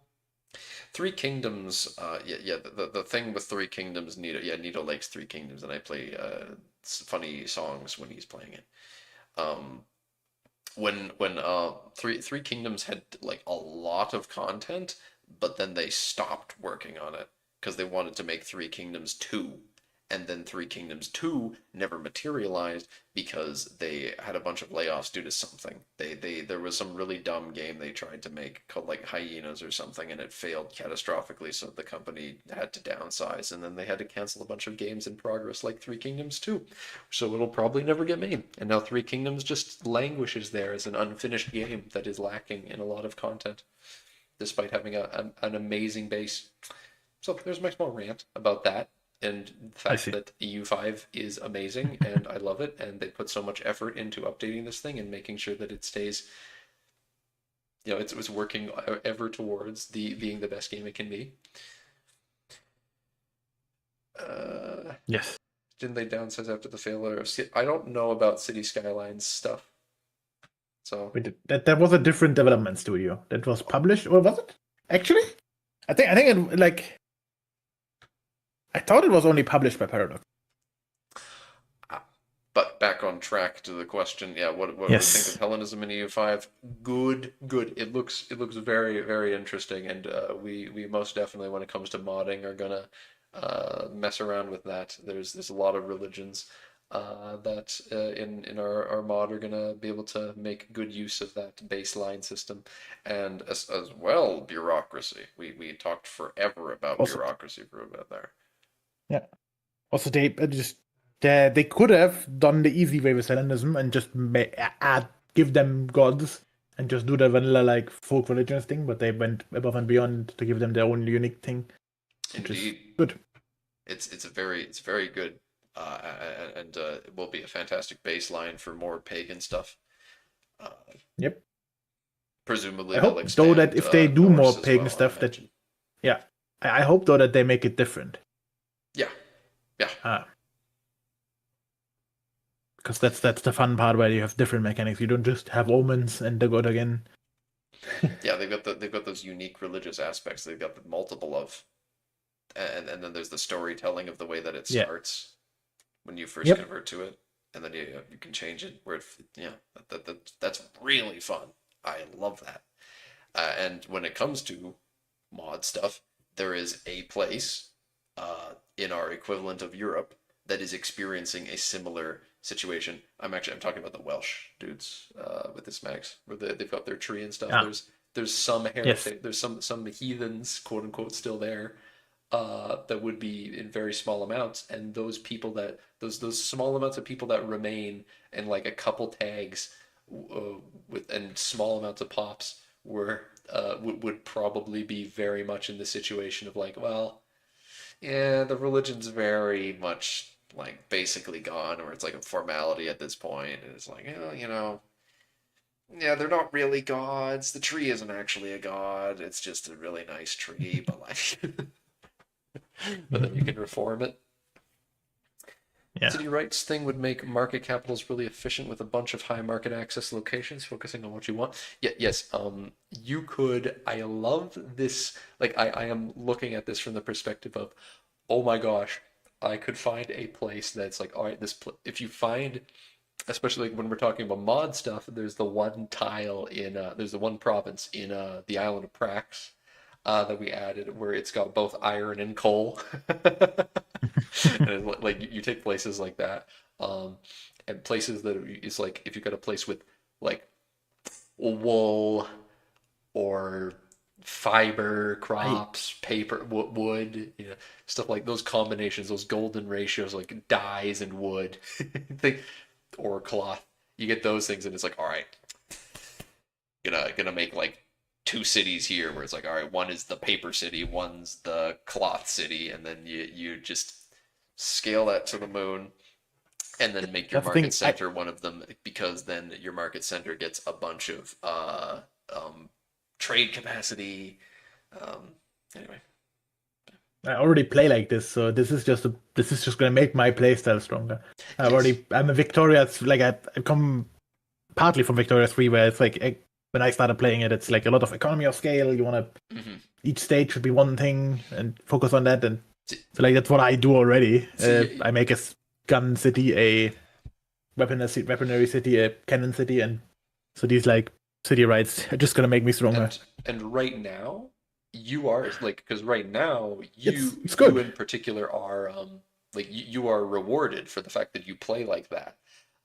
Three Kingdoms. Yeah. The thing with Three Kingdoms, Nito. Yeah, Nito likes Three Kingdoms, and I play funny songs when he's playing it. Um, when Three Kingdoms had like a lot of content, but then they stopped working on it because they wanted to make Three Kingdoms 2, and then Three Kingdoms 2 never materialized because they had a bunch of layoffs due to something. They there was some really dumb game they tried to make called like Hyenas or something, and it failed catastrophically, so the company had to downsize, and then they had to cancel a bunch of games in progress like Three Kingdoms 2. So it'll probably never get made. And now Three Kingdoms just languishes there as an unfinished game that is lacking in a lot of content, despite having an amazing base. So there's my small rant about that, and the I fact see. that EU5 is amazing and I love it, and they put so much effort into updating this thing and making sure that it stays, it's working ever towards the being the best game it can be. Uh, Yes. didn't they downsize after the failure of I don't know about City Skylines stuff. So That was a different development studio that was published, or was it? Actually, I think it like I thought it was only published by Paradox. but back on track to the question, yeah, what do we think of Yes. Hellenism in EU5? Good, good. It looks very very interesting, and we most definitely, when it comes to modding, are gonna mess around with that. There's a lot of religions that in our mod are gonna be able to make good use of that baseline system, and as well bureaucracy. We talked forever about Also, bureaucracy for a bit there. yeah. Also, they could have done the easy way with Hellenism and just give them gods and just do the vanilla like folk religions thing, but they went above and beyond to give them their own unique thing, which is Indeed. good. It's very good, and it will be a fantastic baseline for more pagan stuff. Uh, Yep. Presumably I they'll hope though that expand if they do more Norse as pagan well, I stuff, that imagine. yeah, I hope though that they make it different. Yeah, yeah, Because that's the fun part where you have different mechanics. You don't just have omens and the god again. yeah. They've got those unique religious aspects. They've got the multiple of, and then there's the storytelling of the way that it Yeah. starts when you first Yep. convert to it, and then you can change it where yeah, that's really fun. I love that. And when it comes to mod stuff, there is a place in our equivalent of Europe that is experiencing a similar situation. I'm talking about the Welsh dudes with the Smags, where they've got their tree and stuff. Yeah. There's some Yes. heritage, there's some heathens, quote unquote, still there that would be in very small amounts, and those people that those small amounts of people that remain and like a couple tags with and small amounts of pops were would probably be very much in the situation of like, well, yeah, the religion's very much like basically gone, or it's like a formality at this point, and it's like, yeah, they're not really gods. The tree isn't actually a god. It's just a really nice tree, but like, but then you can reform it. Yeah. City rights thing would make market capitals really efficient with a bunch of high market access locations, focusing on what you want. Yeah, yes. You could. I love this. Like, I am looking at this from the perspective of, oh my gosh, I could find a place that's like, all right, if you find, especially like when we're talking about mod stuff, there's the one tile in, there's the one province in the island of Prax that we added where it's got both iron and coal. And like you take places like that, um, and places that is like if you got a place with like wool or fiber I crops, paper, wood, stuff like those combinations, those golden ratios, like dyes and wood, thing, or cloth. You get those things, and it's like, all right, gonna make like two cities here, where it's like, all right, one is the paper city, one's the cloth city, and then you just scale that to the moon, and then make your that's the market thing. center one of them, because then your market center gets a bunch of trade capacity. Um, anyway, I already play like this, so this is just gonna make my playstyle stronger. yes. I'm a Victoria, like I come partly from Victoria 3, where it's like when I started playing it, it's like a lot of economy of scale. You want to Mm-hmm. each stage should be one thing and focus on that, and See, so like that's what I do already. see, I make a gun city, a weaponry city, a cannon city, and so these like city rights are just gonna make me stronger. and right now you are like, because right now It's you good. in particular are like you are rewarded for the fact that you play like that.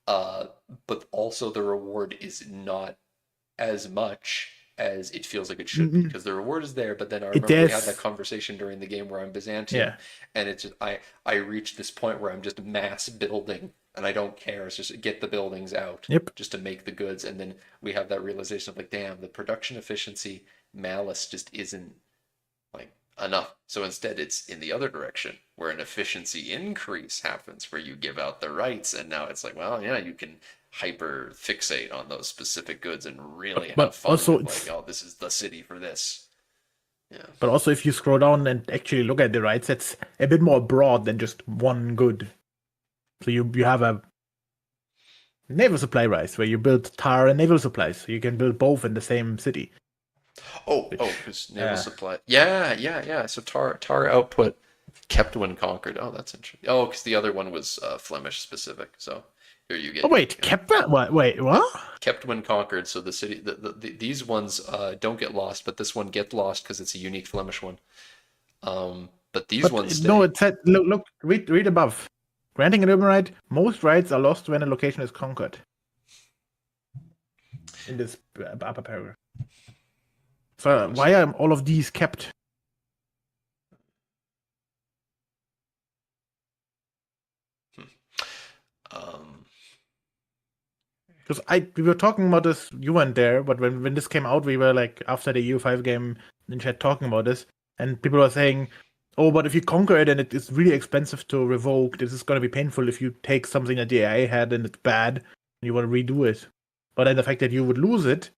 Uh, but also the reward is not as much as it feels like it should be, Mm, because the reward is there. But then I It remember we had that is, conversation during the game where I'm Byzantium, yeah. and it's just, I reached this point where I'm just mass building and I don't care. It's just get the buildings out Yep. just to make the goods, and then we have that realization of like, damn, the production efficiency malice just isn't like enough. So instead, it's in the other direction where an efficiency increase happens, where you give out the rights, and now it's like, well, yeah, you can hyper fixate on those specific goods and really have But fun also with like, it's oh, this is the city for this. Yeah. but also if you scroll down and actually look at the rights, it's a bit more broad than just one good. So you have a naval supply rights where you build tar and naval supplies. So you can build both in the same city. Oh, Which because naval supply. Yeah, yeah, yeah. So tar output kept when conquered. Oh, that's interesting. Oh, because the other one was Flemish specific. So here you oh get, wait, kept that? What? Wait, what? kept when conquered. So the city, these ones don't get lost, but this one gets lost because it's a unique Flemish one. But these But ones no, stay. it said look read above. Granting an urban right, most rights are lost when a location is conquered. In this upper paragraph. So Gross. why are all of these kept? Um, Because we were talking about this, you weren't there, but when this came out, we were like after the EU5 game in chat talking about this, and people were saying, "Oh, but if you conquer it and it is really expensive to revoke, this is going to be painful if you take something that the AI had and it's bad and you want to redo it." But then the fact that you would lose it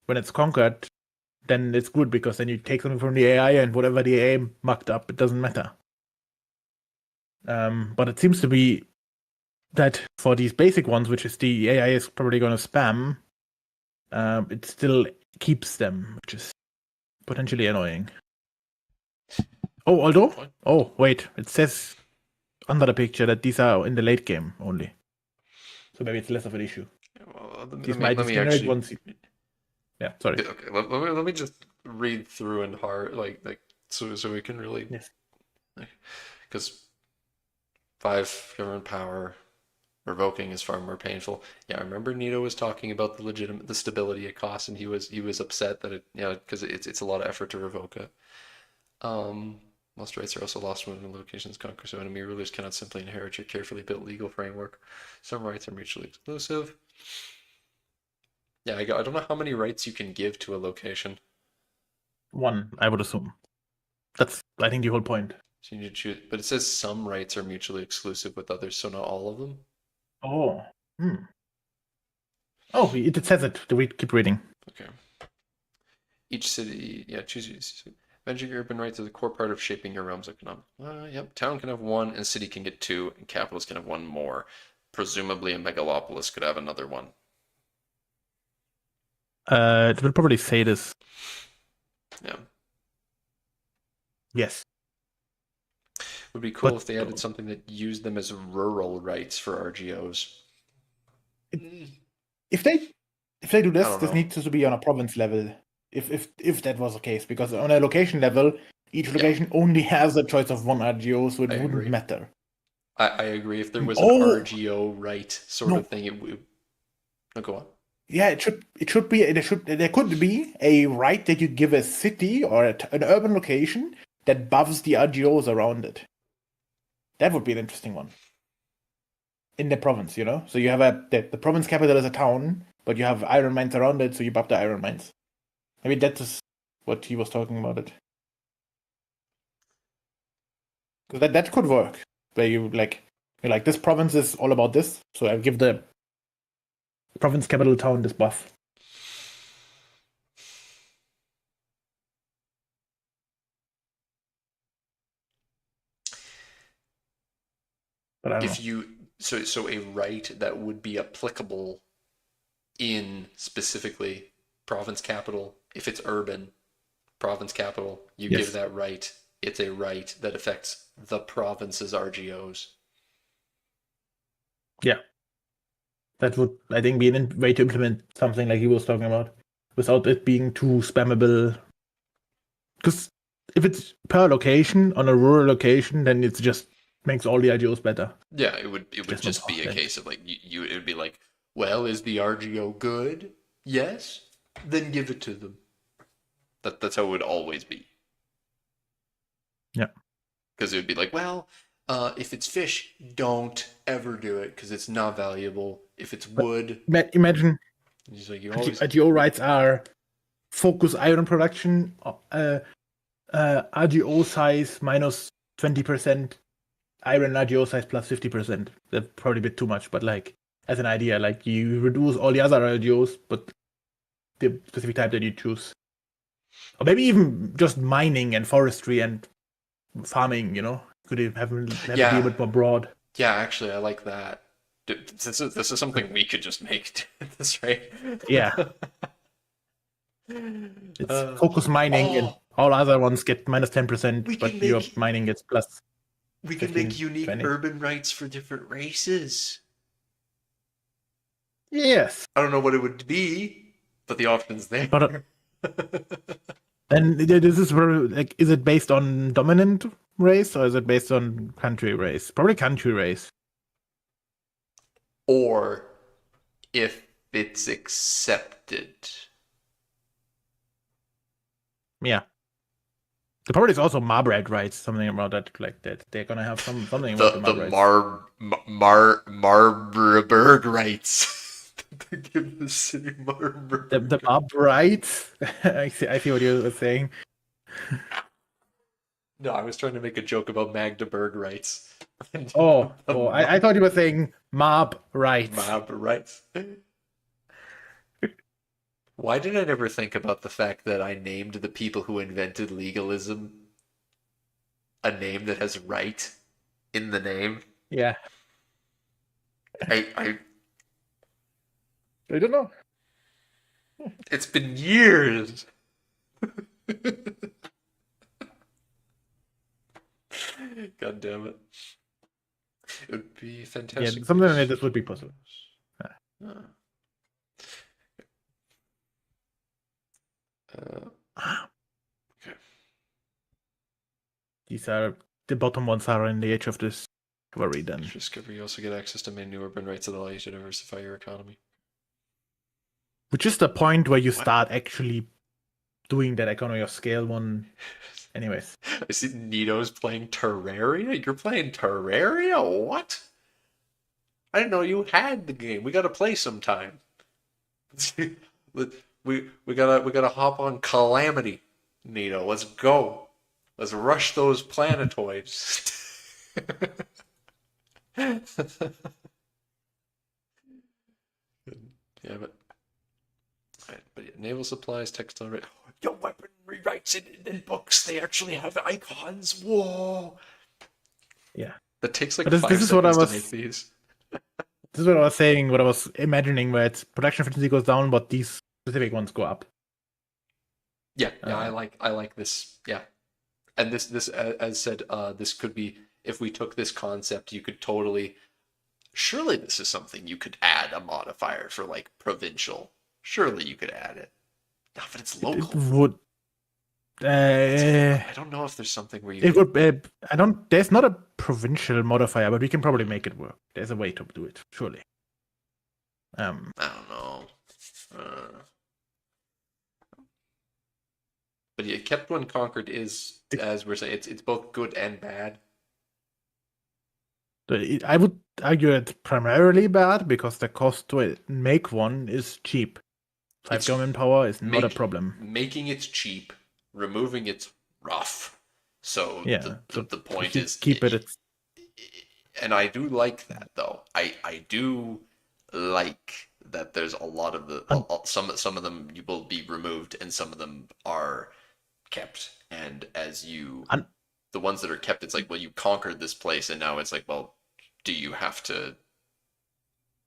when it's conquered, then it's good because then you take something from the AI and whatever the AI mucked up, it doesn't matter. But it seems to be that for these basic ones, which is the AI is probably going to spam, it still keeps them, which is potentially annoying. Oh, good although, point. oh wait, it says under the picture that these are in the late game only, so maybe it's less of an issue. Yeah, well, let These me generic actually. ones, yeah. Sorry. Okay, let me just read through and hard like so we can really Yes. Because 5 government power revoking is far more painful. Yeah, I remember Nito was talking about the stability it costs, and he was upset that because it's a lot of effort to revoke it. Most rights are also lost when the locations conquer, so enemy rulers cannot simply inherit your carefully built legal framework. Some rights are mutually exclusive. Yeah, I don't know how many rights you can give to a location. One, I would assume. That's, I think, the whole point. So you need to choose, but it says some rights are mutually exclusive with others, so not all of them. Oh. Hmm. Oh, it says it. Keep reading. Okay. Each city, yeah, choose. Managing urban rights is a core part of shaping your realm's economic. Yep, town can have one, and city can get two, and capitals can have one more. Presumably, a megalopolis could have another one. It will probably say this. Yeah, Yes. would be cool But if they added something that used them as rural rights for RGOs. if they do I this, don't this know. needs to be on a province level. If that was the case, because on a location level, each Yeah, location only has a choice of one RGO, so it I wouldn't agree. matter. I agree. If there was an Oh RGO right sort of no, thing, it would. No, go on. yeah, it should be there could be a right that you give a city or an urban location that buffs the RGOs around it. That would be an interesting one in the province, you know. So you have the province capital is a town, but you have iron mines around it, so you buff the iron mines. I mean, that's what he was talking about it. Because that could work. Where you're like, this province is all about this, so I give the province capital town this buff. But I don't If know. you so a right that would be applicable in specifically province capital, if it's urban, province capital, you give Yes. that right. It's a right that affects the province's RGOs. Yeah. That would, I think, be a way to implement something like he was talking about, without it being too spammable. Because if it's per location on a rural location, then it just makes all the IGOs better. Yeah, it would Just not just be a case of like it would be like, well, is the RGO good? Yes, then give it to them. That's how it would always be. Yeah. Because it would be like, well, if it's fish, don't ever do it because it's not valuable. If it's But wood, imagine he's like, you always. IGO rights are focus iron production, RGO size minus 20%, iron RGO size plus 50%. That's probably a bit too much, but like as an idea, like you reduce all the other RGOs, but the specific type that you choose. Or maybe even just mining and forestry and farming, you know? Could you have it be a Yeah, bit more broad? yeah. Actually, I like that. This is something we could just make. This right. Yeah, it's uh, focus mining and oh, all other ones get minus 10%, we can but your make mining gets plus we can make 15, unique 20. urban rights for different races. Yes. I don't know what it would be, but the option's But there. then this is where, like, is it based on dominant race or is it based on country race? Probably country race. Or if it's accepted. Yeah. The probably is also Marbred rights, something about that, like that. They're gonna have something about the The Marbreds. Marburg rights. They give the city The Marburg. Marb rights. I see what you were saying. No, I was trying to make a joke about Magdeburg rights. Oh, I thought you were saying Marb rights. Mob rights. Why did I never think about the fact that I named the people who invented legalism a name that has right in the name? Yeah. I I don't know. it's been years. God damn it. It would be Yeah, fantastic. something like this would be possible. Uh, okay. These are the bottom ones are in the age of discovery, then. Discovery, you also get access to many new urban rights that allow you to diversify your economy. Which is the point where you start actually doing that economy of scale one. Anyways. I see Nito's playing Terraria? You're playing Terraria? What? I didn't know you had the game. We gotta play sometime. we gotta hop on Calamity, Nito. Let's go. Let's rush those planetoids. Yeah, but yeah, naval supplies, textile, yo, weaponry rights in books. They actually have icons. Whoa! Yeah, that takes like but 5 seconds to make these. This is what I was saying. What I was imagining, where its production efficiency goes down, but these specific ones go up. Yeah, I like this. Yeah, and this as said, this could be if we took this concept, you could totally. Surely this is something you could add a modifier for like provincial. Surely you could add it. No, but it's local. It would. I don't know if there's something where you. It would. I don't. There's not a provincial modifier, but we can probably make it work. There's a way to do it, surely. I don't know. But yeah, kept one conquered is, as we're saying, it's both good and bad. I would argue it's primarily bad because the cost to make one is cheap. 5 government power is not a problem. Making it cheap, removing it's rough. So yeah, the point is keep it. And I do like that though. I do like that. There's a lot of some of them you will be removed, and some of them are kept. And as the ones that are kept, it's like, well, you conquered this place, and now it's like, well, do you have to?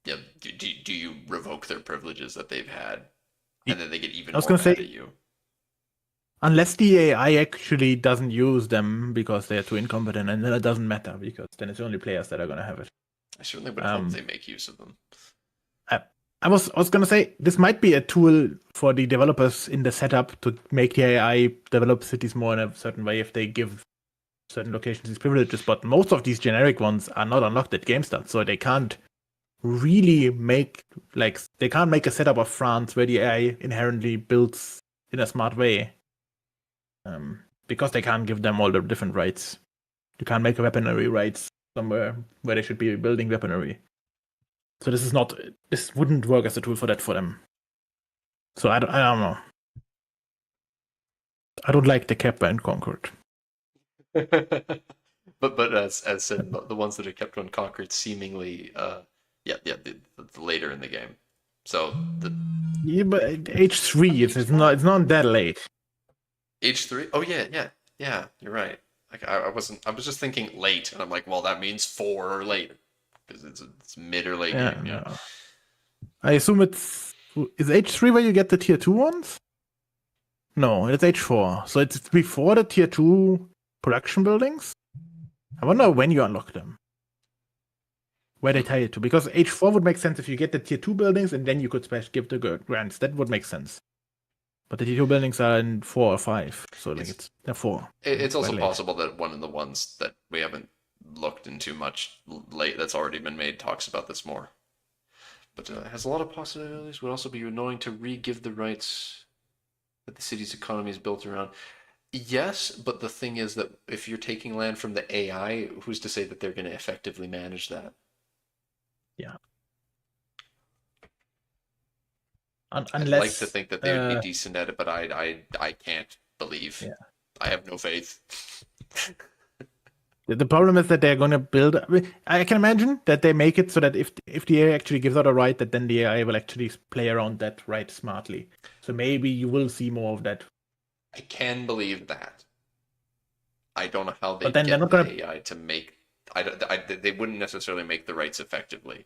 Yeah, do you revoke their privileges that they've had, and then they get even more mad at you? Unless the AI actually doesn't use them because they're too incompetent, and then it doesn't matter because then it's only players that are gonna have it. I certainly would hope they make use of them. I was gonna say this might be a tool for the developers in the setup to make the AI develop cities more in a certain way if they give certain locations these privileges, but most of these generic ones are not unlocked at game start, so they can't really make they can't make a setup of France where the AI inherently builds in a smart way. Because they can't give them all the different rights. You can't make a weaponry rights somewhere where they should be building weaponry. So this wouldn't work as a tool for them. So I don't know. I don't like the Kappa and Concord. but as said, the ones that are kept unconquered seemingly the later in the game. So but H3 it's not that late. H3? Oh yeah. You're right. Like I was just thinking late, and I'm like, well, that means 4 or later because it's mid or late game. Yeah. No. I assume is H3 where you get the tier 2 ones? No, it's H4. So it's before the tier 2 production buildings. I wonder when you unlock them. Where they tie it to, because H4 would make sense if you get the tier 2 buildings and then you could give the grants. That would make sense. But the tier 2 buildings are in 4 or 5, so they're 4. It's also possible that one of the ones that we haven't looked into much late that's already been made talks about this more. But it has a lot of possibilities. Would also be annoying to re-give the rights that the city's economy is built around. Yes, but the thing is that if you're taking land from the AI, who's to say that they're going to effectively manage that? Yeah. Unless, I'd like to think that they would be decent at it, but I can't believe. Yeah. I have no faith. The problem is that they're going to build. I can imagine that they make it so that if the AI actually gives out a right, that then the AI will actually play around that right smartly. So maybe you will see more of that. I can believe that. I don't know how they get the AI to make. They wouldn't necessarily make the rights effectively.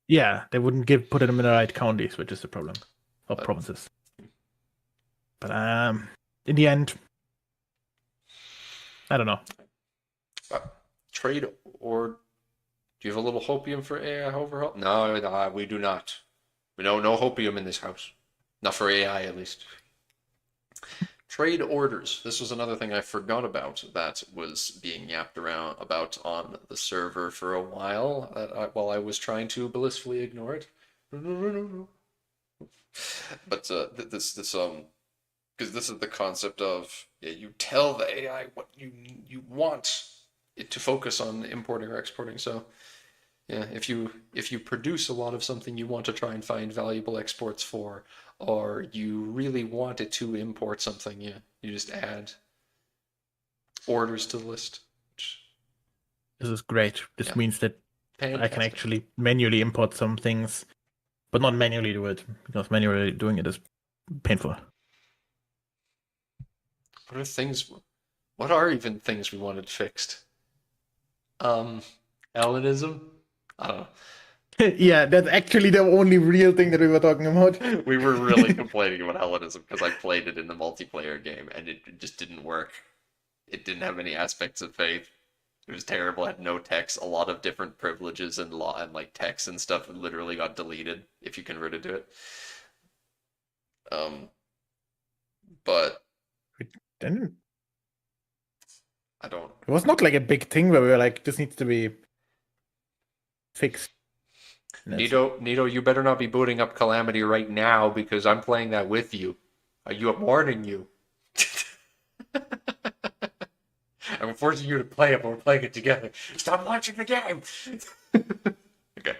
Yeah, they wouldn't put them in the right counties, which is the problem, or provinces. But in the end, I don't know. Trade or do you have a little hopium for AI overhaul? No, we do not. We know no hopium in this house. Not for AI, at least. Trade orders. This was another thing I forgot about that was being yapped around about on the server for a while, while I was trying to blissfully ignore it. But this because this is the concept of, yeah, you tell the AI what you want it to focus on importing or exporting. So yeah, if you produce a lot of something you want to try and find valuable exports for, or you really want it to import something, yeah, you just add orders to the list. Which, This is great. This yeah, means that I can fantastic. actually manually import some things, but not manually do it, because manually doing it is painful. What are things? What are even things we wanted fixed? Um, Hellenism? I don't know. Yeah, that's actually the only real thing that we were talking about. We were really complaining about Hellenism because I played it in the multiplayer game and it just didn't work. It didn't have any aspects of faith. It was terrible. It had no text. A lot of different privileges and law and like text and stuff literally got deleted if you converted to it. Um, but Then I don't. it was not like a big thing where we were like, this needs to be fixed. Nito, you better not be booting up Calamity right now because I'm playing that with you. I'm warning you. I'm forcing you to play it, but we're playing it together. Stop launching the game. Okay.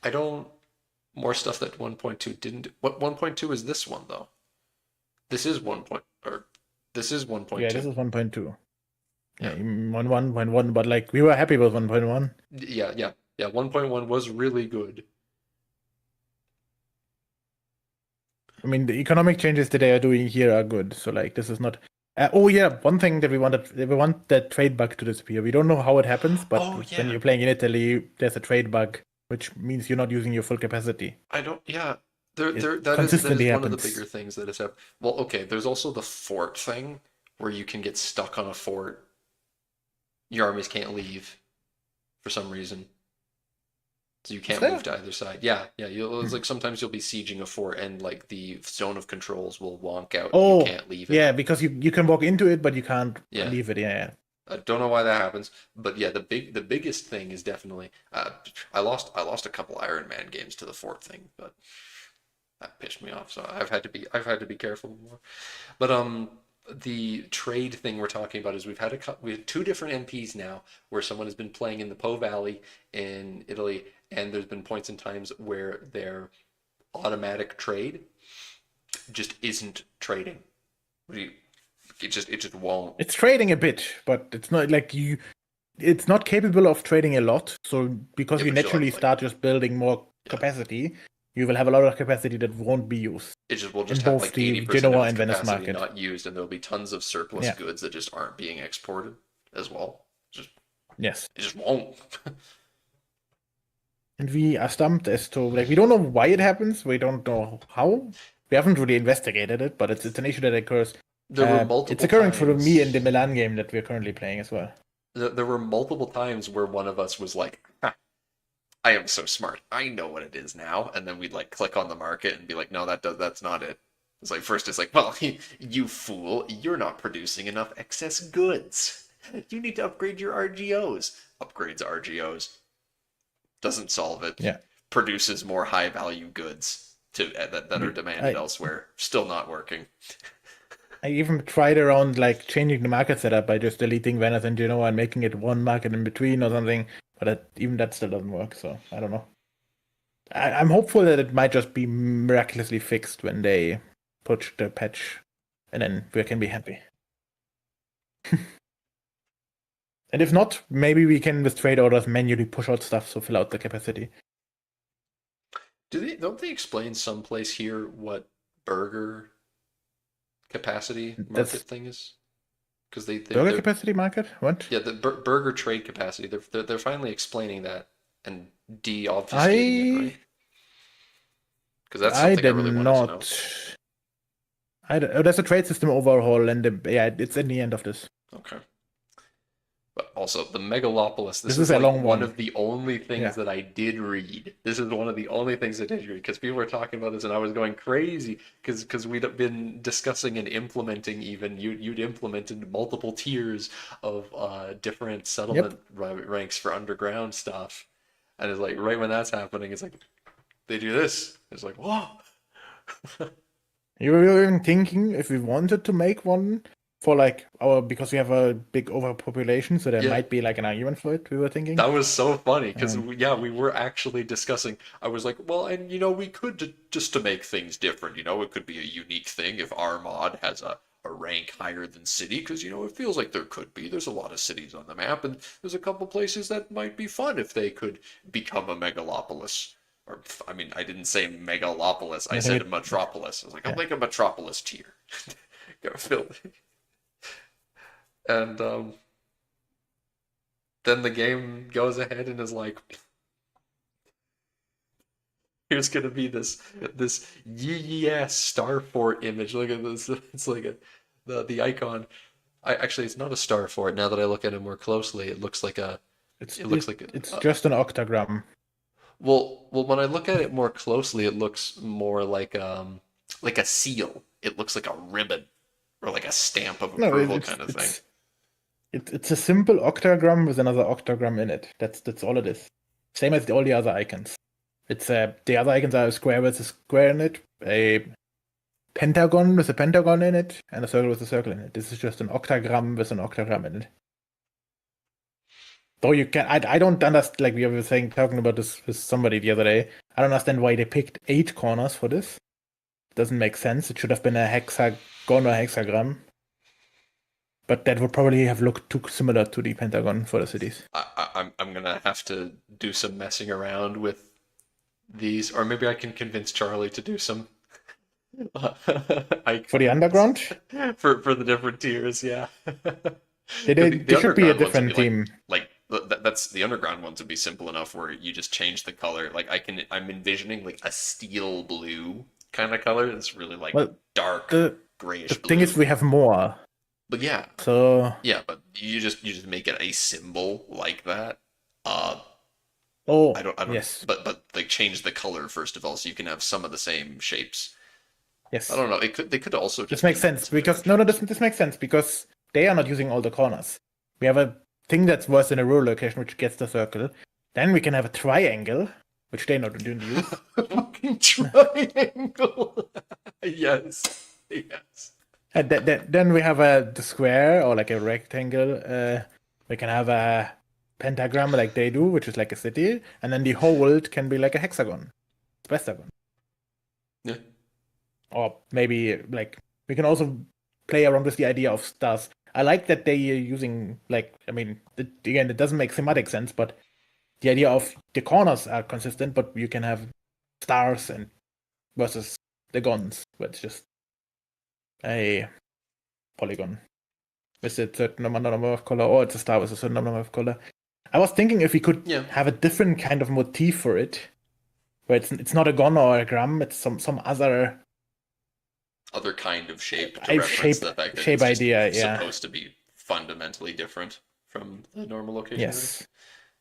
I don't. More stuff that 1.2 didn't. What 1.2 is this one though? This is 1. Or this is 1.2. Yeah, this is 1.2. Yeah. 1.1, but like we were happy with 1.1. Yeah. 1.1 was really good. I mean, the economic changes that they are doing here are good. So like, this is not. Oh yeah, one thing that we want that trade bug to disappear. We don't know how it happens, but Oh, when yeah. you're playing in Italy, there's a trade bug, which means you're not using your full capacity. I don't. Yeah. It That consistently is one of the happens. bigger things that has happened. Well, okay. There's also the fort thing where you can get stuck on a fort. Your armies can't leave for some reason. So you Is can't there? move to either side. Yeah. It's like sometimes you'll be sieging a fort and like the zone of controls will wonk out and you Oh, can't leave it. yeah, because you can walk into it, but you can't Yeah. leave it. Yeah. I don't know why that happens, but yeah, the biggest thing is definitely I lost a couple Iron Man games to the fort thing, but that pissed me off. So I've had to be careful more. But the trade thing we're talking about is we have two different MPs now where someone has been playing in the Po Valley in Italy, and there's been points in times where their automatic trade just isn't trading. It just won't. It's trading a bit, but it's not like you. It's not capable of trading a lot. So because Yeah, you but you'll have naturally like start just building more yeah, capacity, you will have a lot of capacity that won't be used it just will in just have both like the 80% of Genoa its and Venice capacity market. not used, and there'll be tons of surplus Yeah. goods that just aren't being exported as well. Just Yes. it just won't. And we are stumped as to like we don't know why it happens. We don't know how. We haven't really investigated it, but it's an issue that occurs. There were It's multiple occurring for me in times. the Milan game that we're currently playing as well. There were multiple times where one of us was like, "Ha, I am so smart. I know what it is now," and then we'd like click on the market and be like, "No, that's not it." It's like first it's like, "Well, you fool, you're not producing enough excess goods. You need to upgrade your RGOs." Upgrades RGOs. Doesn't solve it. Yeah. Produces more high value goods that are demanded elsewhere. Still not working. I even tried around like changing the market setup by just deleting Venice and Genoa and making it one market in between or something, but even that still doesn't work. So I don't know. I'm hopeful that it might just be miraculously fixed when they put the patch, and then we can be happy. And if not, maybe we can with trade orders manually push out stuff to fill out the capacity. Don't they explain someplace here what burger capacity market That's thing is? Because burger they're capacity market? What? yeah, the burger trade capacity. They're finally explaining that and de-obfuscating it, I right? Because that's I something I did really wanted to know. not. There's a trade system overhaul, and yeah, it's in the end of this. Okay. But also the Megalopolis. This This is is a like long one one. of the only things Yeah. that I did read. This is one of the only things I did read because people were talking about this and I was going crazy because we'd been discussing and implementing even you'd implemented multiple tiers of different Yep. settlement ranks for underground stuff, and it's like right when that's happening, it's like they do this. It's like whoa. You were even thinking if we wanted to make one for like our because we have a big overpopulation, so there Yeah. might be like an argument for it. We were thinking. That was so funny because Um, yeah, we were actually discussing. I was like, well, and we could just to make things different. It could be a unique thing if our mod has a rank higher than city because it feels like there could be. There's a lot of cities on the map, and there's a couple places that might be fun if they could become a megalopolis. Or I mean, I didn't say megalopolis. I I think said it. metropolis. I was like, I'll Yeah. make a metropolis tier. Go fill it. And then the game goes ahead and is like, here's gonna be this yee ass star fort image. Look at this. It's like the icon. It's not a star fort. Now that I look at it more closely, it looks like a It's it looks like it's a, just an octagram. well when I look at it more closely, it looks more like a seal. It looks like a ribbon or like a stamp of No, approval kind of thing. it's a simple octagram with another octagram in it. That's all it is. Same as all the other icons. It's the other icons are a square with a square in it, a pentagon with a pentagon in it, and a circle with a circle in it. This is just an octagram with an octagram in it. Though you can, I don't understand. Like we were saying, talking about this with somebody the other day. I don't understand why they picked 8 corners for this. Doesn't make sense. It should have been a hexagon or hexagram. But that would probably have looked too similar to the pentagon for the cities. I'm gonna have to do some messing around with these, or maybe I can convince Charlie to do some For the icons underground, for the different tiers. Yeah, they, because they, the they should be a underground ones would be different team. that's the underground ones would be simple enough where you just change the color. Like I'm envisioning like a steel blue kind of color. It's really like Well, dark the grayish thing blue. is, we have more. But yeah, So, yeah, but you just make it a symbol like that. oh, I don't, yes, but like change the color first of all, so you can have some of the same shapes. I yes. don't know. They could also This just makes be sense some different because no, shapes. this makes sense because they are not using all the corners. We have a thing that's worse in a rural location, which gets the circle. Then we can have a triangle, which they not didn't use. Fucking triangle. Yes, yes. And then we have the square or like a rectangle. We can have a pentagram like they do, which is like a city, and then the whole can be like a hexagon, pentagon, Yeah. or maybe like we can also play around with the idea of stars. I like that they are using like I mean again it doesn't make thematic sense, but the idea of the corners are consistent, but you can have stars and versus the guns, where it's just a polygon with a certain number of color, or it's a star with a certain number of color. I was thinking if we could Yeah. have a different kind of motif for it, where it's not a gun or a gram, it's some other Other kind of shape to I reference the fact that shape it's just idea. Yeah. supposed to be fundamentally different from the normal location rank. Yes.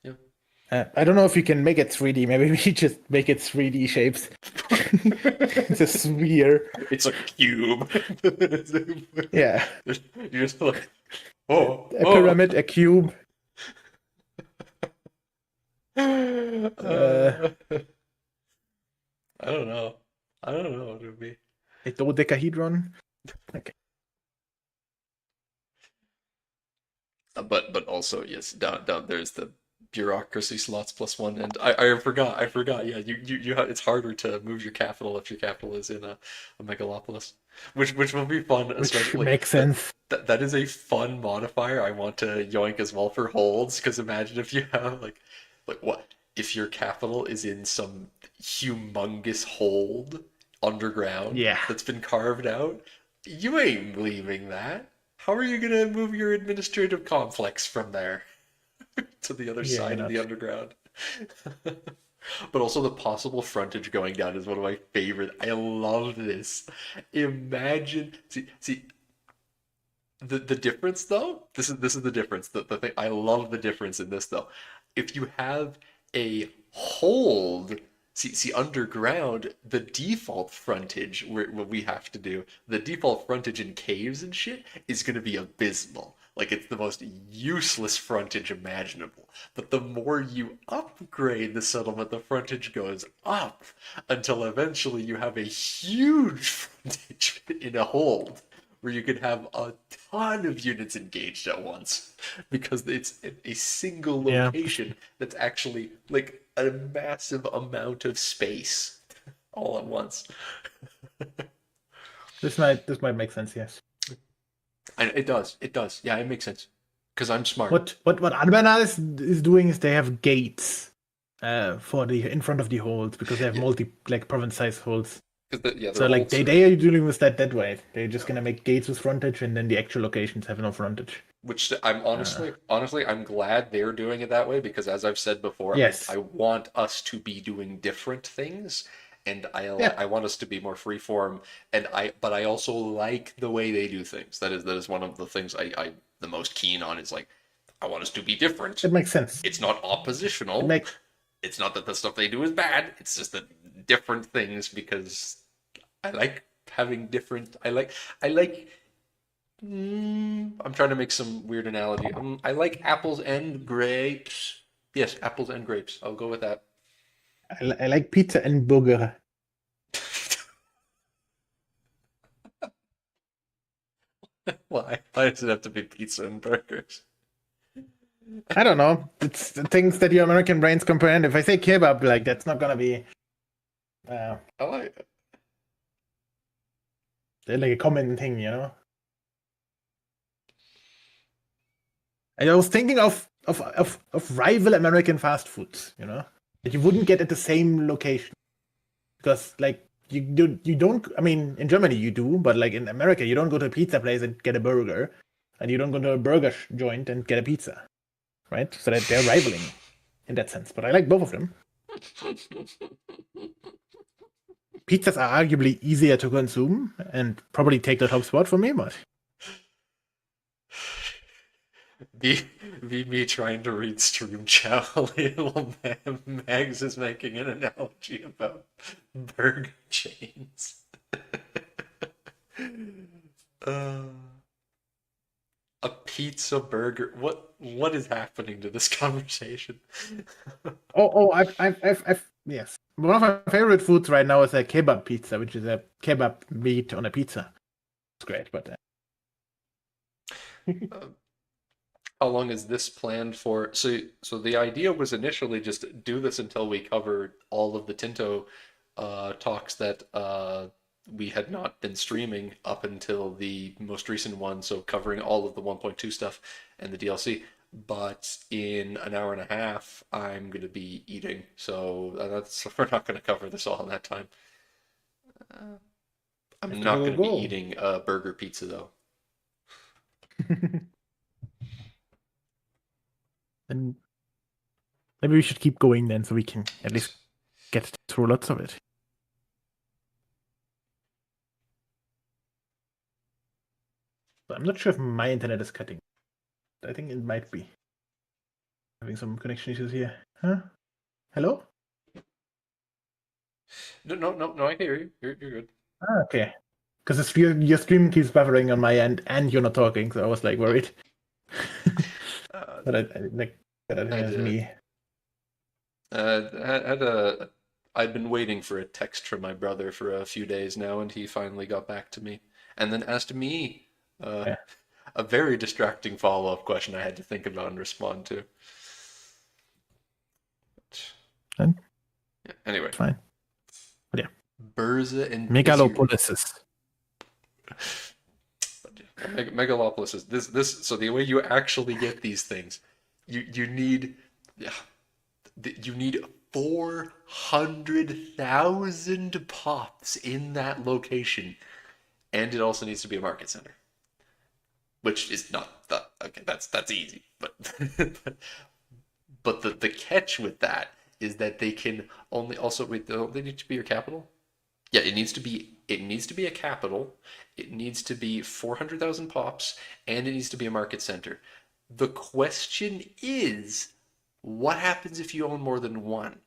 Yeah. I don't know if you can make it 3D. Maybe we just make it 3D shapes. It's a sphere. It's a cube. Yeah. You're just like, oh, A pyramid, a cube. I don't know. I don't know what it would be. A dodecahedron. Okay. But also yes, down there's the bureaucracy slots +1, and I forgot. Yeah, it's harder to move your capital if your capital is in a megalopolis, which will be fun, Which especially makes that. sense. That is a fun modifier I want to yoink as well for holds, because imagine if you have like what if your capital is in some humongous hold underground Yeah. that's been carved out. You ain't leaving that. How are you gonna move your administrative complex from there to the other Yeah, side of the not. underground? But also the possible frontage going down is one of my favorite. I love this. Imagine, see, the difference though, this is the difference. The thing I love the difference in this though. If you have a hold, see underground, the default frontage what we have to do, the default frontage in caves and shit is gonna be abysmal. Like it's the most useless frontage imaginable. But the more you upgrade the settlement, the frontage goes up until eventually you have a huge frontage in a hold where you can have a ton of units engaged at once because it's a single Yeah, location that's actually like a massive amount of space all at once. this might make sense. Yes. And it does. Yeah, it makes sense because I'm smart. What Albana is doing is they have gates for the in front of the holds because they have Yeah, multi like province size holds. because yeah, So they're like old. they are dealing with that way. They're just gonna make gates with frontage, and then the actual locations have no frontage. Which I'm honestly, I'm glad they're doing it that way because, as I've said before, I Yes. want us to be doing different things, and Yeah. I want us to be more freeform, but I also like the way they do things. That is one of the things I the most keen on is like I want us to be different. It makes sense. It's not It oppositional. make It's not that the stuff they do is bad. It's just that different things because I like having different. I like I'm trying to make some weird analogy. I like apples and grapes. Yes, apples and grapes. I'll go with that. I like pizza and burger. Why? Why does it have to be pizza and burgers? I don't know. It's the things that your American brains comprehend. If I say kebab, like that's not gonna be uh, I like it. like a common thing, you know. And I was thinking of rival American fast foods, you know, that you wouldn't get at the same location because like you don't. I mean, in Germany you do, but like in America you don't go to a pizza place and get a burger, and you don't go to a burger joint and get a pizza, right? So that they're rivaling in that sense. But I like both of them. Pizzas are arguably easier to consume and probably take the top spot for me, but Be, be me trying to read stream chat while little Mags is making an analogy about burger chains. uh, a pizza burger. What is happening to this conversation? I've yes. One of my favorite foods right now is a kebab pizza, which is a kebab meat on a pizza. It's great, but Uh, how long is this planned for? So the idea was initially just do this until we covered all of the Tinto talks that we had not been streaming up until the most recent one, so covering all of the 1.2 stuff and the DLC. But in an hour and a half, I'm going to be eating, so that's we're not going to cover this all in that time. Uh, I'm have to not go going to be go. eating burger pizza though. And maybe we should keep going then, so we can at least get through lots of it. But I'm not sure if my internet is cutting. I think it might be having some connection issues here. Huh? Hello? No, no, no, no. I hear you. You're good. Ah, okay. Because your stream keeps buffering on my end, and you're not talking, so I was like worried. Uh, But I like that I think I it's did. me. I'd been waiting for a text from my brother for a few days now, and he finally got back to me, and then asked me uh, Yeah. a very distracting follow-up question I had to think about and respond to. And Yeah, anyway, fine. But yeah. Burza and Megalopolises. Megalopolis is this. So the way you actually get these things, you need, yeah, you need 400,000 pops in that location, and it also needs to be a market center, which is not that okay. That's easy, but but the catch with that is that they can only also wait. They need to be your capital. Yeah, it needs to be a capital. It needs to be 400,000 pops, and it needs to be a market center. The question is, what happens if you own more than one?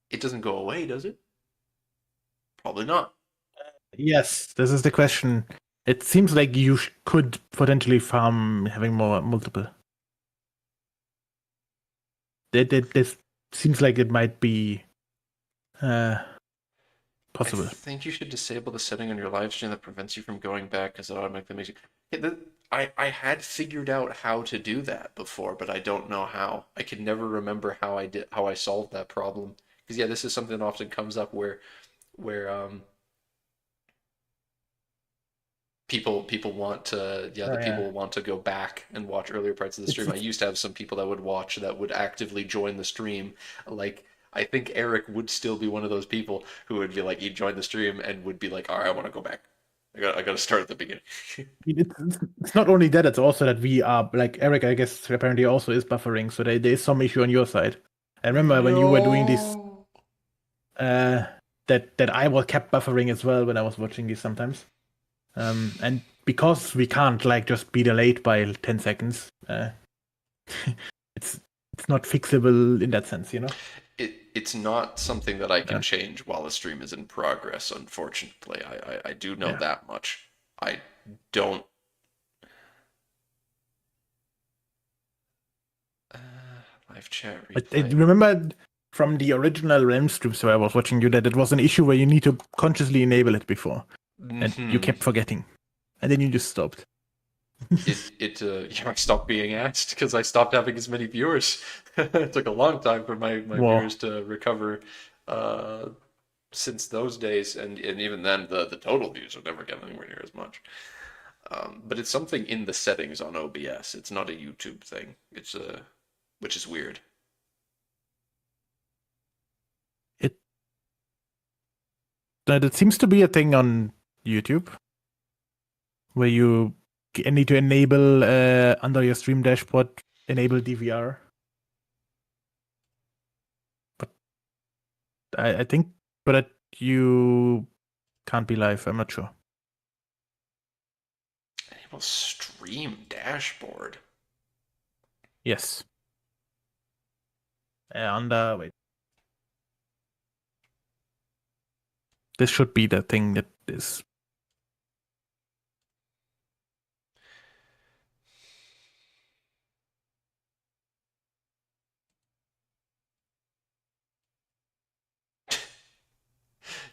It doesn't go away, does it? Probably not. Yes, this is the question. It seems like you could potentially farm having more multiple. This seems like it might be uh, I possible. think you should disable the setting on your live stream that prevents you from going back because it automatically makes you. Yeah, I had figured out how to do that before, but I don't know how. I can never remember how I solved that problem. Because yeah, this is something that often comes up where people want to yeah Oh the yeah. people want to go back and watch earlier parts of the stream. I It's used to have some people that would watch that would actively join the stream. Like I think Eric would still be one of those people who would be like he'd join the stream and would be like, all right, I want to go back. I got to start at the beginning. it's not only that, it's also that we are like Eric, I guess apparently also is buffering, so there is some issue on your side. I remember when you were doing this No. uh that I was kept buffering as well when I was watching these sometimes. And because we can't like just be delayed by 10 seconds, it's it's not fixable in that sense, you know? It's not something that I can Yeah. change while the stream is in progress. Unfortunately, I do know Yeah. that much. I don't. Uh, Live chat I replay. remember from the original Realm streams where I was watching you that it was an issue where you need to consciously enable it before, and you Hmm. kept forgetting, and then you just stopped. Yeah, I stopped being asked because I stopped having as many viewers. It took a long time for my Wow. viewers to recover uh, since those days, and even then the total views would never get anywhere near as much. But it's something in the settings on OBS. It's not a YouTube thing. It's a which is weird. It That it seems to be a thing on YouTube where you need to enable under your stream dashboard enable DVR. But I think, but that you can't be live. I'm not sure. Enable stream dashboard. Yes. Under wait, this should be the thing that is.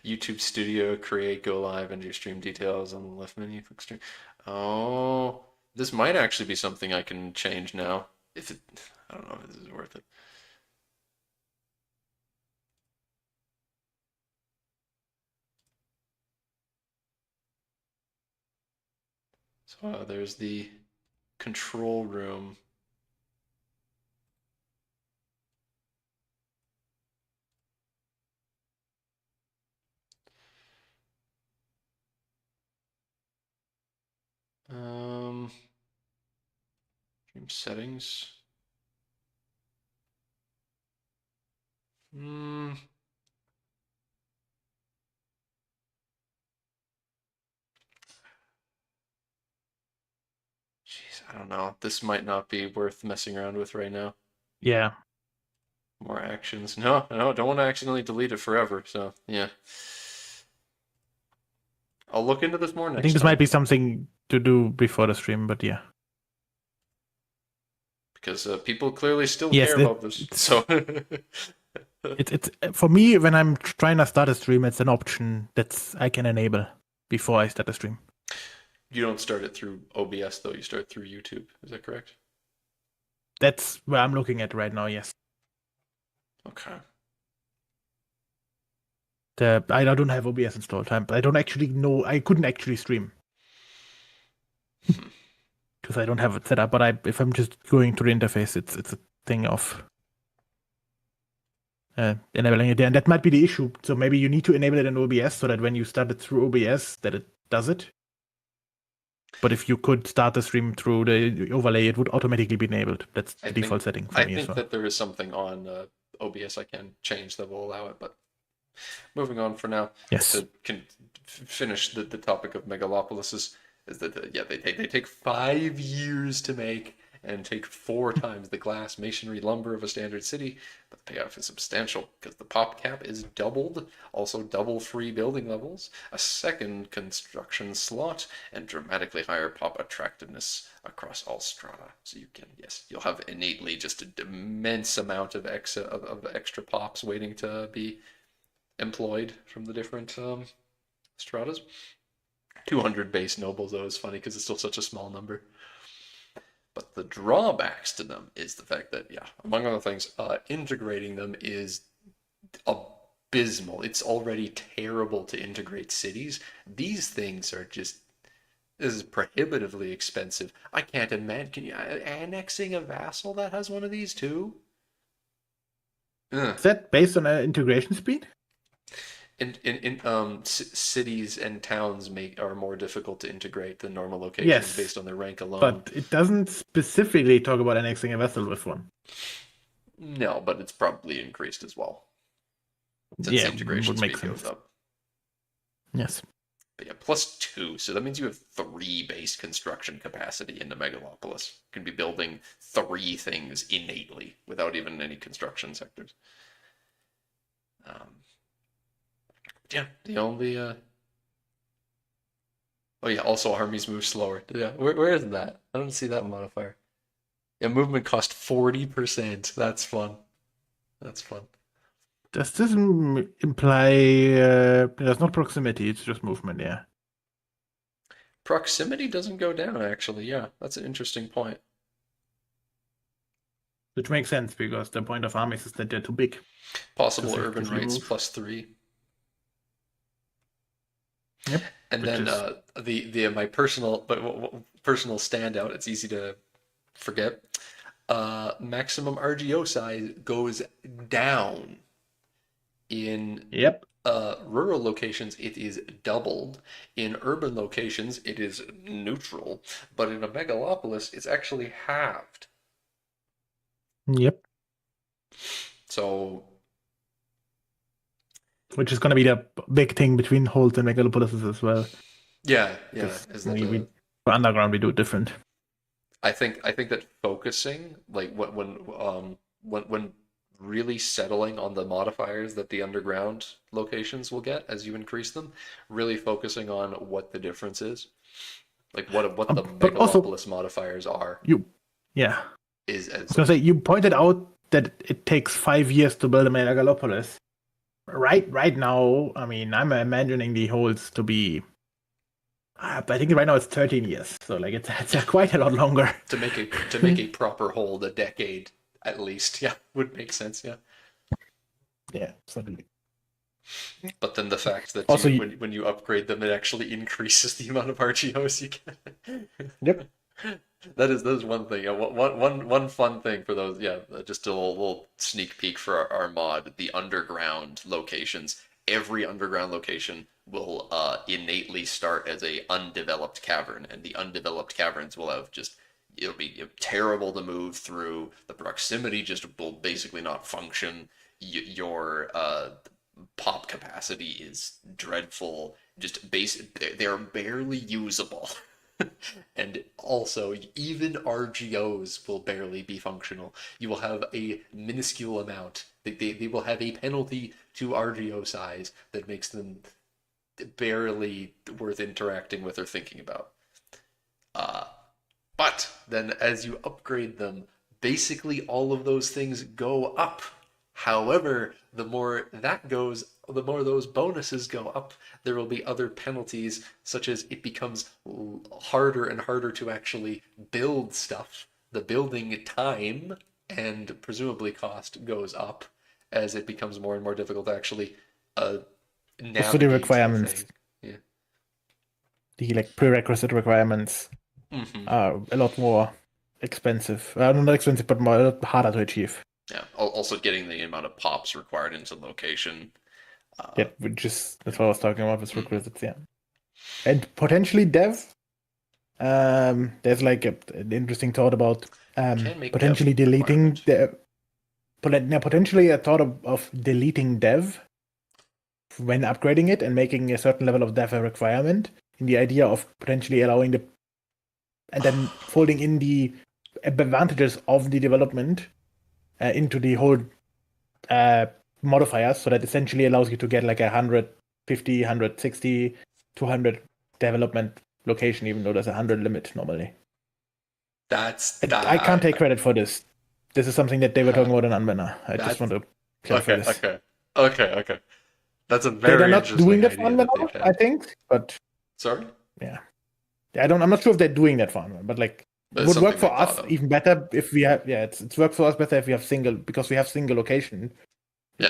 YouTube Studio, create, go live, enter your stream details on the left menu. Click stream. Oh, this might actually be something I can change now. If it, I don't know if this is worth it. So there's the control room. Um, Stream settings. Hmm. Jeez, I don't know. This might not be worth messing around with right now. Yeah, More actions. No, no, don't want to accidentally delete it forever. So yeah, I'll look into this more I think next this might time be something to do before the stream, but yeah. because people clearly still Yes, care about this. So it's for me when I'm trying to start a stream, it's an option that I can enable before I start a stream. you don't start it through OBS though. You start through YouTube. Is that correct? That's where I'm looking at right now. Yes, Okay. I don't have OBS installed. I don't actually know. I couldn't actually stream Hmm. because I don't have it set up. But if I'm just going to the interface, it's a thing of enabling it there, and that might be the issue. So maybe you need to enable it in OBS so that when you start it through OBS, that it does it. But if you could start the stream through the overlay, it would automatically be enabled. That's I the think default setting for I me as think well. that there is something on OBS I can change that will allow it, but Moving on for now Yes. to finish the topic of megalopolises is that they take 5 years to make and take 4 times the glass masonry lumber of a standard city, but the payoff is substantial because the pop cap is doubled, also double free building levels, a second construction slot, and dramatically higher pop attractiveness across all strata. So you can, yes, you'll have innately just an immense amount of extra pops waiting to be employed from the different stratas. 200 base nobles, though, is funny because it's still such a small number. But the drawbacks to them is the fact that, yeah, among other things, integrating them is abysmal. It's already terrible to integrate cities. These things are just, this is prohibitively expensive. I can't imagine. Can you annexing a vassal that has one of these too? Ugh. Is that based on integration speed? Cities and towns are more difficult to integrate than normal locations Yes, based on their rank alone. but it doesn't specifically talk about annexing a vessel with one. No, but it's probably increased as well since the integration would make speed goes sense. up. Yes. But yeah, +2, so that means you have 3 base construction capacity in the megalopolis. You can be building 3 things innately without even any construction sectors. Yeah, the only oh yeah, also armies move slower. Yeah, where is that? I don't see that modifier. Yeah, movement cost 40%. That's fun. That's fun. Does this imply there's not proximity, it's just movement, yeah. Proximity doesn't go down, actually. Yeah, that's an interesting point. Which makes sense because the point of armies is that they're too big. Possible urban rights +3. Yep. And then the my personal personal standout. It's easy to forget. Maximum RGO size goes down. In rural locations, it is doubled. In urban locations, it is neutral. But in a megalopolis, it's actually halved. Yep. So, which is going to be the big thing between holds and megalopolises as well. Yeah. Is that for underground we do it different. I think that focusing, like when really settling on the modifiers that the underground locations will get as you increase them, really focusing on what the difference is, like what the megalopolis modifiers are. Is as I was gonna say, you pointed out that it takes 5 years to build a megalopolis. Right now, I mean, I'm imagining the holds to be. I think right now it's 13 years, so like it's quite a lot longer. To make a proper hold, a decade at least. Yeah, would make sense. Yeah. Yeah, certainly. But then the fact that also, when you upgrade them, it actually increases the amount of RGOs you get. Yep. That is one thing. Yeah, one fun thing for those. Yeah, just a little sneak peek for our mod. The underground locations. Every underground location will innately start as a undeveloped cavern, and the undeveloped caverns will have just. It'll be terrible to move through. The proximity just will basically not function. Your pop capacity is dreadful. Just they're barely usable. And also, even RGOs will barely be functional. You will have a minuscule amount. They will have a penalty to RGO size that makes them barely worth interacting with or thinking about. But then as you upgrade them, basically all of those things go up. However, the more that goes, the more those bonuses go up. There will be other penalties, such as it becomes harder and harder to actually build stuff. The building time and presumably cost goes up as it becomes more and more difficult to actually navigate. Also the requirements. Yeah. The prerequisite requirements are a lot more expensive. Not expensive, but a lot harder to achieve. Yeah. Also, getting the amount of pops required into location. That's what I was talking about with requisites. Yeah, and potentially dev. There's an interesting thought about potentially deleting potentially a thought of deleting dev when upgrading it and making a certain level of dev a requirement, in the idea of potentially allowing the and then folding in the advantages of the development into the whole modifiers, so that essentially allows you to get like 150, 160, 200 development location, even though there's 100 limit normally. That's I can't take credit for this. This is something that they were talking about in Unbanner. I just want to clarify this. Okay. That's a They're very not interesting doing that for idea that they've Unbanner, I had. think, but Sorry? yeah. I'm not sure if they're doing that for Unbanner, but like it That's would work something for they us thought of. even better if we have it's worked for us better if we have because we have single location Yeah.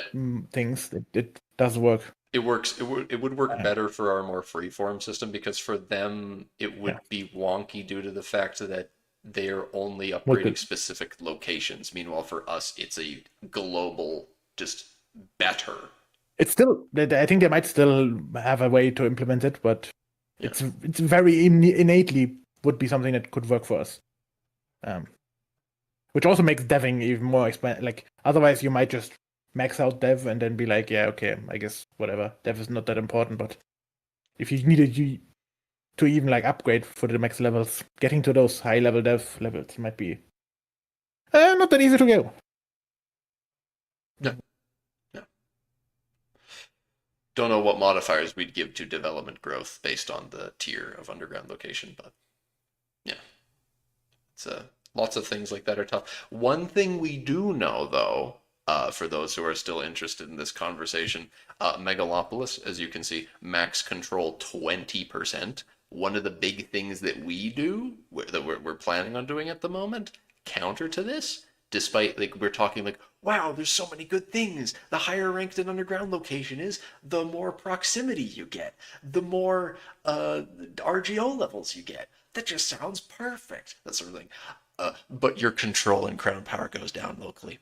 things. It does work. It works. It would work Uh, better for our more freeform system because for them it yeah, would be wonky due to the fact that they're only multiple. upgrading specific locations. Meanwhile, for us, it's a global, just better. It's still. I think they might still have a way to implement it, but Yeah. it's very innately would be something that could work for us. Um, which also makes deving even more expensive. Like otherwise, you might just max out dev and then be like, yeah, okay, I guess whatever. Dev is not that important, but if you needed you to even like upgrade for the max levels, getting to those high level dev levels might be not that easy to go. Yeah. Yeah. Don't know what modifiers we'd give to development growth based on the tier of underground location, but yeah, it's lots of things like that are tough. One thing we do know, though, for those who are still interested in this conversation, Megalopolis, as you can see, max control 20%. One of the big things that we do, that we're planning on doing at the moment, counter to this, despite like we're talking like, wow, there's so many good things. The higher ranked an underground location is, the more proximity you get, the more RGO levels you get. That just sounds perfect. That sort of thing. But your control and crown power goes down locally.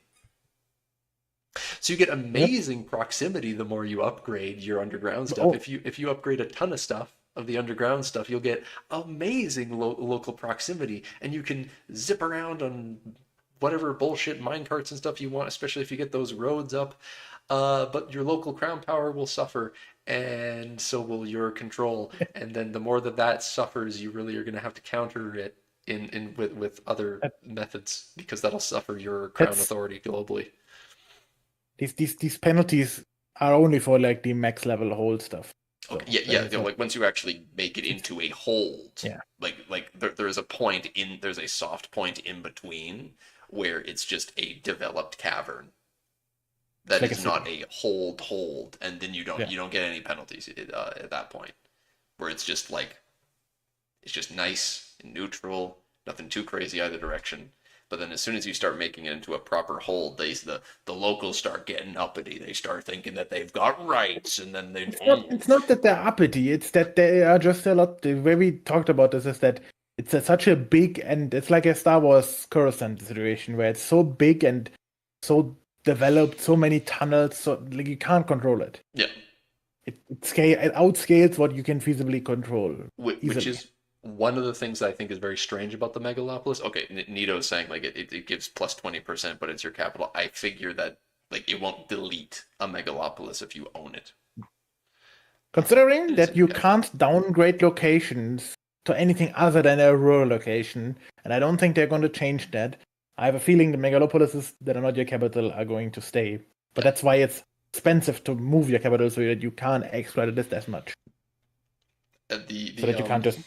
So you get Yep. amazing proximity the more you upgrade your underground stuff. Oh, If you upgrade a ton of stuff of the underground stuff, you'll get amazing local proximity, and you can zip around on whatever bullshit minecarts and stuff you want, especially if you get those roads up. But your local crown power will suffer, and so will your control. And then the more that suffers, you really are going to have to counter it in with other that, methods because that'll suffer your crown that's authority globally. these penalties are only for like the max level hold stuff. Okay, So yeah. it's not. Like once you actually make it It's, into a hold, yeah, like there's a point in there's a soft point in between where it's just a developed cavern it's that like a is not city. a hold, and then Yeah, you don't get any penalties at that point, where it's just like it's just nice and neutral, nothing too crazy either direction. But then as soon as you start making it into a proper hold, the locals start getting uppity. They start thinking that they've got rights, and then they it's not that they're uppity. It's that they are just a lot. The way we talked about this is that it's such a big and it's like a Star Wars Coruscant situation where it's so big and so developed, so many tunnels, so like you can't control it. yeah. It outscales what you can feasibly control Which easily. is one of the things that I think is very strange about the megalopolis. Okay, Nito's saying like it gives plus 20%, but it's your capital. I figure that like it won't delete a megalopolis if you own it. Considering It's that in your you capital. can't downgrade locations to anything other than a rural location, and I don't think they're going to change that. I have a feeling the megalopolises that are not your capital are going to stay. But Yeah. that's why it's expensive to move your capital so that you can't exploit this as much. So The that you can't just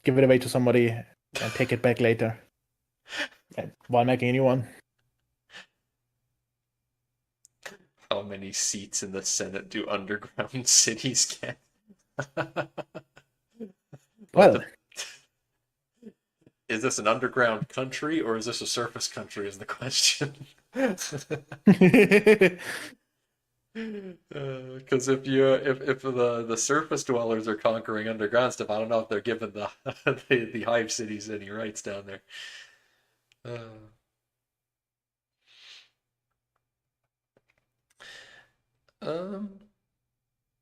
give it away to somebody and take it back later while making a new one. how many seats in the Senate do underground cities get? What Well, the is this an underground country or is this a surface country is the question. Because if the surface dwellers are conquering underground stuff, I don't know if they're giving the the hive cities any rights down there. Uh, um,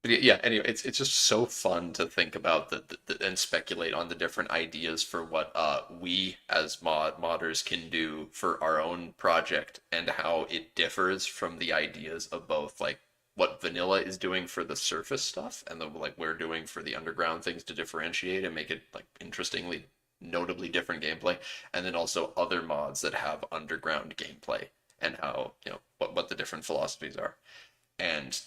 but yeah. Anyway, it's just so fun to think about and speculate on the different ideas for what we as modders can do for our own project and how it differs from the ideas of both like what vanilla is doing for the surface stuff, and the like we're doing for the underground things to differentiate and make it like interestingly, notably different gameplay, and then also other mods that have underground gameplay and how what the different philosophies are, and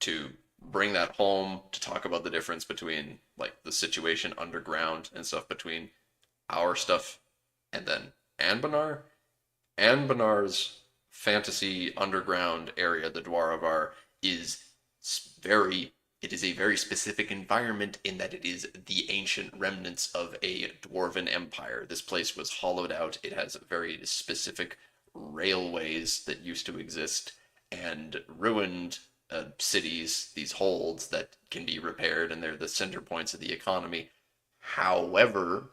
to bring that home to talk about the difference between like the situation underground and stuff between our stuff and then Anbanar. Anbanar's fantasy underground area, the Dwaravar, is very it is a very specific environment in that it is the ancient remnants of a dwarven empire. This place was hollowed out. It has very specific railways that used to exist and ruined cities, these holds that can be repaired, and they're the center points of the economy. However,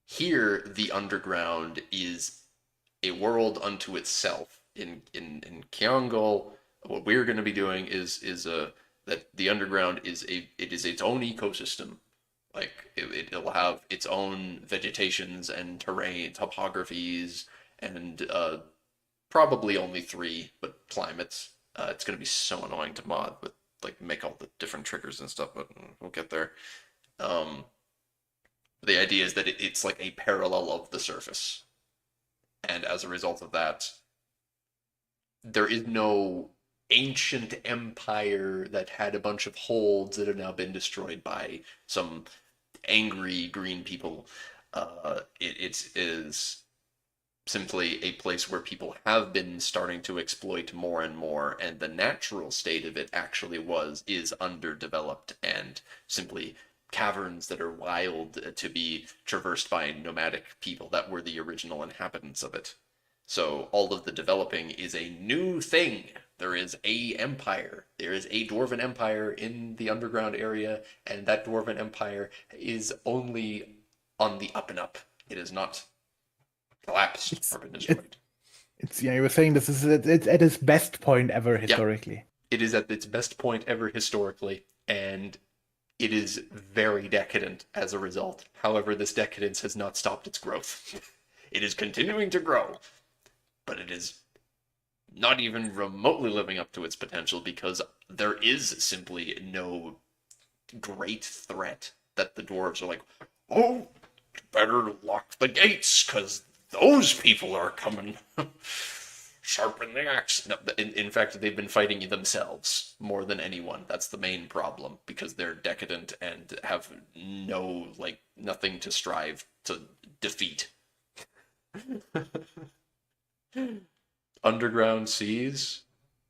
here the underground is a world unto itself. In Kyangol, what we're going to be doing is that the underground is its own ecosystem. Like it'll have its own vegetations and terrain topographies and probably only three, but climates. It's going to be so annoying to mod, but like make all the different triggers and stuff. But we'll get there. Um, the idea is that it's like a parallel of the surface, and as a result of that, there is no ancient empire that had a bunch of holds that have now been destroyed by some angry green people. It is simply a place where people have been starting to exploit more and more, and the natural state of it actually is underdeveloped and simply caverns that are wild to be traversed by nomadic people that were the original inhabitants of it. So all of the developing is a new thing. There is a empire. There is a dwarven empire in the underground area, and that dwarven empire is only on the up and up. It is not collapsed or been destroyed. It's you were saying this is it's at its best point ever historically. It is at its best point ever historically, and it is very decadent as a result. However, this decadence has not stopped its growth. It is continuing to grow, but it is not even remotely living up to its potential because there is simply no great threat that the dwarves are like, oh, better lock the gates because those people are coming. Sharpen the axe. No, in fact, they've been fighting themselves more than anyone. That's the main problem because they're decadent and have nothing to strive to defeat. Underground seas.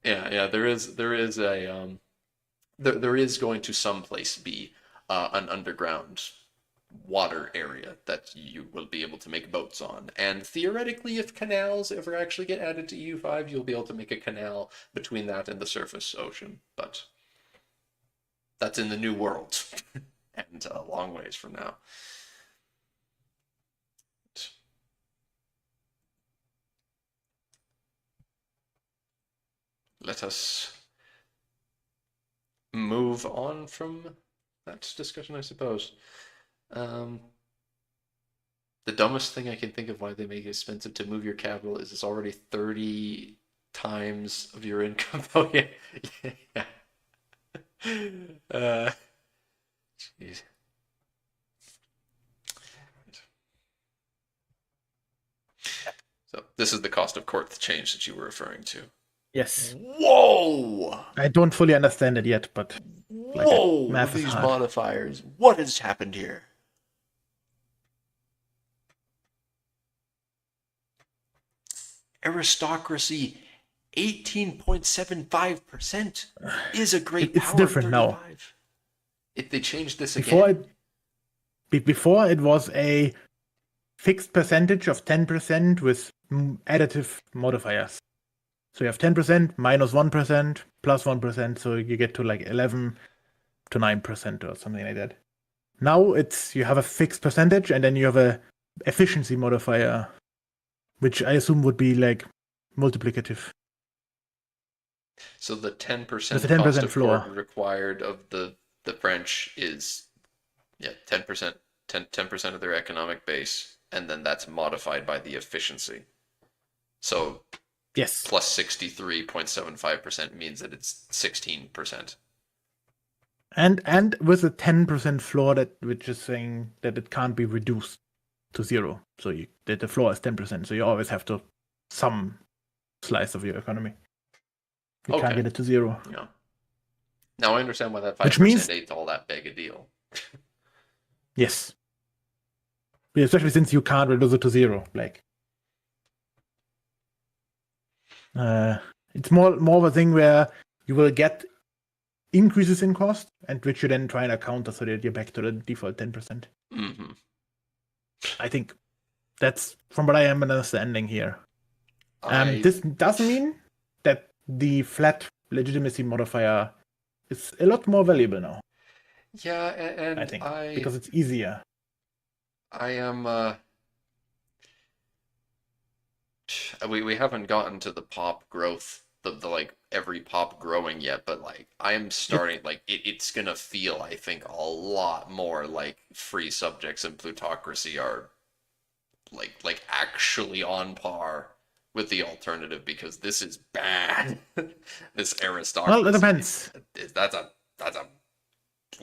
Yeah. There is a there is going to someplace be an underground water area that you will be able to make boats on. And theoretically, if canals ever actually get added to EU5, you'll be able to make a canal between that and the surface ocean. But that's in the new world and a long ways from now. Let us move on from that discussion, I suppose. The dumbest thing I can think of why they make it expensive to move your capital is it's already 30 times of your income. Oh, yeah. Yeah. Jeez. So this is the cost of court change that you were referring to. Yes. Whoa! I don't fully understand it yet, but whoa! math is These hard. modifiers. What has happened here? Aristocracy 18.75% is a great It's power different now. 35. If they changed this again. Before it was a fixed percentage of 10% with additive modifiers. So you have 10% minus 1% plus 1%, so you get to like 11 to 9% or something like that. Now you have a fixed percentage and then you have a efficiency modifier, which I assume would be like multiplicative. So the 10% There's a 10% cost of floor court required of the French is 10%, 10% of their economic base, and then that's modified by the efficiency. So Yes. plus 63.75% means that it's 16%. And with a 10% floor which is saying that it can't be reduced to zero. So that the floor is 10%. So you always have to some slice of your economy. You can't Okay. get it to zero. Yeah. Now I understand why that Which 5% means ain't all that big a deal. yes. Especially since you can't reduce it to zero. Like it's more of a thing where you will get increases in cost, and which you then try and counter so that you're back to the default 10%. Mm-hmm. I think that's from what I am understanding here. I This does mean that the flat legitimacy modifier is a lot more valuable now. yeah, I and think because it's easier. I am we haven't gotten to the pop growth, the like every pop growing yet, but like I am Yep. starting like it's gonna feel, I think, a lot more like free subjects and plutocracy are like actually on par with the alternative, because this is bad. This Well, it aristocracy, depends. that's a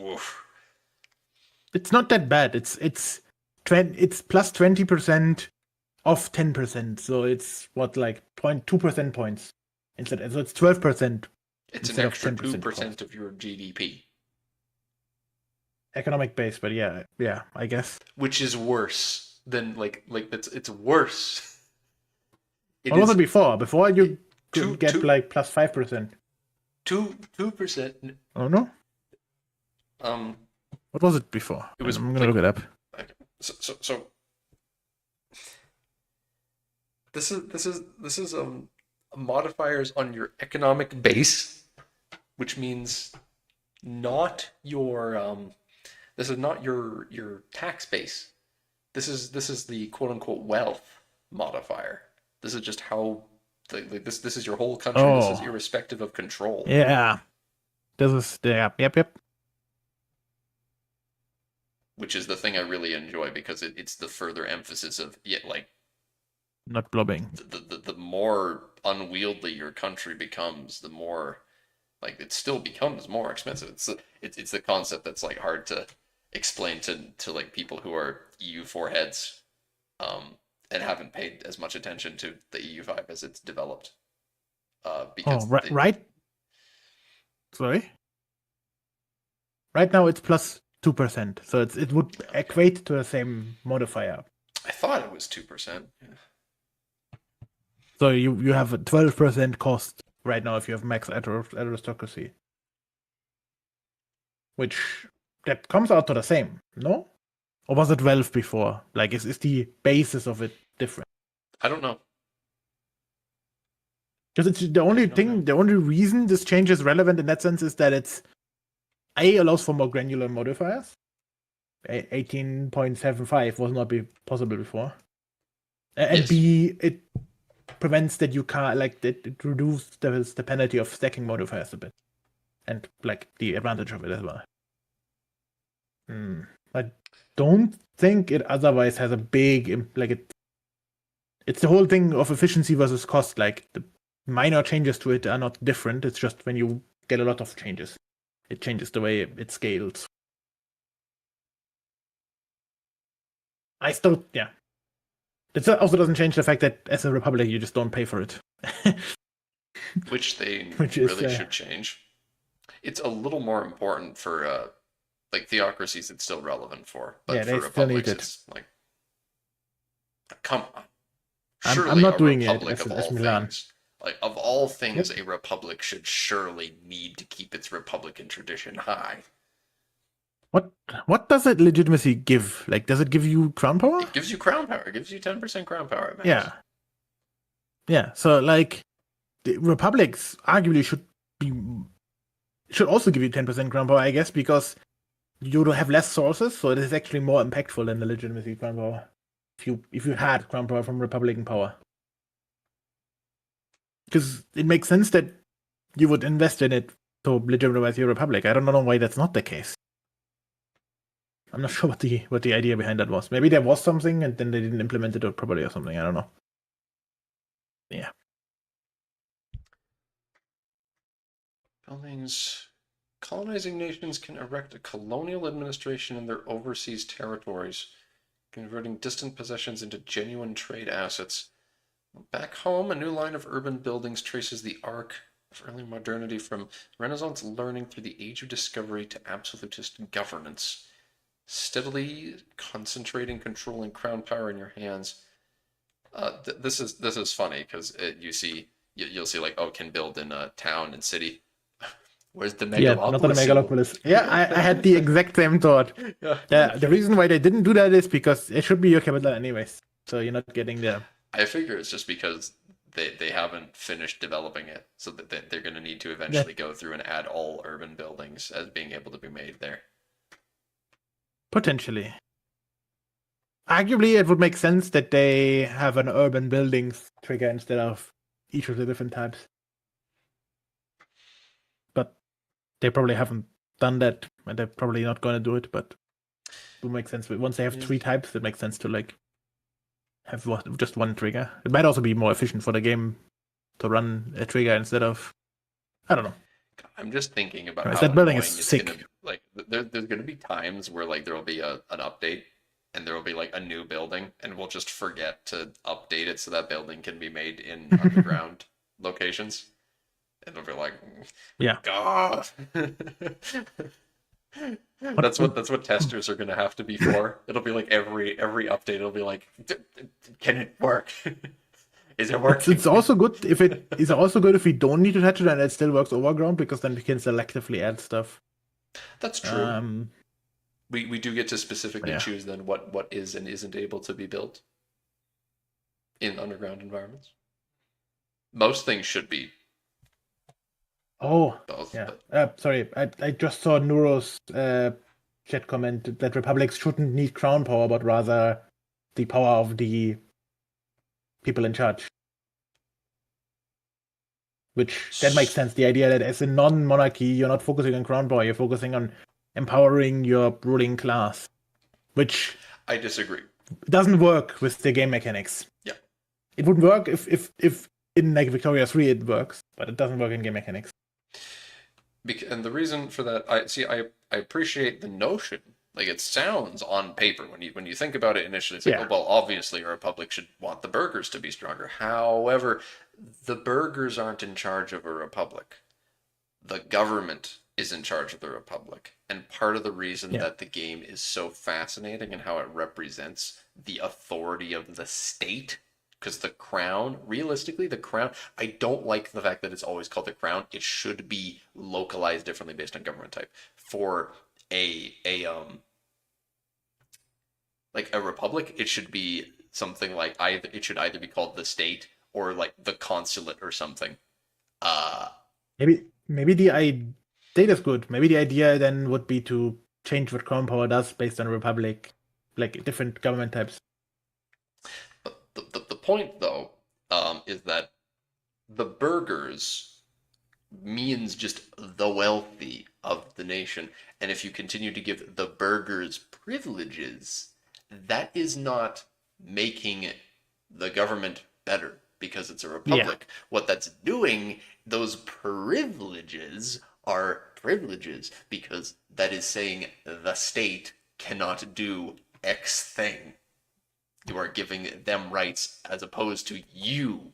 oof. It's not that bad. It's plus 20% of 10%. So it's what like 0.2% points instead. So it's 12% It's an instead of extra 10% 2% cost. of your GDP, Economic base, but yeah, I guess. which is worse than like it's worse. It What was it is before? Before you two could get two like plus 5%. two 2%. Oh no? Um, What was it before? it And was I'm gonna like look it up. so this is modifiers on your economic base, which means not your this is not your tax base. This is the quote unquote wealth modifier. This is just how like this is your whole country. This is Oh, irrespective of control, yeah. This is yep. which is the thing I really enjoy, because it's the further emphasis of yet like Not blobbing. the more unwieldy your country becomes, the more like it still becomes more expensive. It's the concept that's like hard to explain to like people who are EU4 heads, and haven't paid as much attention to the EU5 as it's developed. Oh, Because right. Sorry. Right now it's plus 2%, so it would okay. equate to the same modifier. I thought it was 2%. So you have a 12% cost right now if you have max aristocracy, which that comes out to the same, no? Or was it 12 before? Like, is the basis of it different? I don't know. Because it's the I only don't know. thing, the only reason this change is relevant in that sense is that it's A allows for more granular modifiers. 18.75 was not possible before. And Yes. B, it prevents that you can't like it reduces the penalty of stacking modifiers a bit, and like the advantage of it as well. I don't think it otherwise has a big like it's the whole thing of efficiency versus cost. Like the minor changes to it are not different. It's just when you get a lot of changes, it changes the way it scales. I still, yeah. It also doesn't change the fact that as a republic, you just don't pay for it. Which they Which is, really should change. It's a little more important for like theocracies. It's still relevant for, yeah, but they for still need republics, it. it's like, come on. I'm Surely not a doing it republic of as all Milan. things, like of all things, Yep. a republic should surely need to keep its republican tradition high. What does it legitimacy give? Like, does it give you crown power? It gives you crown power. It gives you 10% crown power at max. Yeah. Yeah. So like the republics arguably should also give you 10% crown power, I guess, because you don't have less sources, so it is actually more impactful than the legitimacy crown power. If you had crown power from republican power. Because it makes sense that you would invest in it to legitimize your republic. I don't know why that's not the case. I'm not sure what the idea behind that was. Maybe there was something and then they didn't implement it properly or something. I don't know. Yeah. Buildings. Colonizing nations can erect a colonial administration in their overseas territories, converting distant possessions into genuine trade assets. Back home, a new line of urban buildings traces the arc of early modernity from Renaissance learning through the Age of Discovery to absolutist governance, steadily concentrating control and crown power in your hands. This is funny because you'll see like, oh, can build in a town and city. Where's the Yeah, not the megalopolis symbol? megalopolis. Yeah, I had the exact same thought. Yeah. The reason why they didn't do that is because it should be your capital anyways. So you're not getting the. I figure it's just because they haven't finished developing it, so that they're going to need to Yeah, eventually go through and add all urban buildings as being able to be made there. potentially. Arguably, it would make sense that they have an urban buildings trigger instead of each of the different types. But they probably haven't done that, and they're probably not going to do it. But it would make sense. Once they have Yeah. 3 types, it makes sense to like have just one trigger. It might also be more efficient for the game to run a trigger instead of. I don't know. I'm just thinking about Right, how that building annoying is it's sick. gonna be. Like there's gonna be times where like there will be an update and there will be like a new building and we'll just forget to update it so that building can be made in underground locations. And it'll be like, Yeah. God. That's what testers are gonna have to be for. It'll be like every update. It'll be like, can it work? Is it working? It's also good if it is also good if we don't need to touch it and it still works overground because then we can selectively add stuff. That's true. We do get to specifically Yeah. choose then what is and isn't able to be built in underground environments. Most things should be Oh, both, yeah. but Sorry, I just saw Nuro's chat comment that republics shouldn't need crown power, but rather the power of the people in charge. Which that makes sense. The idea that as a non-monarchy, you're not focusing on crown power, you're focusing on empowering your ruling class, which I disagree. doesn't work with the game mechanics. Yeah. It would work if in like Victoria 3 it works, but it doesn't work in game mechanics. And the reason for that, I appreciate the notion. Like it sounds on paper when you think about it initially, it's like, Yeah. oh, well, obviously a republic should want the burghers to be stronger. However, the burghers aren't in charge of a republic. The government is in charge of the republic. And part of the reason Yeah. that the game is so fascinating and how it represents the authority of the state, because the crown, realistically, the crown, I don't like the fact that it's always called the crown. It should be localized differently based on government type. For like a republic, it should be something like it should either be called the state or like the consulate or something. Maybe the idea is good. Maybe the idea then would be to change what crown power does based on republic, like different government types. The point though, is that the burghers means just the wealthy of the nation, and if you continue to give the burghers privileges, that is not making the government better because it's a republic. What that's doing, those privileges are privileges because that is saying the state cannot do X thing. You are giving them rights as opposed to you,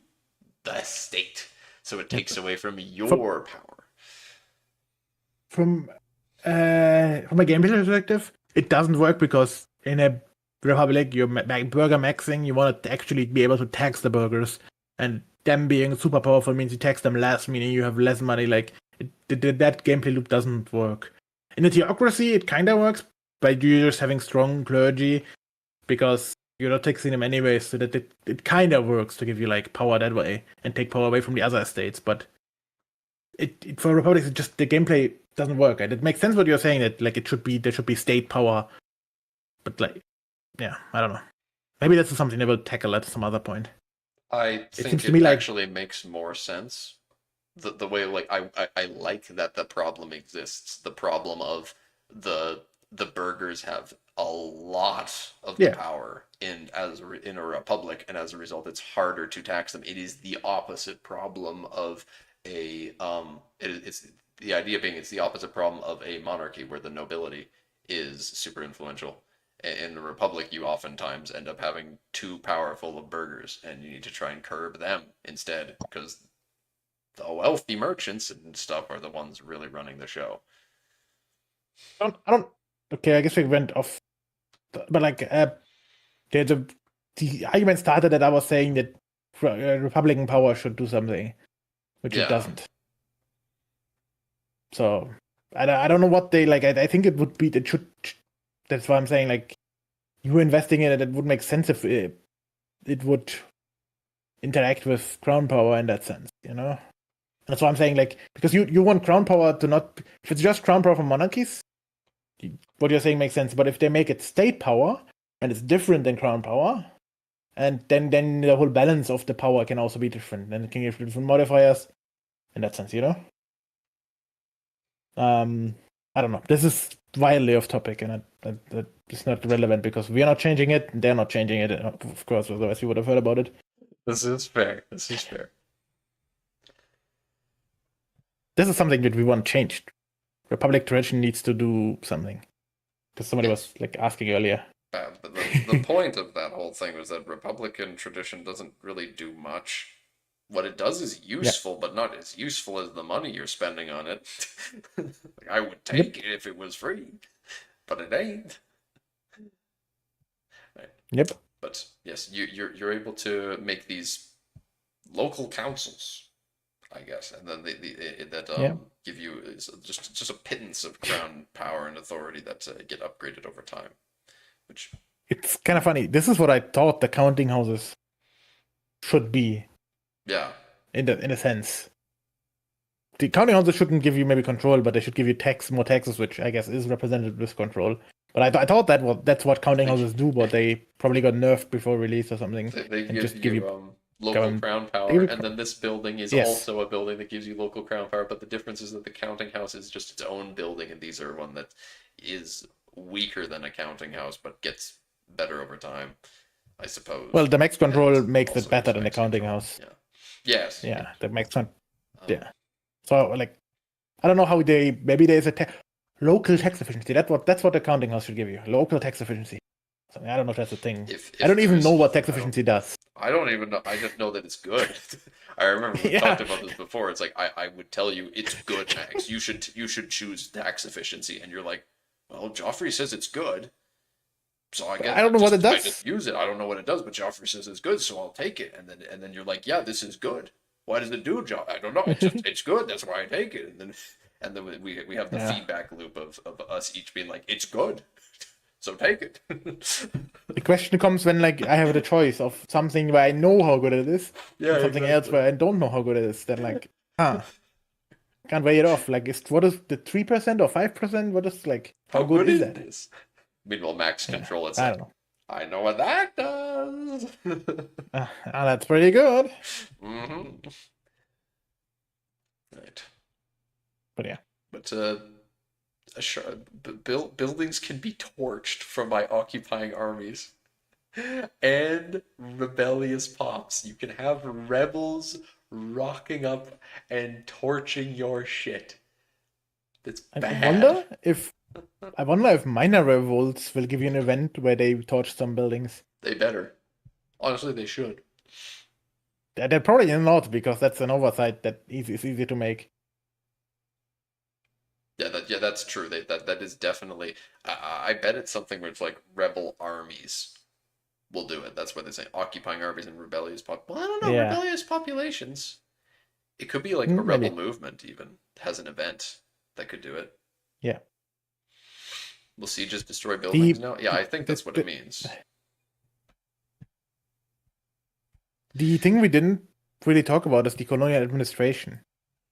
the state. So it takes away from your power. From a gameplay perspective, it doesn't work because in a republic, you're burger maxing. You want to actually be able to tax the burgers, and them being super powerful means you tax them less, meaning you have less money. Like that gameplay loop doesn't work. In a theocracy, it kind of works by you just having strong clergy, because you're not taxing them anyway, so that it kind of works to give you like power that way and take power away from the other estates. But for republics, it just the gameplay doesn't work. And it makes sense what you're saying, that like there should be state power, but like, yeah, I don't know. Maybe that's something they will tackle at some other point. I think seems to me like actually makes more sense. The way like I like that the problem exists. The problem of the burghers have a lot of the power in a republic, and as a result, it's harder to tax them. It is the opposite problem of it's the idea being it's the opposite problem of a monarchy where the nobility is super influential. In the republic, you oftentimes end up having too powerful of burghers, and you need to try and curb them instead, because the wealthy merchants and stuff are the ones really running the show. I don't. Okay, I guess we went off, but like, the argument started that I was saying that Republican power should do something, which it Yeah, doesn't. So I don't know what they like. I think it would be it should. That's why I'm saying like you investing in it. It would make sense if it would interact with crown power in that sense. You know. And that's why I'm saying like because you want crown power to not if it's just crown power for monarchies, what you're saying makes sense. But if they make it state power and it's different than crown power, and then the whole balance of the power can also be different. Then it can give different modifiers in that sense, you know. I don't know. This is wildly off topic, and that is not relevant because we are not changing it, and they're not changing it. Of course, otherwise you would have heard about it. this is fair. This is fair. This is something that we want changed. Republic tradition needs to do something. Because somebody was like asking earlier. But the point of that whole thing was that Republican tradition doesn't really do much. What it does is useful, but not as useful as the money you're spending on it. Like, I would take it if it was free, but it ain't. Right. Yep. But yes, you're able to make these local councils, I guess, and then that give you just a pittance of crown power and authority that get upgraded over time, which It's kind of funny. This is what I thought the counting houses should be. yeah. In a sense. The counting houses shouldn't give you maybe control, but they should give you more taxes, which I guess is represented with control. But I thought that's what counting houses do, but they probably got nerfed before release or something. They and give just you give you local crown power, and then this building is also a building that gives you local crown power. But the difference is that the counting house is just its own building, and these are one that is weaker than a counting house, but gets better over time, I suppose. Well, the max control And makes also it better gives than the max counting control. house. Yeah. Yes. Yeah, the max one. Yeah. So like, I don't know how maybe there's a local tax efficiency. That's what the counting house should give you. Local tax efficiency. So, I don't know if that's a thing. If I don't even there's- know what tax efficiency does. I don't even know. I just know that it's good. I remember we talked about this before. It's like I would tell you it's good, Max. You should choose tax efficiency, and you're like, well, Joffrey says it's good, so I guess I don't know what it I does. just use it. I don't know what it does, but Joffrey says it's good, so I'll take it. And then you're like, yeah, this is good. Why does it do, Joff? I don't know. It's good. That's why I take it. And then we have the feedback loop of us each being like, it's good. So take it. The question comes when like I have the choice of something where I know how good it is, Yeah, and something exactly. else where I don't know how good it is. Then like, can't weigh it off. Like, what is the 3% or 5%? What is like how good is that? This? Meanwhile, max control. It's I like, don't know. I know what that does. That's pretty good. Mm-hmm. Right. But yeah. But buildings can be torched from by occupying armies and rebellious pops. You can have rebels rocking up and torching your shit. That's bad. I wonder if minor revolts will give you an event where they torch some buildings. They better. Honestly, they should. They're probably not because that's an oversight that is easy to make. Yeah, that's true. That is definitely. I bet it's something where it's like rebel armies will do it. That's what they say. Occupying armies and rebellious Well, I don't know. Yeah. Rebellious populations. It could be like a rebel movement even has an event that could do it. Yeah. Will sieges destroy buildings now? Yeah, I think that's what it means. The thing we didn't really talk about is the colonial administration.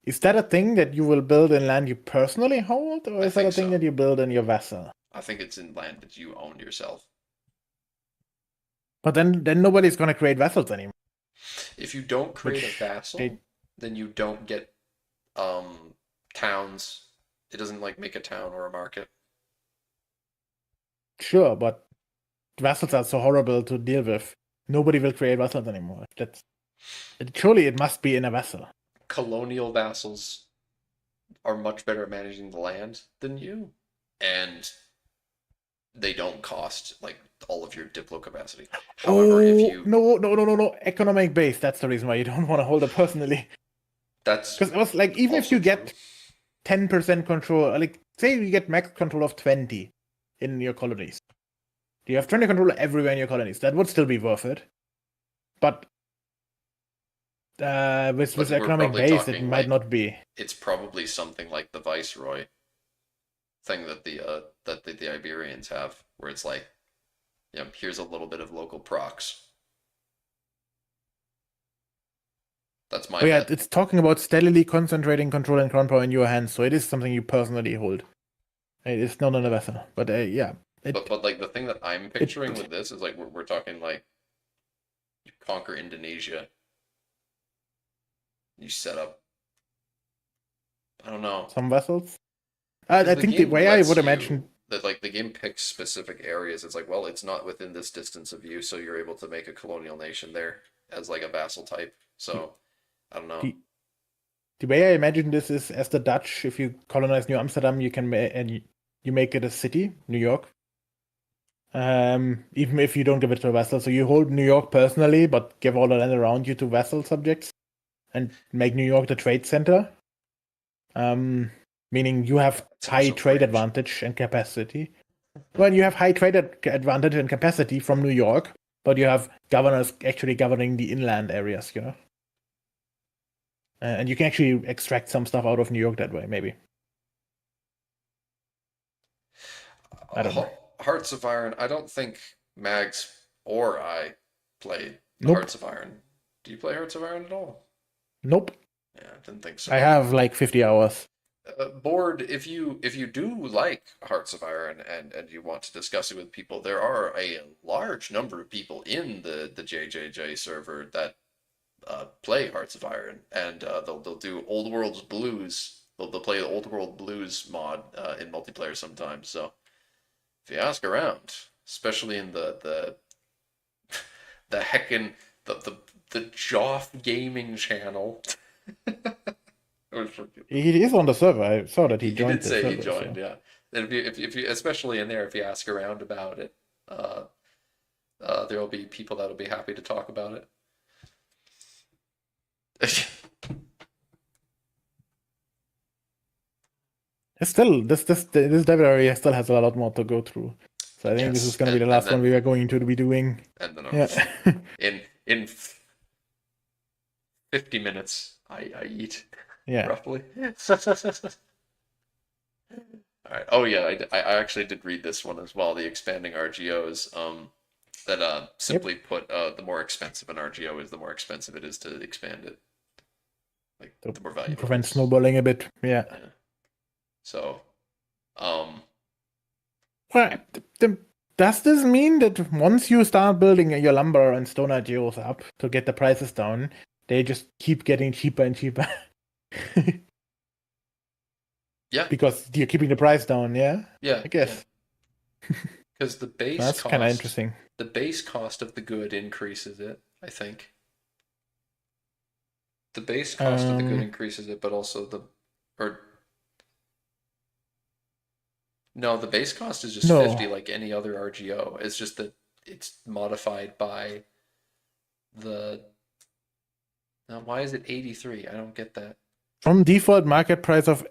Is that a thing that you will build in land you personally hold, or is that a thing that you build in your vassal? I think it's in land that you own yourself. But then nobody's going to create vassals anymore. If you don't create a vassal, then you don't get towns. It doesn't like make a town or a market. Sure, but vassals are so horrible to deal with. Nobody will create vassals anymore. Surely it must be in a vassal. Colonial vassals are much better at managing the land than you, and they don't cost like all of your diplo capacity. However, if Oh, you no. Economic base. That's the reason why you don't want to hold it personally. that's Because it was like, even if also you true. get 10% control, like, say you get max control of 20 in your colonies. You have 20 control everywhere in your colonies. That would still be worth it. But with But we're economic probably base, it talking might like not be. it's probably something like the viceroy thing that the Iberians have, where it's like, here's a little bit of local procs. That's my Oh yeah, bet. it's talking about steadily concentrating control and crown power in your hands, so it is something you personally hold. It's not on a vessel, but yeah, But like the thing that I'm it picturing with this is like we're talking like you conquer Indonesia, you set up. I don't know. some vessels. Because I the think the game way I lets would imagine you that like the game picks specific areas. It's like, well, it's not within this distance of you, so you're able to make a colonial nation there as like a vassal type. the So I don't know. the, the way I imagine this is, as the Dutch, if you colonize New Amsterdam, you can you make it a city, New York. Even if you don't give it to a vassal, so you hold New York personally, but give all the land around you to vassal subjects, and make New York the trade center. Um, Meaning you have That sounds high so trade French. advantage and capacity. Well, you have high trade advantage and capacity from New York, but you have governors actually governing the inland areas, and you can actually extract some stuff out of New York that way, maybe. I don't know. Hearts of Iron. I don't think Mags or I played the Nope. Hearts of Iron. Do you play Hearts of Iron at all? Nope. Yeah, I didn't think I so. have like 50 hours. Board, if you do like Hearts of Iron and you want to discuss it with people, there are a large number of people in the JJJ server that play Hearts of Iron, and they'll do Old World's Blues. They'll play the Old World Blues mod in multiplayer sometimes. So if you ask around, especially in the heckin' the Joff Gaming channel. He is on the server. I saw that he He joined did the say he server. joined, So yeah. And if you, especially in there, if you ask around about it, uh, there will be people that will be happy to talk about it. it's still this David area still has a lot more to go through. So I think this is Yes, going to be the and last one then we are going to be doing. and then Yeah. in 50 minutes, I eat Yeah. roughly. All right. Oh yeah, I actually did read this one as well. The expanding RGOs. That Yep. simply put, the more expensive an RGO is, the more expensive it is to expand it. Like To the more valuable it prevent is. snowballing a bit. Yeah. Yeah. So, um, Well, does this mean that once you start building your lumber and stone RGOs up to get the prices down, they just keep getting cheaper and cheaper? yeah, Because you're keeping the price down, yeah? yeah, I yeah. guess. Because That's kind of interesting. the base cost of the good increases it, I think. The base cost of the good Um, increases it, but also or no, the base cost is just 50 no. like any other RGO. It's just that it's modified by the, now why is it 83? I don't get that. From default market price of,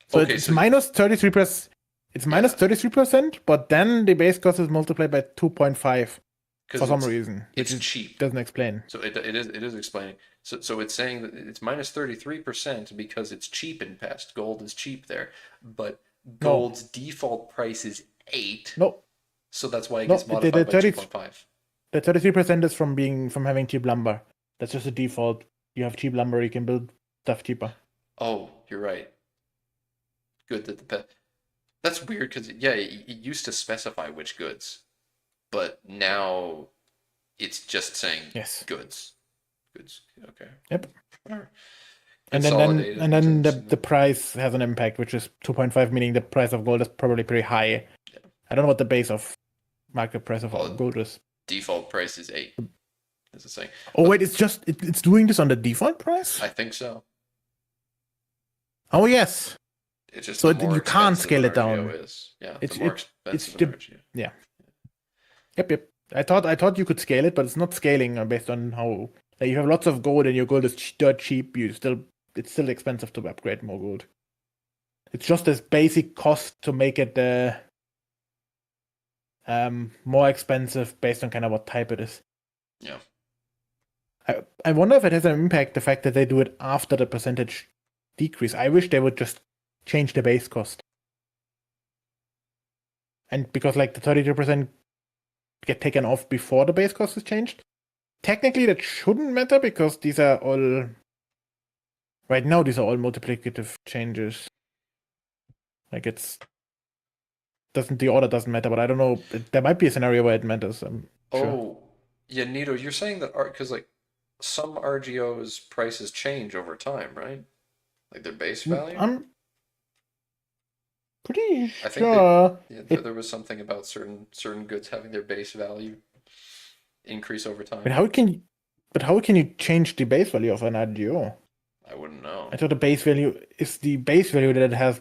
so Okay, it's so minus 33%. It's minus yeah, 33%, but then the base cost is multiplied by 2.5 for because some reason, which it's it cheap. doesn't explain. So it is explaining. So it's saying that it's minus 33% because it's cheap in pest. Gold is cheap there, but No, gold's default price is 8, no, so that's why it no. gets modified by 2.5. The 33% is from having cheap lumber. That's just a default. You have cheap lumber, you can build stuff cheaper. Oh, you're right. Good that the pet. That's weird because yeah, it used to specify which goods, but now it's just saying Yes. goods. Goods. Okay. Yep. Alright. And then Consolidated and into then a the single. price has an impact, which is 2.5, meaning the price of gold is probably pretty high. Yeah. I don't know what the base of market price of Well, gold is. default price is 8. Is it saying? Oh But wait, it's doing this on the default price? I think so. Oh yes. It's just So the more you can't expensive scale an it RGO down. is. Yeah, the It's more it's expensive an the RGO. yeah. Yep. I thought you could scale it, but it's not scaling based on how like you have lots of gold and your gold is dirt cheap. It's still expensive to upgrade more gold. It's just this basic cost to make it more expensive based on kind of what type it is. Yeah. I wonder if it has an impact the fact that they do it after the percentage decrease. I wish they would just change the base cost. And because like the 32% get taken off before the base cost is changed, technically that shouldn't matter because these are all right now these are all multiplicative changes. Like it's doesn't the order doesn't matter, but I don't know. There might be a scenario where it matters. I'm sure. Oh, yeah, Nito, you're saying that art because like some RGOs prices change over time, right? Like their base value? I'm pretty I think they sure yeah, there it. was something about certain goods having their base value increase over But time. how can you? But how can you change the base value of an RGO? I wouldn't know. I thought the base value is the base value that it has.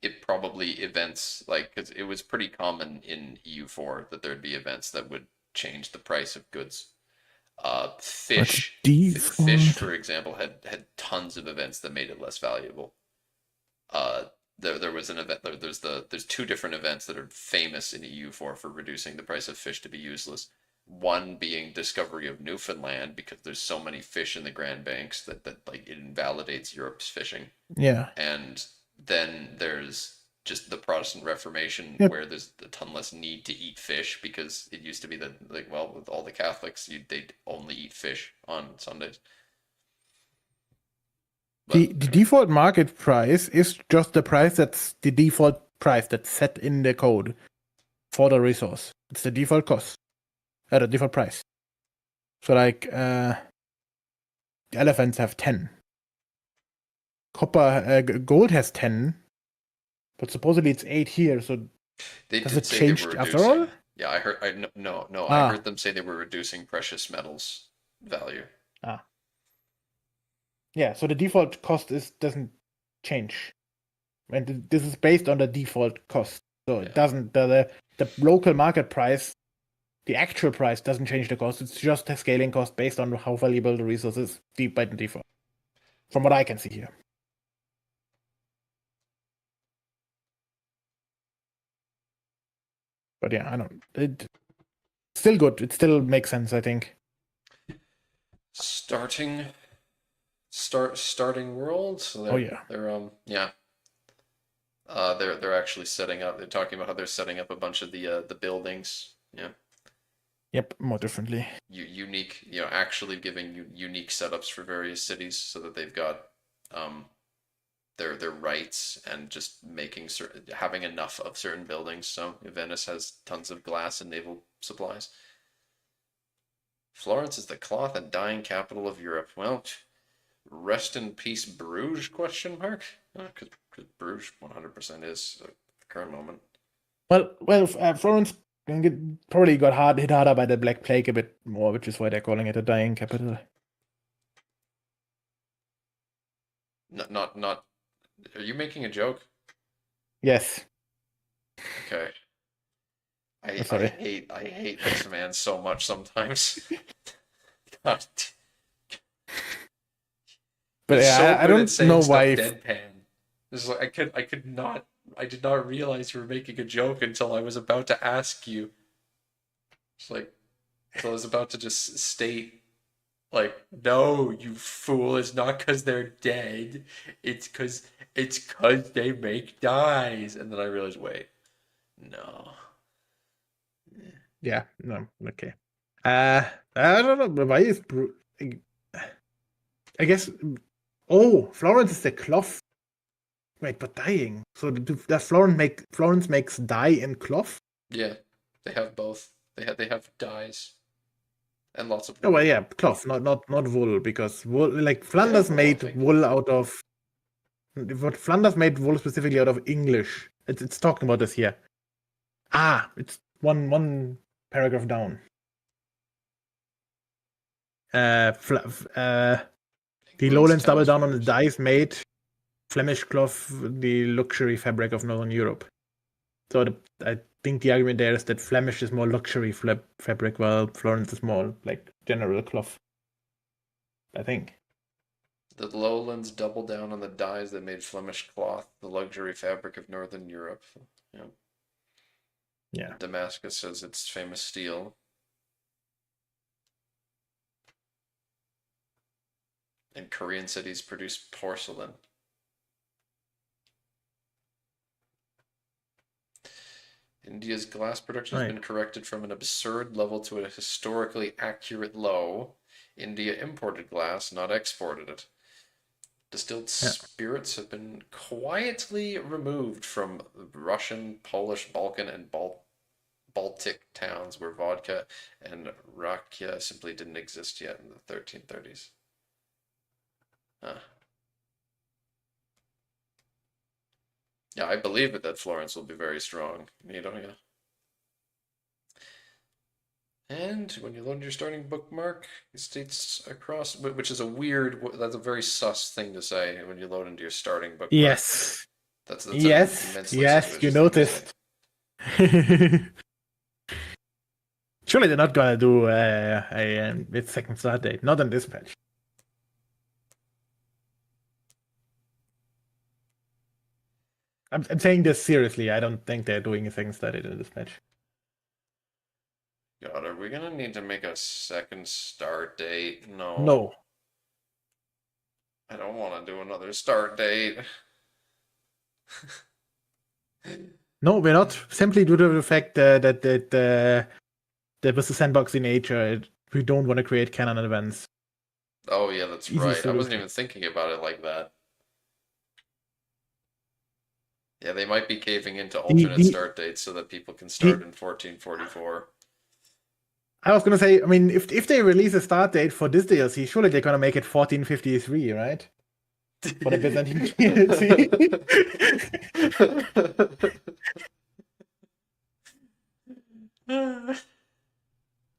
It probably events like because it was pretty common in EU4 that there'd be events that would change the price of goods. What's Fish, default? for example, had tons of events that made it less valuable. Uh, there was an event. There's two different events that are famous in EU4 for reducing the price of fish to be useless. One being discovery of Newfoundland because there's so many fish in the Grand Banks that like it invalidates Europe's fishing. Yeah. And then there's just the Protestant Reformation Yep. where there's a ton less need to eat fish because it used to be that like well with all the Catholics they'd only eat fish on Sundays. The But the anyway, default market price is just the price that's the default price that's set in the code for the resource. It's the default cost, the default price. So like the elephants have 10. Gold has 10, but supposedly it's 8 here. So they does did it say they were change after all? reducing. Yeah, I heard. I no. I Ah, heard them say they were reducing precious metals value. ah. Yeah, so the default cost is doesn't change. And this is based on the default cost. So it Yeah. doesn't the local market price, the actual price doesn't change the cost. It's just a scaling cost based on how valuable the resource is deep by the default. From what I can see here. But yeah, I don't still good. It still makes sense, I think. Starting starting world. So Oh they're yeah. they're yeah. They're actually setting up. They're talking about how they're setting up a bunch of the buildings. Yeah. Yep, more differently. Unique, actually giving unique setups for various cities so that they've got um, their rights and just making certain having enough of certain buildings. So Venice has tons of glass and naval supplies. Florence is the cloth and dyeing capital of Europe. Well, rest in peace, Bruges? Question mark. Because Bruges 100% is at the current moment. Florence probably got hit harder by the Black Plague a bit more, which is why they're calling it a dying capital. Not. Are you making a joke? Yes. Okay. Sorry. I hate this man so much sometimes. God, But he's so yeah, I good at don't know saying stuff why. deadpan. It's like I could not I did not realize you were making a joke until I was about to ask you. It's like so I was about to just state like no, you fool, it's not cuz they're dead. It's cuz they make dyes. And then I realized wait. No. Yeah, no, okay. I don't know. But why is I guess. Oh, Florence is the cloth. Wait, but dyeing. So does Florence makes dye and cloth? Yeah. They have both. They have dyes and lots of Oh well, wool. yeah, cloth, not wool, because wool like They have Flanders wool, I made think. wool out of what Flanders made wool specifically out of English. It's talking about this here. Ah, it's one paragraph down. The England's lowlands double down on the townsfolk. dyes made Flemish cloth the luxury fabric of Northern Europe. So I think the argument there is that Flemish is more luxury fabric, while Florence is more like general cloth. I think. The lowlands doubled down on the dyes that made Flemish cloth the luxury fabric of Northern Europe. Yeah. Yeah. Damascus says it's famous steel. And Korean cities produce porcelain. India's glass production has Right. been corrected from an absurd level to a historically accurate low. India imported glass, not exported it. Distilled Yeah. spirits have been quietly removed from Russian, Polish, Balkan, and Baltic towns where vodka and rakia simply didn't exist yet in the 1330s. Huh. Yeah, I believe it that Florence will be very strong. You know, yeah. And when you load your starting bookmark, it states across, which is a weird, that's a very sus thing to say when you load into your starting bookmark. Yes. That's an Yes. immensely Yes. You suspicious thing to say. noticed. Surely they're not gonna do its second start date. Not on this patch. I'm saying this seriously. I don't think they're doing a second start date in this patch. God, are we gonna need to make a second start date? No. No. I don't want to do another start date. No, we're not. Simply due to the fact that there was a sandbox in nature. We don't want to create canon events. Oh yeah, that's Easy right. I wasn't solution. even thinking about it like that. Yeah, they might be caving into alternate start dates so that people can start in 1444. I was gonna say, I mean, if they release a start date for this DLC, surely they're gonna make it 1453, right? For the Byzantine DLC.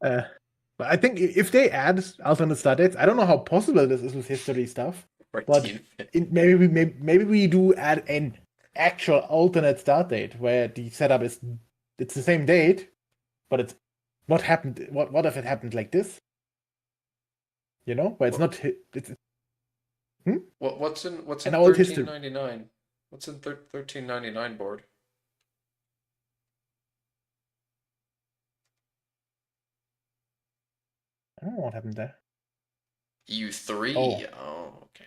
But I think if they add alternate start dates, I don't know how possible this is with history stuff, but maybe we do add an actual alternate start date where the setup is it's the same date, but it's what happened. What if it happened like this? You know, where it's not. It's what's in an old history. 1399? What's in 1399 board? I don't know what happened there. EU3? Oh. Oh, okay.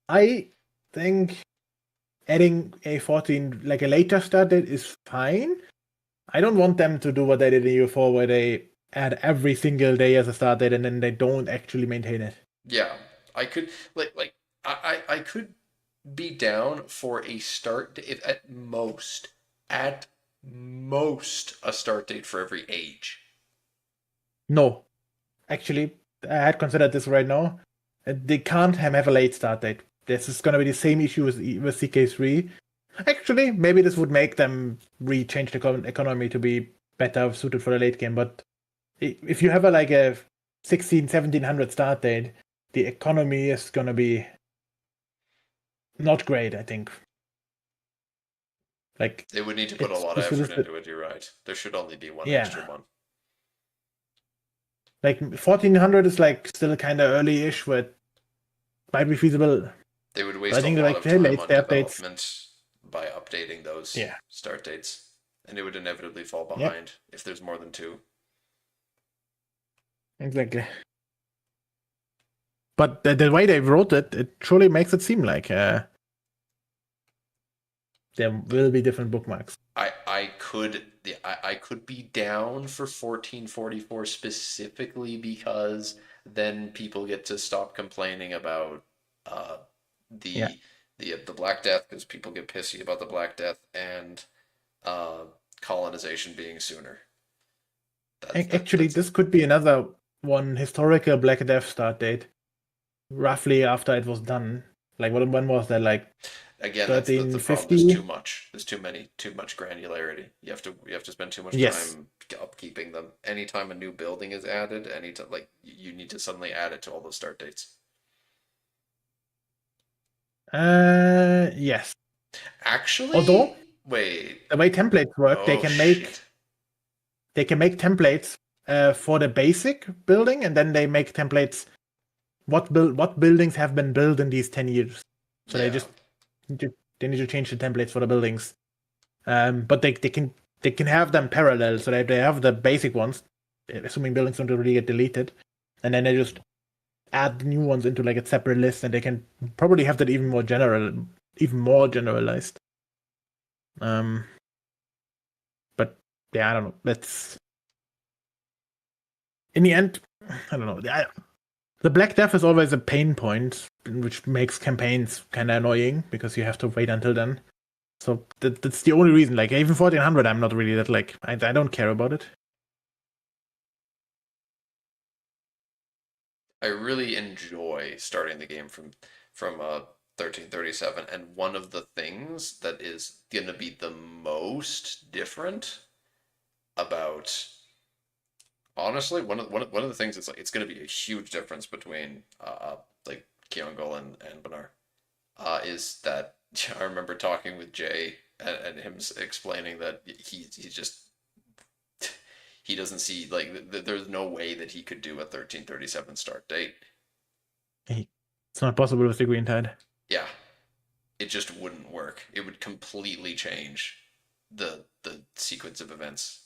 I think adding a 14, like a later start date, is fine. I don't want them to do what they did in EU4, where they add every single day as a start date and then they don't actually maintain it. Yeah, I could I could be down for a start date at most a start date for every age. No, actually, I had considered this right now. They can't have a late start date. This is going to be the same issue with CK3. Actually, maybe this would make them change the economy to be better suited for the late game. But if you have like a 1700 start date, the economy is going to be not great, I think. Like they would need to put a lot of effort into it. You're right. There should only be one extra one. Like 1400 is like still kind of early-ish, but might be feasible. They would waste a lot of time on development by updating those start dates, and it would inevitably fall behind if there's more than two. Exactly. But the way they wrote it, it truly makes it seem like there will be different bookmarks. I could be down for 1444 specifically because then people get to stop complaining about the Black Death, because people get pissy about the Black Death and colonization being sooner. Actually, this could be another one historical Black Death start date, roughly after it was done. Like when was that? Like Again, that's the problem. There's 1350? too much. There's too much granularity. You have to spend too much Yes. time upkeeping them. Anytime a new building is added, anytime like you need to suddenly add it to all those start dates. Yes. Actually, Although wait. the way templates work, Oh shit. they can make templates for the basic building, and then they make templates what buildings have been built in these 10 years. So Yeah. they need to change the templates for the buildings. But they can have them parallel, so that they have the basic ones, assuming buildings don't really get deleted, and then they just add the new ones into like a separate list, and they can probably have that even more generalized. But yeah, I don't know. That's in the end, I don't know. The Black Death is always a pain point, which makes campaigns kind of annoying because you have to wait until then. So that's the only reason. Like even 1400, I'm not really that like I don't care about it. I really enjoy starting the game from 1337, and one of the things that is gonna be the most different about honestly one of the things that's like it's gonna be a huge difference between like Kyongol and Benar is that I remember talking with Jay and him explaining that he just he doesn't see like there's no way that he could do a 1337 start date. It's not possible with the Green Tide. Yeah, it just wouldn't work. It would completely change the sequence of events.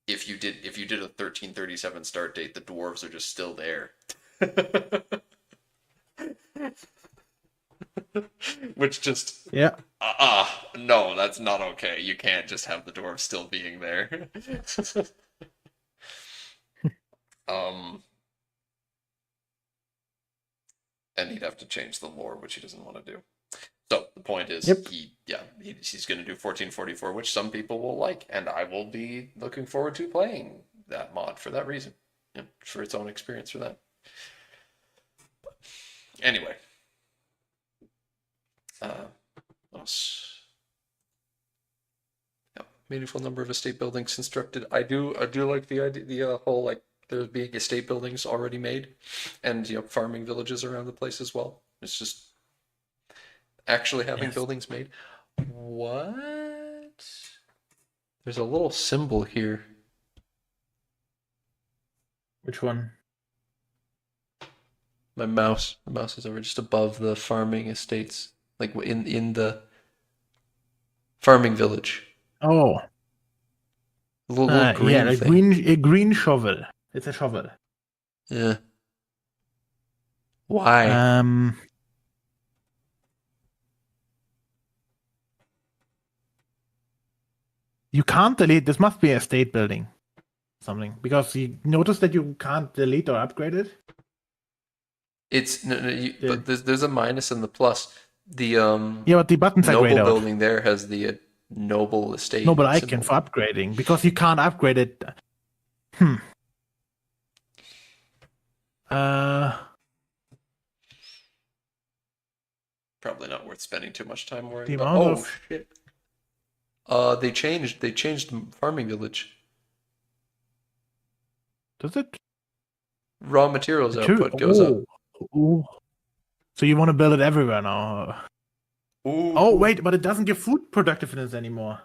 If you did a 1337 start date, the dwarves are just still there. Which just Yeah. no, that's not okay. You can't just have the dwarves still being there. um and he'd have to change the lore, which he doesn't want to do. So the point is, Yep. he's going to do 1444, which some people will like, and I will be looking forward to playing that mod for that reason, for its own experience for that. Anyway, what else? Yeah, meaningful number of estate buildings constructed. I do like the idea, the whole like there being estate buildings already made, and farming villages around the place as well. It's just actually having Yes. buildings made. What? There's a little symbol here. Which one? My mouse. The mouse is over just above the farming estates, like in the farming village. Oh. A little Yeah, green thing. a green shovel. It's a shovel. Yeah. Why? Um, you can't delete. This must be a state building, something, because you notice that you can't delete or upgrade it. It's no, no, The, but there's a minus and the plus. The yeah, but the buttons are grayed noble out. building there has the noble estate Noble icon symbol. for upgrading because you can't upgrade it. Hmm. Uh, Probably not worth spending too much time worrying the about. amount Oh of shit. They changed the farming village. does it Raw materials material? output goes up. Oh, so you want to build it everywhere now? Oh Ooh. wait, but it doesn't give food productiveness anymore.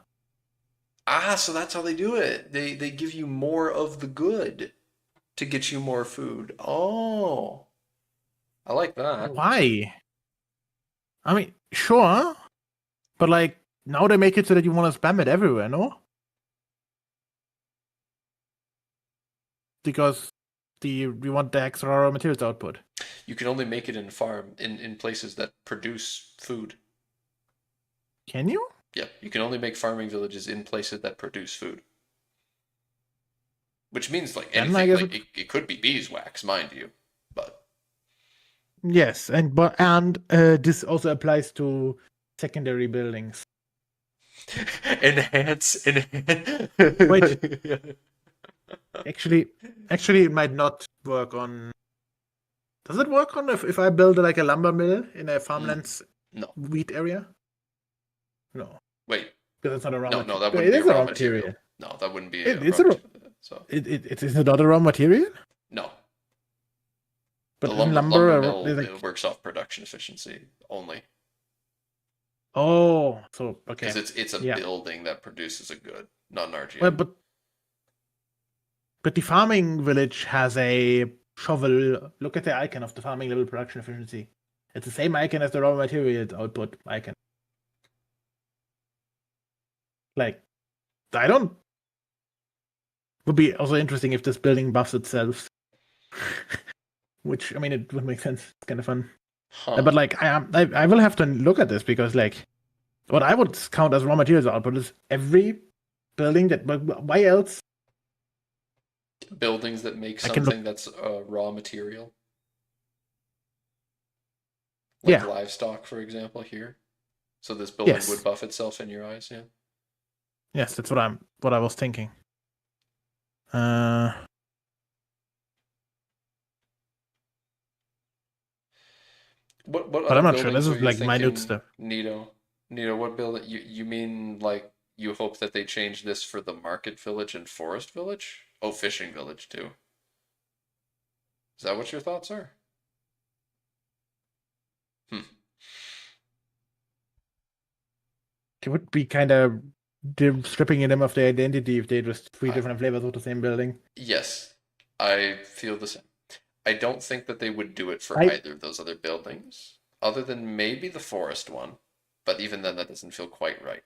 So that's how they do it. They give you more of the good to get you more food. Oh, I like that. Why? I mean, sure, but like now they make it so that you want to spam it everywhere, no? Because we want the extra raw materials output. You can only make it in farm in places that produce food. Can you? Yeah, you can only make farming villages in places that produce food. Which means like Then I anything, guess like it could be beeswax, mind you, but yes, and this also applies to secondary buildings. enhance. Wait, actually, it might not work on. Does it work on if I build like a lumber mill in a farmlands No. wheat area? No, Wait. because it's not a raw No, no, material. that It wouldn't be a is a raw raw material. material. No, that wouldn't be a It's raw a material. So it is not a raw material, no, the but isn't lumber lumber mill it like works off production efficiency only oh so because okay it's a yeah building that produces a good, not an well RGO. but the farming village has a shovel. Look at the icon of the farming level production efficiency. It's the same icon as the raw materials output icon. Like I don't would be also interesting if this building buffs itself. Which I mean, it would make sense. It's kind of fun. Huh. But like, I will have to look at this because like, what I would count as raw materials output is every building that. But why else? Buildings that make I can look. something that's raw material, like Yeah. livestock, for example, here. So this building would Yes. buff itself in your eyes, yeah. Yes. That's what I was thinking. Uh, What but other I'm not sure. This buildings are is you like minute thinking, stuff. Nito? Nito, what building you mean like you hope that they change this for the market village and forest village? Oh, fishing village too. Is that what your thoughts are? Hmm. It would be kind of stripping them of their identity if they just three I, different flavors of the same building. yes, I feel the same. I don't think that they would do it for I either of those other buildings, other than maybe the forest one, but even then that doesn't feel quite right.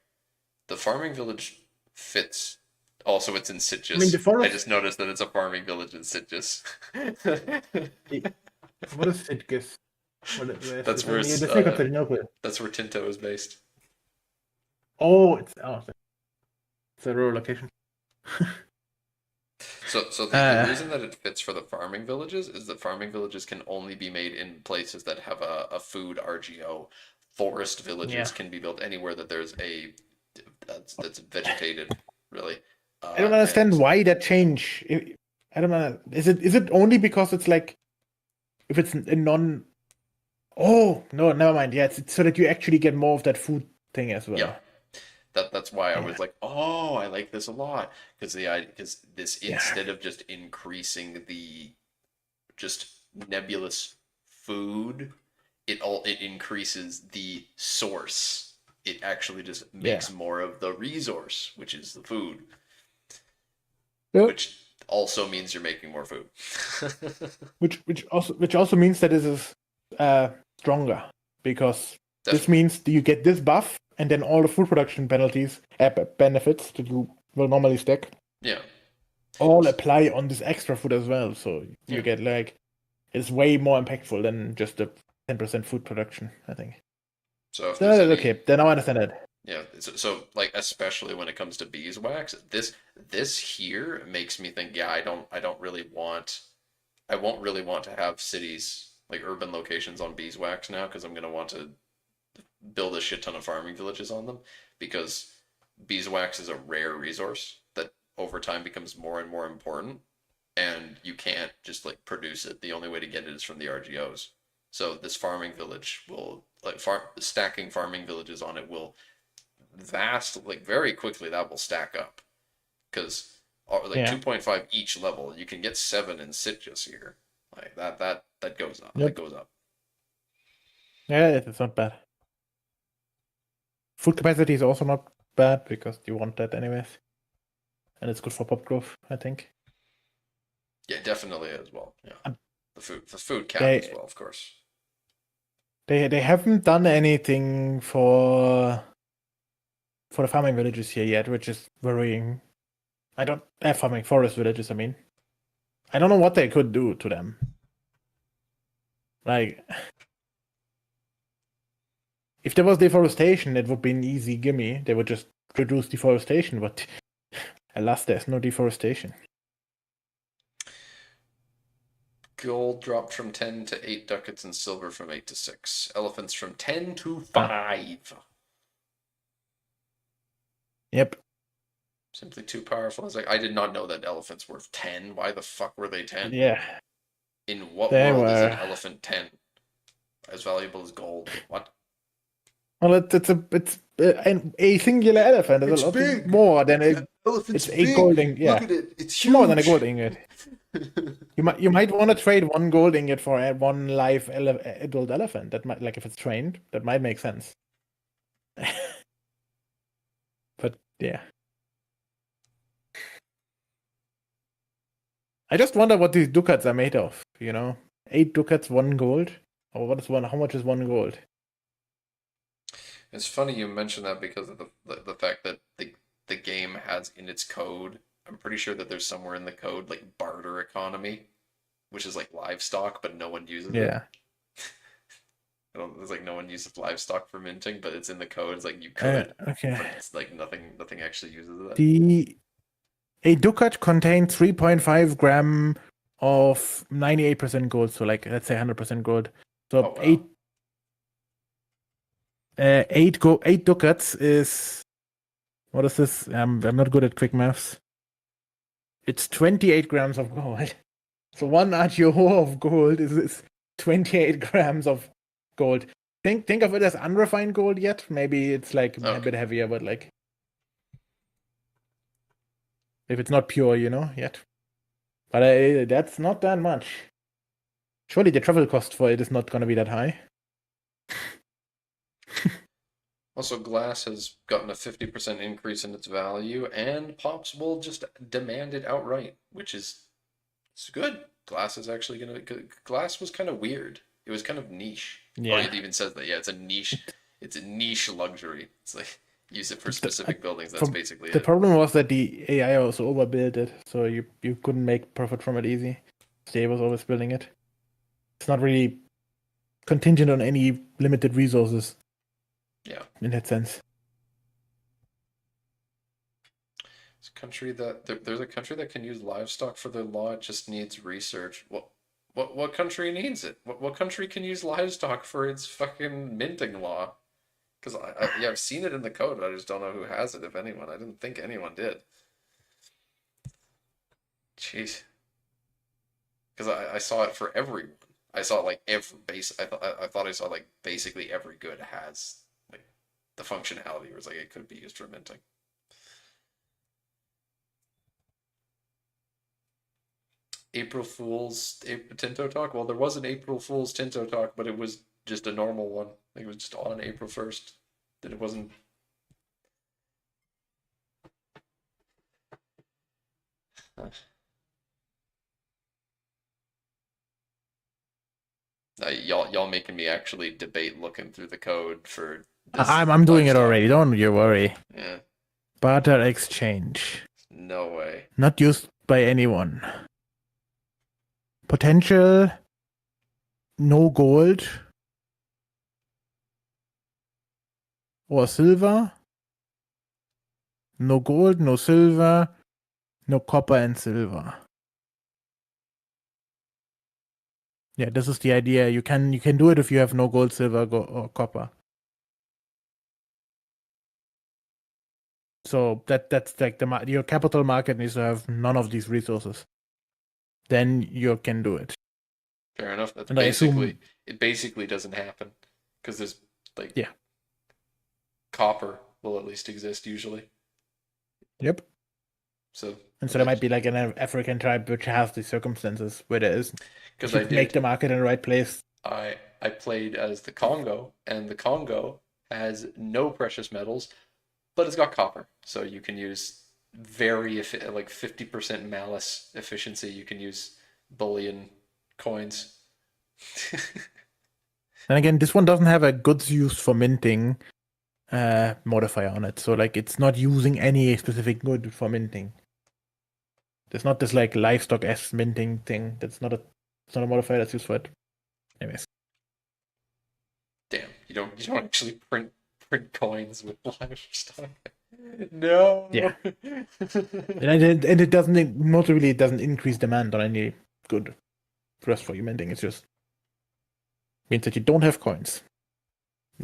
The farming village fits. Also, it's in I mean the Sitges. I forest. just noticed that it's a farming village in Sitges. What is it? Guess where is That's this? where Near the near Constantinople. that's where Tinto is based. Oh, it's a rural location. So the Uh, reason that it fits for the farming villages is that farming villages can only be made in places that have a food RGO. Forest villages yeah. can be built anywhere that there's a that's vegetated, really. I don't And understand why that change. I don't know. Is it only because it's like if it's a non? Oh no, never mind. Yeah, it's so that you actually get more of that food thing as yeah, well. that's why I Yeah, was like, oh, I like this a lot because this yeah, instead of just increasing the just nebulous food, it increases the source. It actually just yeah. makes more of the resource, which is the food, Yep. which also means you're making more food. Which also means that this is uh stronger because this Definitely. means that you get this buff and then all the food production penalties benefits that you will normally stack Yeah. all apply on this extra food as well. So you Yeah. get like it's way more impactful than just the 10% food production, I think. So if there's No, any okay, then now I understand it. yeah, so like especially when it comes to beeswax, this here makes me think, yeah, I don't really want I won't really want to have cities like urban locations on beeswax now because I'm gonna want to build a shit ton of farming villages on them because beeswax is a rare resource that over time becomes more and more important and you can't just like produce it. The only way to get it is from the RGOs. So this farming village will like stacking farming villages on it will like very quickly that will stack up because like Yeah. 2.5 each level you can get 7 in Sitges here like that goes up that Yep. goes up. Yeah, it's not bad. Food capacity is also not bad because you want that anyways. And it's good for pop growth, I think. Yeah, definitely as well. Yeah, Um, the food cap as They well, of course. they haven't done anything for the farming villages here yet, which is worrying. I don't farming forest villages, I mean. I don't know what they could do to them. Like if there was deforestation, it would be an easy gimme. They would just reduce deforestation, but alas, there's no deforestation. Gold dropped from 10 to 8 ducats and silver from 8 to 6. Elephants from 10 to Ah, 5. yep. Simply too powerful. I was like, I did not know that elephants were 10. Why the fuck were they 10? Yeah. In what They world is an were. elephant 10 as valuable as gold? What? Well, a singular elephant is a It's lot big. more than a. That elephant's It's a big. gold ingot. Look Yeah, at it. It's it's more than a gold huge. ingot. You might want to trade one gold ingot for one live adult elephant. That might, like, if it's trained, that might make sense. But yeah, I just wonder what these ducats are made of. 8 ducats, 1 gold, or what is one? How much is 1 gold? It's funny you mention that because of the fact that the game has in its code. I'm pretty sure that there's somewhere in the code like barter economy, which is like livestock, but no one uses it. Yeah. There's like no one uses livestock for minting, but it's in the code. It's like you could, Okay. but it's like nothing actually uses that. A ducat contains 3.5 gram of 98% gold. So, like, let's say 100% gold. So Oh wow. eight ducats is, what is this? I'm not good at quick maths. It's 28 grams of gold. So one RTO of gold is 28 grams of gold. Think of it as unrefined gold yet. Maybe it's like a bit heavier, but like if it's not pure, yet. But that's not that much. Surely the travel cost for it is not going to be that high. Also, glass has gotten a 50% increase in its value, and Pops will just demand it outright, which is it's good. Glass is actually gonna. Glass was kind of weird. It was kind of niche. Oh, Yeah. it even says that. Yeah, it's a niche. It's a niche luxury. It's like use it for The, specific buildings. That's from, basically the it. problem was that the AI also overbuilt it, so you couldn't make profit from it easy. They was always building it. It's not really contingent on any limited resources. Yeah. In that sense. It's a country that there's a country that can use livestock for their law. It just needs research. What country needs it? What country can use livestock for its fucking minting law? Because yeah, I've seen it in the code, but I just don't know who has it, if anyone. I didn't think anyone did. Jeez. Because I saw it for everyone. I saw like every base. I thought I saw like basically every good has like the functionality where it's like it could be used for minting. April Fool's Tinto talk. Well, there was an April Fool's Tinto talk, but it was just a normal one. I think it was just on April 1st. That it wasn't. Y'all making me actually debate looking through the code for this I'm doing it livestock. already. Don't you worry. Yeah, Barter exchange. no way. Not used by anyone. Potential. No gold. Or silver. No gold, no silver. No copper and silver. Yeah, this is the idea. You can do it if you have no gold, silver, or copper. So that's like your capital market needs to have none of these resources. Then you can do it. Fair enough. That's And I assume it basically doesn't happen because there's like yeah. copper will at least exist usually. Yep. So And so there might be like an African tribe which has these circumstances where there is. because If you make the market in the right place. I played as the Congo, and the Congo has no precious metals, but it's got copper, so you can use like 50% malice efficiency. You can use bullion coins. And again, this one doesn't have a goods used for minting modifier on it. So like it's not using any specific good for minting. There's not this like livestock S minting thing. It's not a modifier that's used for it. Anyways. Damn, you don't actually print coins with livestock. No. Yeah. and it doesn't notably it doesn't increase demand on any good just for you minting. It just means that you don't have coins.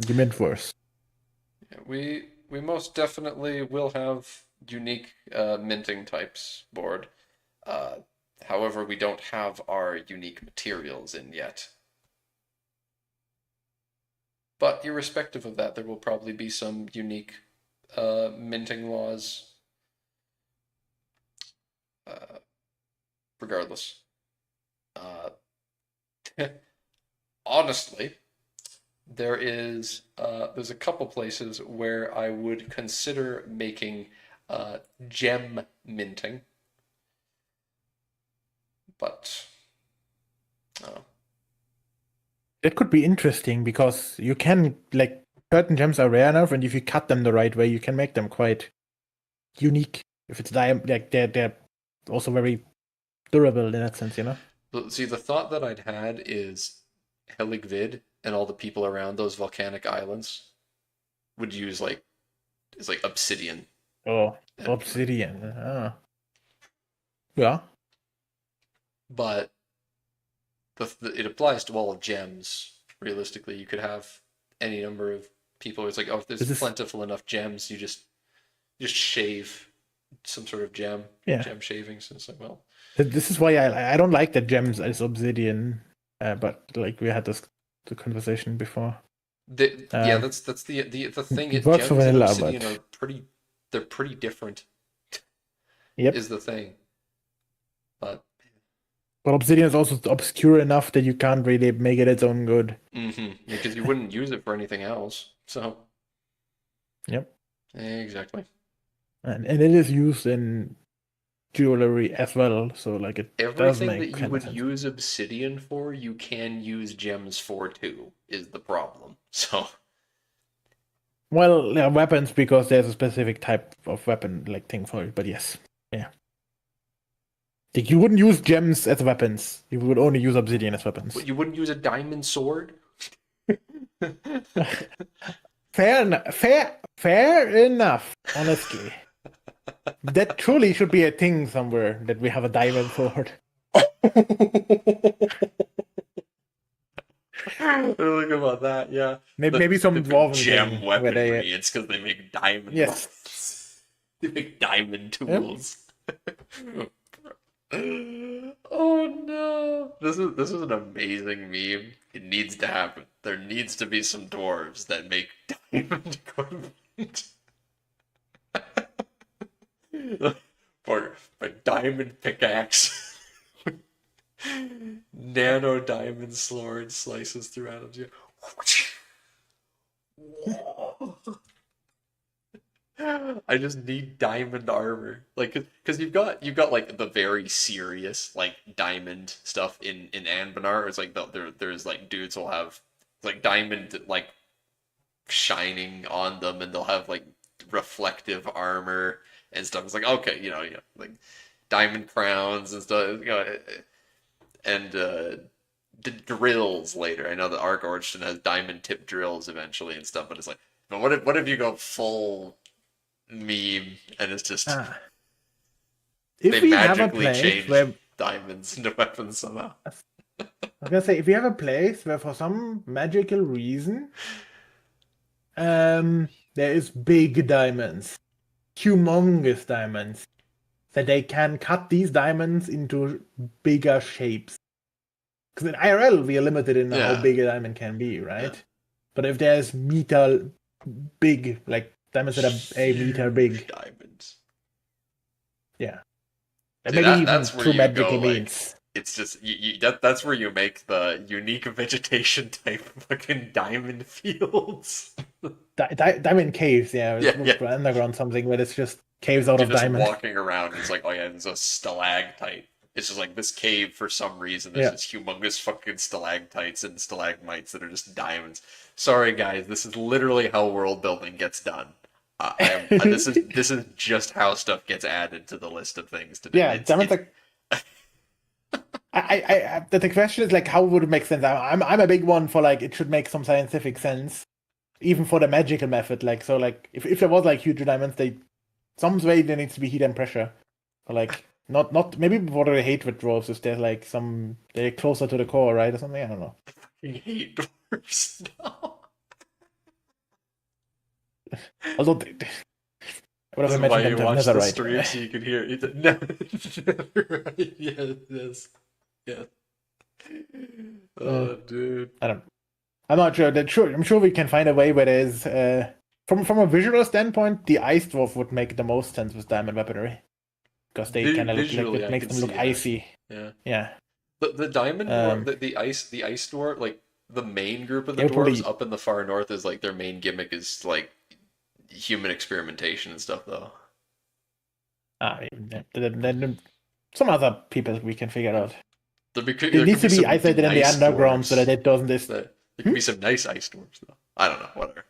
You mint worse. Yeah, we most definitely will have unique minting types board. However, we don't have our unique materials in yet. But irrespective of that, there will probably be some unique minting laws regardless. Uh, honestly, there's a couple places where I would consider making gem minting, but uh, That could be interesting because you can, like, certain gems are rare enough, and if you cut them the right way, you can make them quite unique. If it's like they're also very durable in that sense, you know? see, the thought that I'd had is Heligvid and all the people around those volcanic islands would use like it's like obsidian, Oh, and, obsidian. Ah. Yeah. but it applies to all of gems. Realistically, you could have any number of people. It's like, oh, if there's This is, plentiful enough gems, you just shave some sort of yeah. gem shavings. And it's like, well, This is why I don't like the gems as obsidian, but like we had the conversation before. yeah, Um, that's the thing. it It works for gems and vanilla, obsidian are but they're pretty different. yep. Is the thing, but But obsidian is also obscure enough that you can't really make it its own good. because you wouldn't use it for anything else. So Yep. exactly. And it is used in jewelry as well, so like it does Everything that make you kind of would sense. use obsidian for, you can use gems for too, is the problem. So, Well, yeah, weapons because there's a specific type of weapon like thing for it, but yes. Yeah. Like you wouldn't use gems as weapons. You would only use obsidian as weapons. but you wouldn't use a diamond sword? Fair enough, honestly. That truly should be a thing somewhere that we have a diamond sword. Think about that, yeah. Maybe The some big dwarven gem thing where they weaponry, it's because they make diamond yes. weapons. They make diamond Yep. tools. Oh no. This is an amazing meme. It needs to happen. There needs to be some dwarves that make diamond equipment. For diamond pickaxe. Nano diamond sword slices through atoms. Yeah. I just need diamond armor, like, because you've got like the very serious like diamond stuff in Anbanar. It's like there's like dudes will have like diamond like shining on them, and they'll have like reflective armor and stuff. It's like okay, like diamond crowns and stuff, and the drills later. I know that Arc Orchton has diamond tip drills eventually and stuff, but it's like, but what if you go full meme and it's just Ah. If they we have a magically place change where diamonds into weapons somehow? I was gonna say if we have a place where for some magical reason there is big diamonds, humongous diamonds, that they can cut these diamonds into bigger shapes. Because in IRL we are limited in how Yeah, big a diamond can be, right? yeah. But if there's meter big, like diamonds that are a meter Huge big, diamonds. yeah. And See, maybe even that's where through you go magical like means. it's just that's where you make the unique vegetation type fucking diamond fields. Diamond caves, yeah. Yeah, yeah. Underground something where it's just caves out You're of just diamond. walking around. It's like, oh yeah, there's a stalactite. It's just like this cave for some reason. There's Yeah. just humongous fucking stalactites and stalagmites that are just diamonds. Sorry guys, this is literally how world building gets done. This is just how stuff gets added to the list of things to do. Yeah, diamonds like the question is like how would it make sense? I'm a big one for like it should make some scientific sense. Even for the magical method, like so like if there was like huge diamonds, some way there needs to be heat and pressure. Or like not maybe what I hate with dwarves is there's like they're closer to the core, right? Or something. I don't know. I hate dwarves now. Although I would This have is why imagined them you to have watch the netherite. stream so you could hear it. No, right? Yeah, yes, yeah. Oh, dude. I don't. I'm not sure. I'm sure we can find a way where there's from a visual standpoint, the ice dwarf would make the most sense with diamond weaponry because they kind of look like Visually, it I makes can them look see that. icy. Yeah. Yeah. The diamond dwarf, Um. the ice dwarf, like the main group of the They would dwarves probably. up in the far north is like their main gimmick is like human experimentation and stuff, though. Then some other people we can figure out. It There needs could be to be some isolated in the nice underground so that dwarves. it doesn't. This. There could be some nice ice dwarves, though. I don't know. Whatever.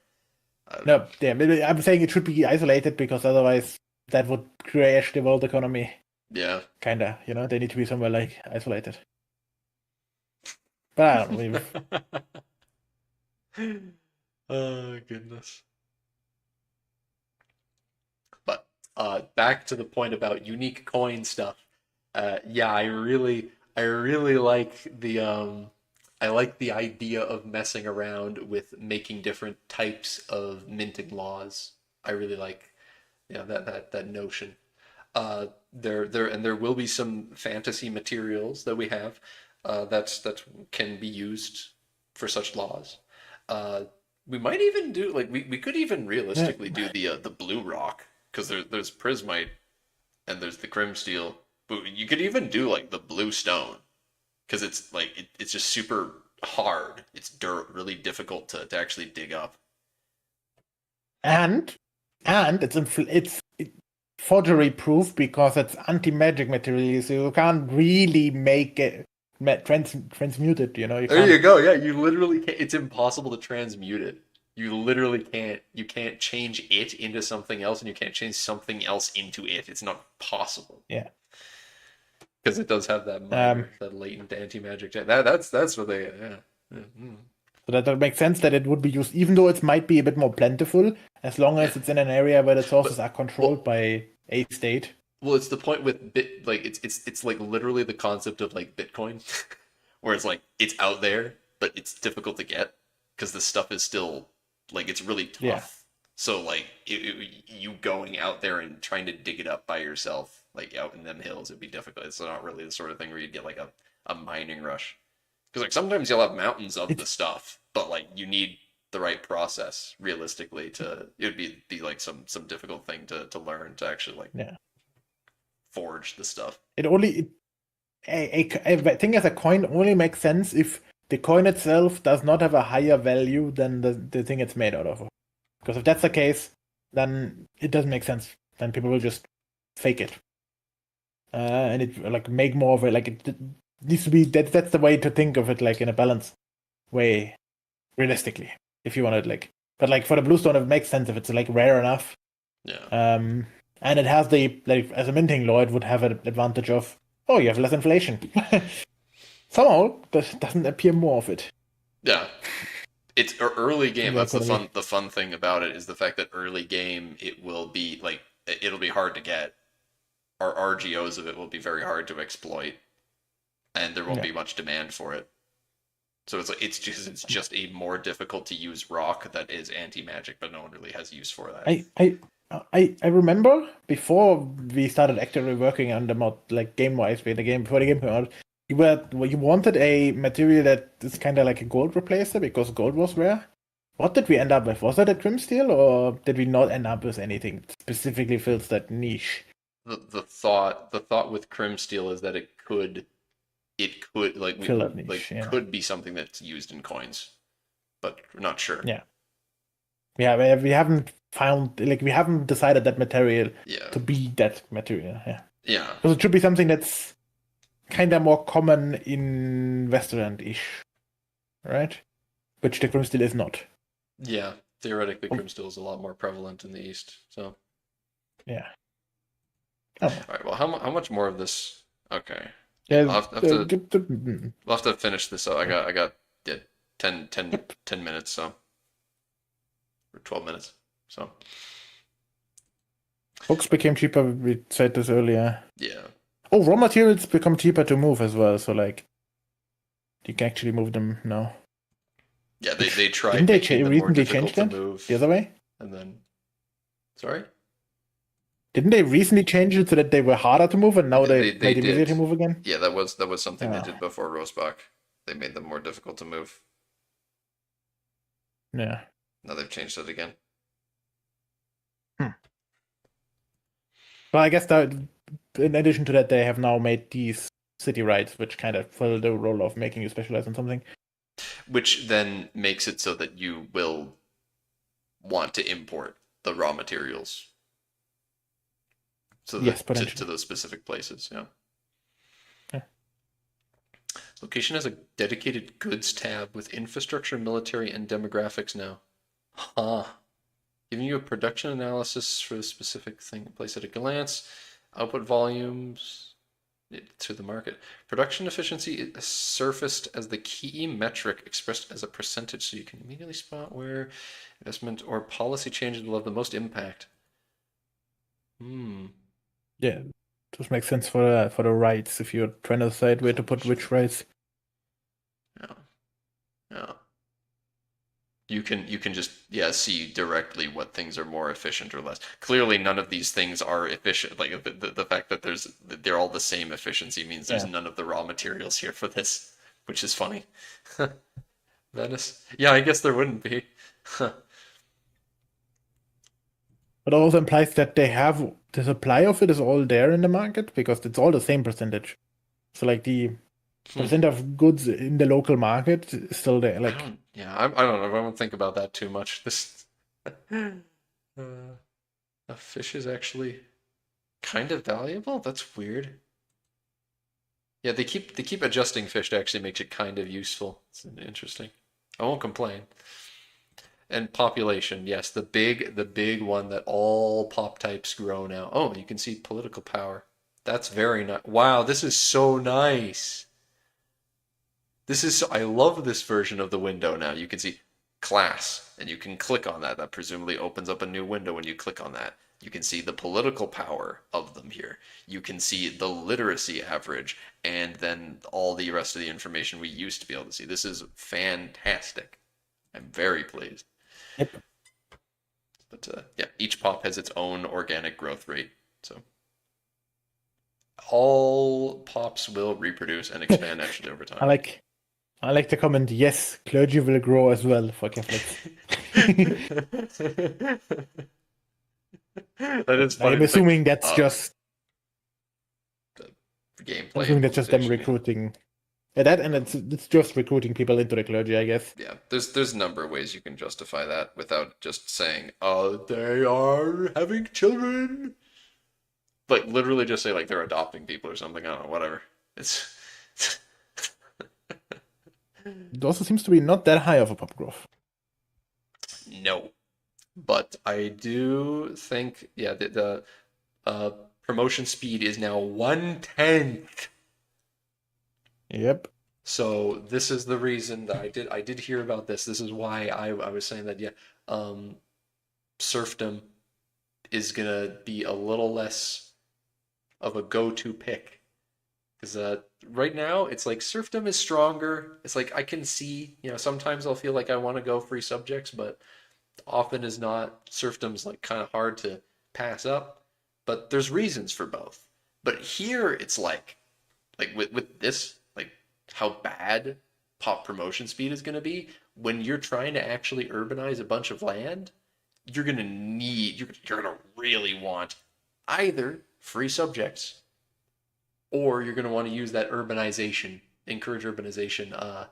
I don't know. No, yeah, maybe I'm saying it should be isolated because otherwise that would crash the world economy. Yeah. Kinda, they need to be somewhere like isolated. But I don't know. Oh goodness. But back to the point about unique coin stuff. Yeah, I really like I like the idea of messing around with making different types of minting laws. I really like, that notion. There will be some fantasy materials that we have that can be used for such laws. Uh, we might even do like we could even Yeah. realistically do the blue rock because there's prismite and there's the crim steel, but you could even do like the blue stone because it's like it's just super hard. It's really difficult to actually dig up. And it's forgery proof because it's anti-magic material, so you can't really make it transmute it. You There can't. you go. Yeah, you literally can't. It's impossible to transmute it. You literally can't. You can't change it into something else, and you can't change something else into it. It's not possible. Yeah. Because it does have that minor, that latent anti-magic. That's what they. Yeah. Mm-hmm. So that makes sense that it would be used, even though it might be a bit more plentiful, as long as it's in an area where the sources are controlled by a state. Well, it's the point with like it's like literally the concept of like Bitcoin, where it's like it's out there, but it's difficult to get because the stuff is still like it's really tough. Yeah. So like you going out there and trying to dig it up by yourself, like out in them hills, it'd be difficult. It's not really the sort of thing where you'd get like a mining rush. Because like sometimes you'll have mountains of the stuff, but like you need the right process realistically it would be like some difficult thing to learn to actually like forge the stuff. A thing as a coin only makes sense if the coin itself does not have a higher value than the thing it's made out of. Because if that's the case, then it doesn't make sense. Then people will just fake it, and it like make more of it. Like it needs to be that's the way to think of it, like in a balanced way, realistically. If you want to but like for the bluestone, it makes sense if it's like rare enough. Yeah. And it has the like as a minting law, it would have an advantage of you have less inflation. Somehow, there doesn't appear more of it. Yeah. It's early game. Yeah, That's the fun thing about it is the fact that early game it will be like it'll be hard to get. Our RGOs of it will be very hard to exploit, and there won't be much demand for it. So it's like it's just a more difficult to use rock that is anti-magic, but no one really has use for that. I remember before we started actively working on the mod, like game-wise, before the game came out, you wanted a material that is kind of like a gold replacer because gold was rare. What did we end up with? Was it a crim steel, or did we not end up with anything that specifically fills that niche? The thought with crim steel is that it could like fill that niche, could be something that's used in coins, but we're not sure. Yeah, we haven't found we haven't decided that material to be that material. Yeah. Because it should be something that's kind of more common in Western-ish, right? Which the crim steel is not. Yeah, theoretically, crim steel is a lot more prevalent in the East. So. Yeah. Oh. All right. Well, how much more of this? Okay. Yeah. We'll have to finish this. So I got 10 minutes. So. Or 12 minutes. So. Books became cheaper. We said this earlier. Yeah. Oh, raw materials become cheaper to move as well. So like, you can actually move them now. Yeah, they tried. Didn't they recently change that move the other way? And then, sorry. Didn't they recently change it so that they were harder to move, and now they They made them easier to did. move again? Yeah, that was something they Yeah, did before Rosbach. They made them more difficult to move. yeah. Now they've changed it again. Hmm. Well, I guess that in addition to that, they have now made these city rights, which kind of fill the role of making you specialize in something. Which then makes it so that you will want to import the raw materials Yes, to potentially. those specific places. Yeah. Yeah. Location has a dedicated goods tab with infrastructure, military, and demographics now. Huh. Giving you a production analysis for the specific thing. Place at a glance. Output volumes to the market. Production efficiency is surfaced as the key metric expressed as a percentage, so you can immediately spot where investment or policy changes will have the most impact. Hmm. Yeah, this makes sense for the rights if you're trying to decide where to put which rights. Yeah. Yeah. You can just see directly what things are more efficient or less. Clearly, none of these things are efficient. Like the fact that they're all the same efficiency means there's Yeah. none of the raw materials here for this, which is funny. Venice. Yeah, I guess there wouldn't be. But it also implies that they have the supply of it is all there in the market because it's all the same percentage. So like the Hmm. percent of goods in the local market is still there. Like I don't know. I don't think about that too much. This a fish is actually kind of valuable. That's weird. Yeah, they keep adjusting fish to actually make it kind of useful. It's interesting. I won't complain. And population, yes, the big one that all pop types grow now. Oh, you can see political power. That's very nice. Wow, this is so nice. I love this version of the window now. You can see class, and you can click on that. That presumably opens up a new window when you click on that. You can see the political power of them here. You can see the literacy average, and then all the rest of the information we used to be able to see. This is fantastic. I'm very pleased. yep. But yeah, each pop has its own organic growth rate. So all pops will reproduce and expand naturally over I time. like I like the comment, yes, clergy will grow as well for Catholics. That is funny I'm to think. assuming that's just The I'm gameplay assuming that's just them implementation, yeah. recruiting. Yeah, that and it's just recruiting people into the clergy, I guess. Yeah, there's a number of ways you can justify that without just saying, they are having children. Like literally just say like they're adopting people or something. I don't know, whatever. It's It also seems to be not that high of a pop growth. no. But I do think, yeah, the uh, promotion speed is now 1/10. Yep. So this is the reason that I did hear about this. This is why I was saying that, yeah, um, serfdom is gonna be a little less of a go-to pick because right now it's like serfdom is stronger. It's like I can see, sometimes I'll feel like I want to go free subjects, but often is not. Serfdom's like kind of hard to pass up, but there's reasons for both. But here it's like with this, like how bad pop promotion speed is going to be when you're trying to actually urbanize a bunch of land. You're going to really want either free subjects or you're going to want to use that encourage urbanization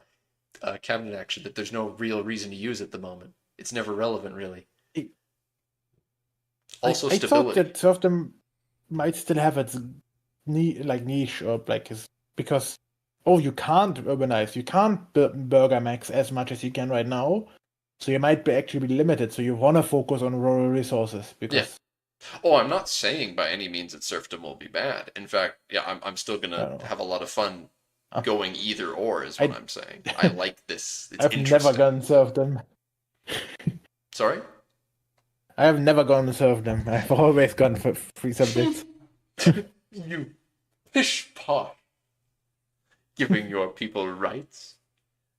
cabinet action that there's no real reason to use at the moment. It's never relevant, really. I, Also, I thought stability. that some of them might still have its niche or like his because you can't urbanize, you can't burger max as much as you can right now, so you might actually be limited. So you want to focus on rural resources Yeah. because Oh, I'm not saying by any means that serfdom will be bad. In fact, yeah, I'm still I gonna don't know. have a lot of fun Uh, going either or, is what I I'm saying. I like this. It's I've never interesting. gone serve them. Sorry? I have never gone to serve them. I've always gone for free subjects. You fish pot, giving your people rights,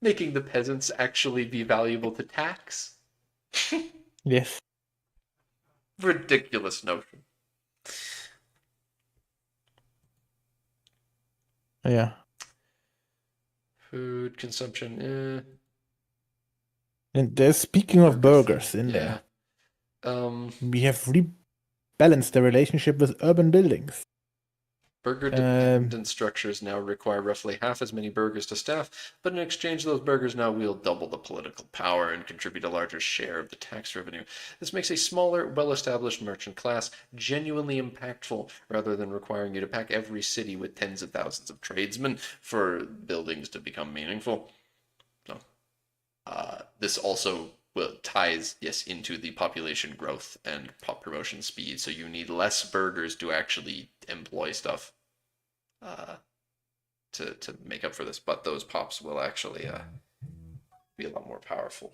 making the peasants actually be valuable to tax. Yes. Ridiculous notion. Yeah. Food consumption, And there's speaking of burger burgers theme, in yeah. there. Um, We have rebalanced the relationship with urban buildings. Um, Burger-dependent structures now require roughly half as many burgers to staff, but in exchange, those burgers now wield double the political power and contribute a larger share of the tax revenue. This makes a smaller, well-established merchant class genuinely impactful, rather than requiring you to pack every city with tens of thousands of tradesmen for buildings to become meaningful. So, this also ties, yes, into the population growth and pop promotion speed. So you need less burgers to actually employ stuff uh, to make up for this. But those pops will actually be a lot more powerful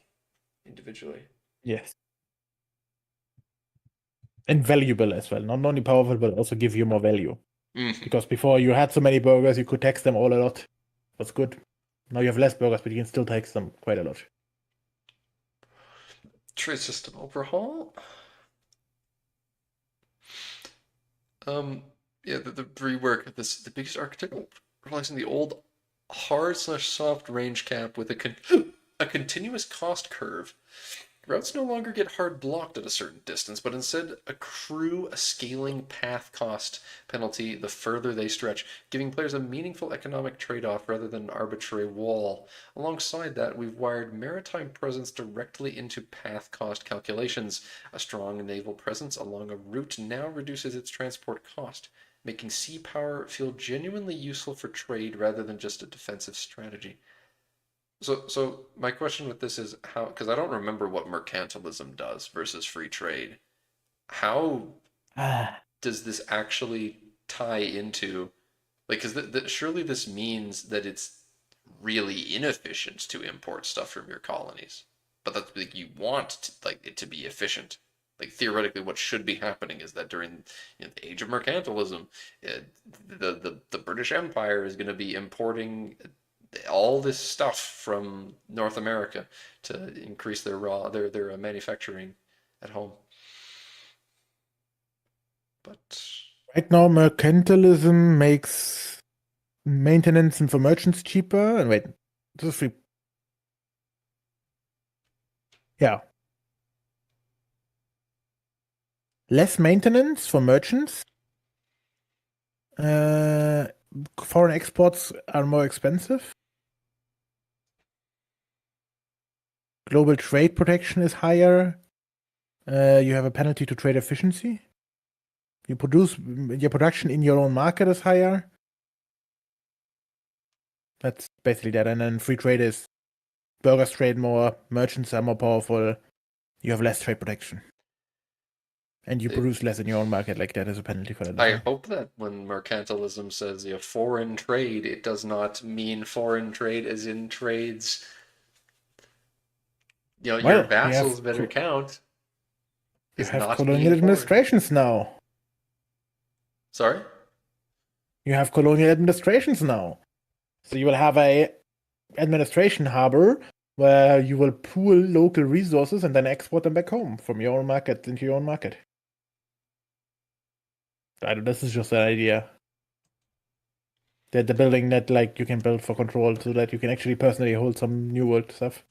individually. yes. And valuable as well. Not only powerful, but also give you more value. Mm-hmm. Because before you had so many burgers, you could tax them all a lot. That's good. Now you have less burgers, but you can still tax them quite a lot. Trade system overhaul. Um, yeah, the rework of this, the biggest architectural, replacing the old hard/soft range cap with a continuous cost curve. Routes no longer get hard blocked at a certain distance, but instead accrue a scaling path cost penalty the further they stretch, giving players a meaningful economic trade off rather than an arbitrary wall. Alongside that, we've wired maritime presence directly into path cost calculations. A strong naval presence along a route now reduces its transport cost, making sea power feel genuinely useful for trade rather than just a defensive strategy. So my question with this is how, because I don't remember what mercantilism does versus free trade. How Ah, does this actually tie into, like, because surely this means that it's really inefficient to import stuff from your colonies, but that's like you want to, like it to be efficient. Like theoretically, what should be happening is that during the age of mercantilism, the British Empire is going to be importing all this stuff from North America to increase their manufacturing at home. But right now, mercantilism makes maintenance and for merchants cheaper. And wait, this is free. Yeah. Less maintenance for merchants. Uh, Foreign exports are more expensive. Global trade protection is higher. You have a penalty to trade efficiency. You produce your production in your own market is higher. That's basically that. And then free trade is burgers trade more, merchants are more powerful. You have less trade protection. And you it, produce less in your own market, like that is a penalty for that as I well. hope that when mercantilism says foreign trade, it does not mean foreign trade as in trades. Your Well, vassals better count you is have not colonial being foreign. administrations now. Sorry? You have colonial administrations now. So you will have a administration harbor where you will pool local resources and then export them back home from your own market into your own market. This is just an idea. That the building that like you can build for control so that you can actually personally hold some new world stuff.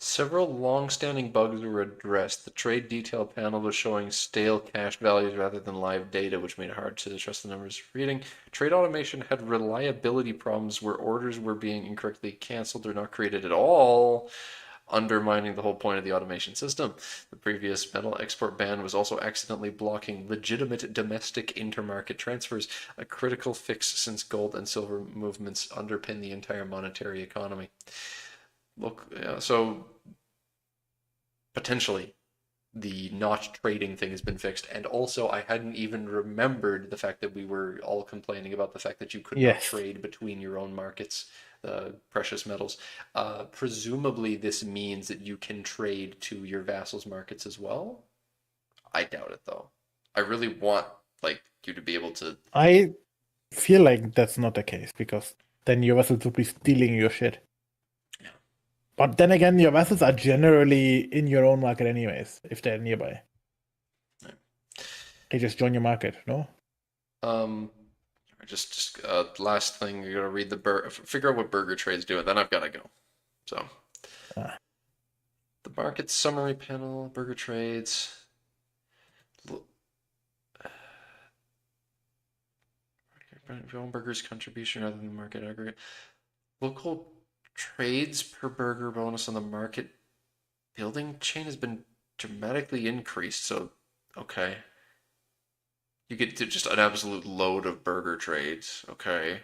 Several long-standing bugs were addressed. The trade detail panel was showing stale cache values rather than live data, which made it hard to trust the numbers reading. Trade automation had reliability problems where orders were being incorrectly canceled or not created at all, undermining the whole point of the automation system. The previous metal export ban was also accidentally blocking legitimate domestic intermarket transfers, a critical fix since gold and silver movements underpin the entire monetary economy. Look, so potentially the not trading thing has been fixed. And also, I hadn't even remembered the fact that we were all complaining about the fact that you could not Yes. trade between your own markets, the precious metals. Presumably, this means that you can trade to your vassals' markets as well. I doubt it, though. I really want like you to be able to. I feel like that's not the case because then your vessels would be stealing your shit. But then again, your vessels are generally in your own market anyways, if they're nearby. They just join your market, no? Um, Just last thing, you gotta read figure out what burger trade's doing. Then I've gotta go. So Uh, the market summary panel, burger trades. Your own burger's contribution rather than the market aggregate. Local trades per burger bonus on the market building chain has been dramatically increased. So, okay. You get to just an absolute load of burger trades. Okay.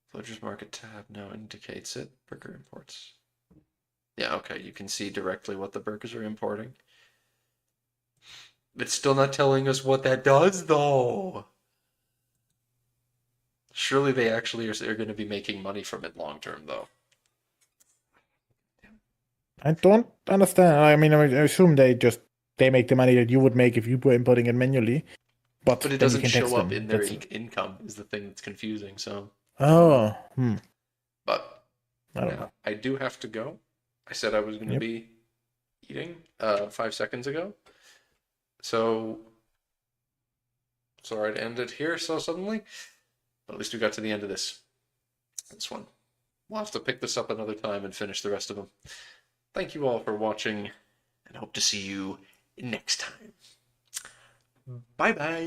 Floaters market tab now indicates it. Burger imports. Yeah, okay. You can see directly what the burgers are importing. It's still not telling us what that does, though. Surely they actually are going to be making money from it long term, though. I don't understand. I mean, I assume they make the money that you would make if you were importing it manually. But But it then you doesn't can tax show up them. in their income is the thing that's confusing. So, Oh, but I don't now know. I do have to go. I said I was going to Yep. be eating 5 seconds ago. So sorry to end it here so suddenly. But at least we got to the end of this one. We'll have to pick this up another time and finish the rest of them. Thank you all for watching, and hope to see you next time. Bye bye.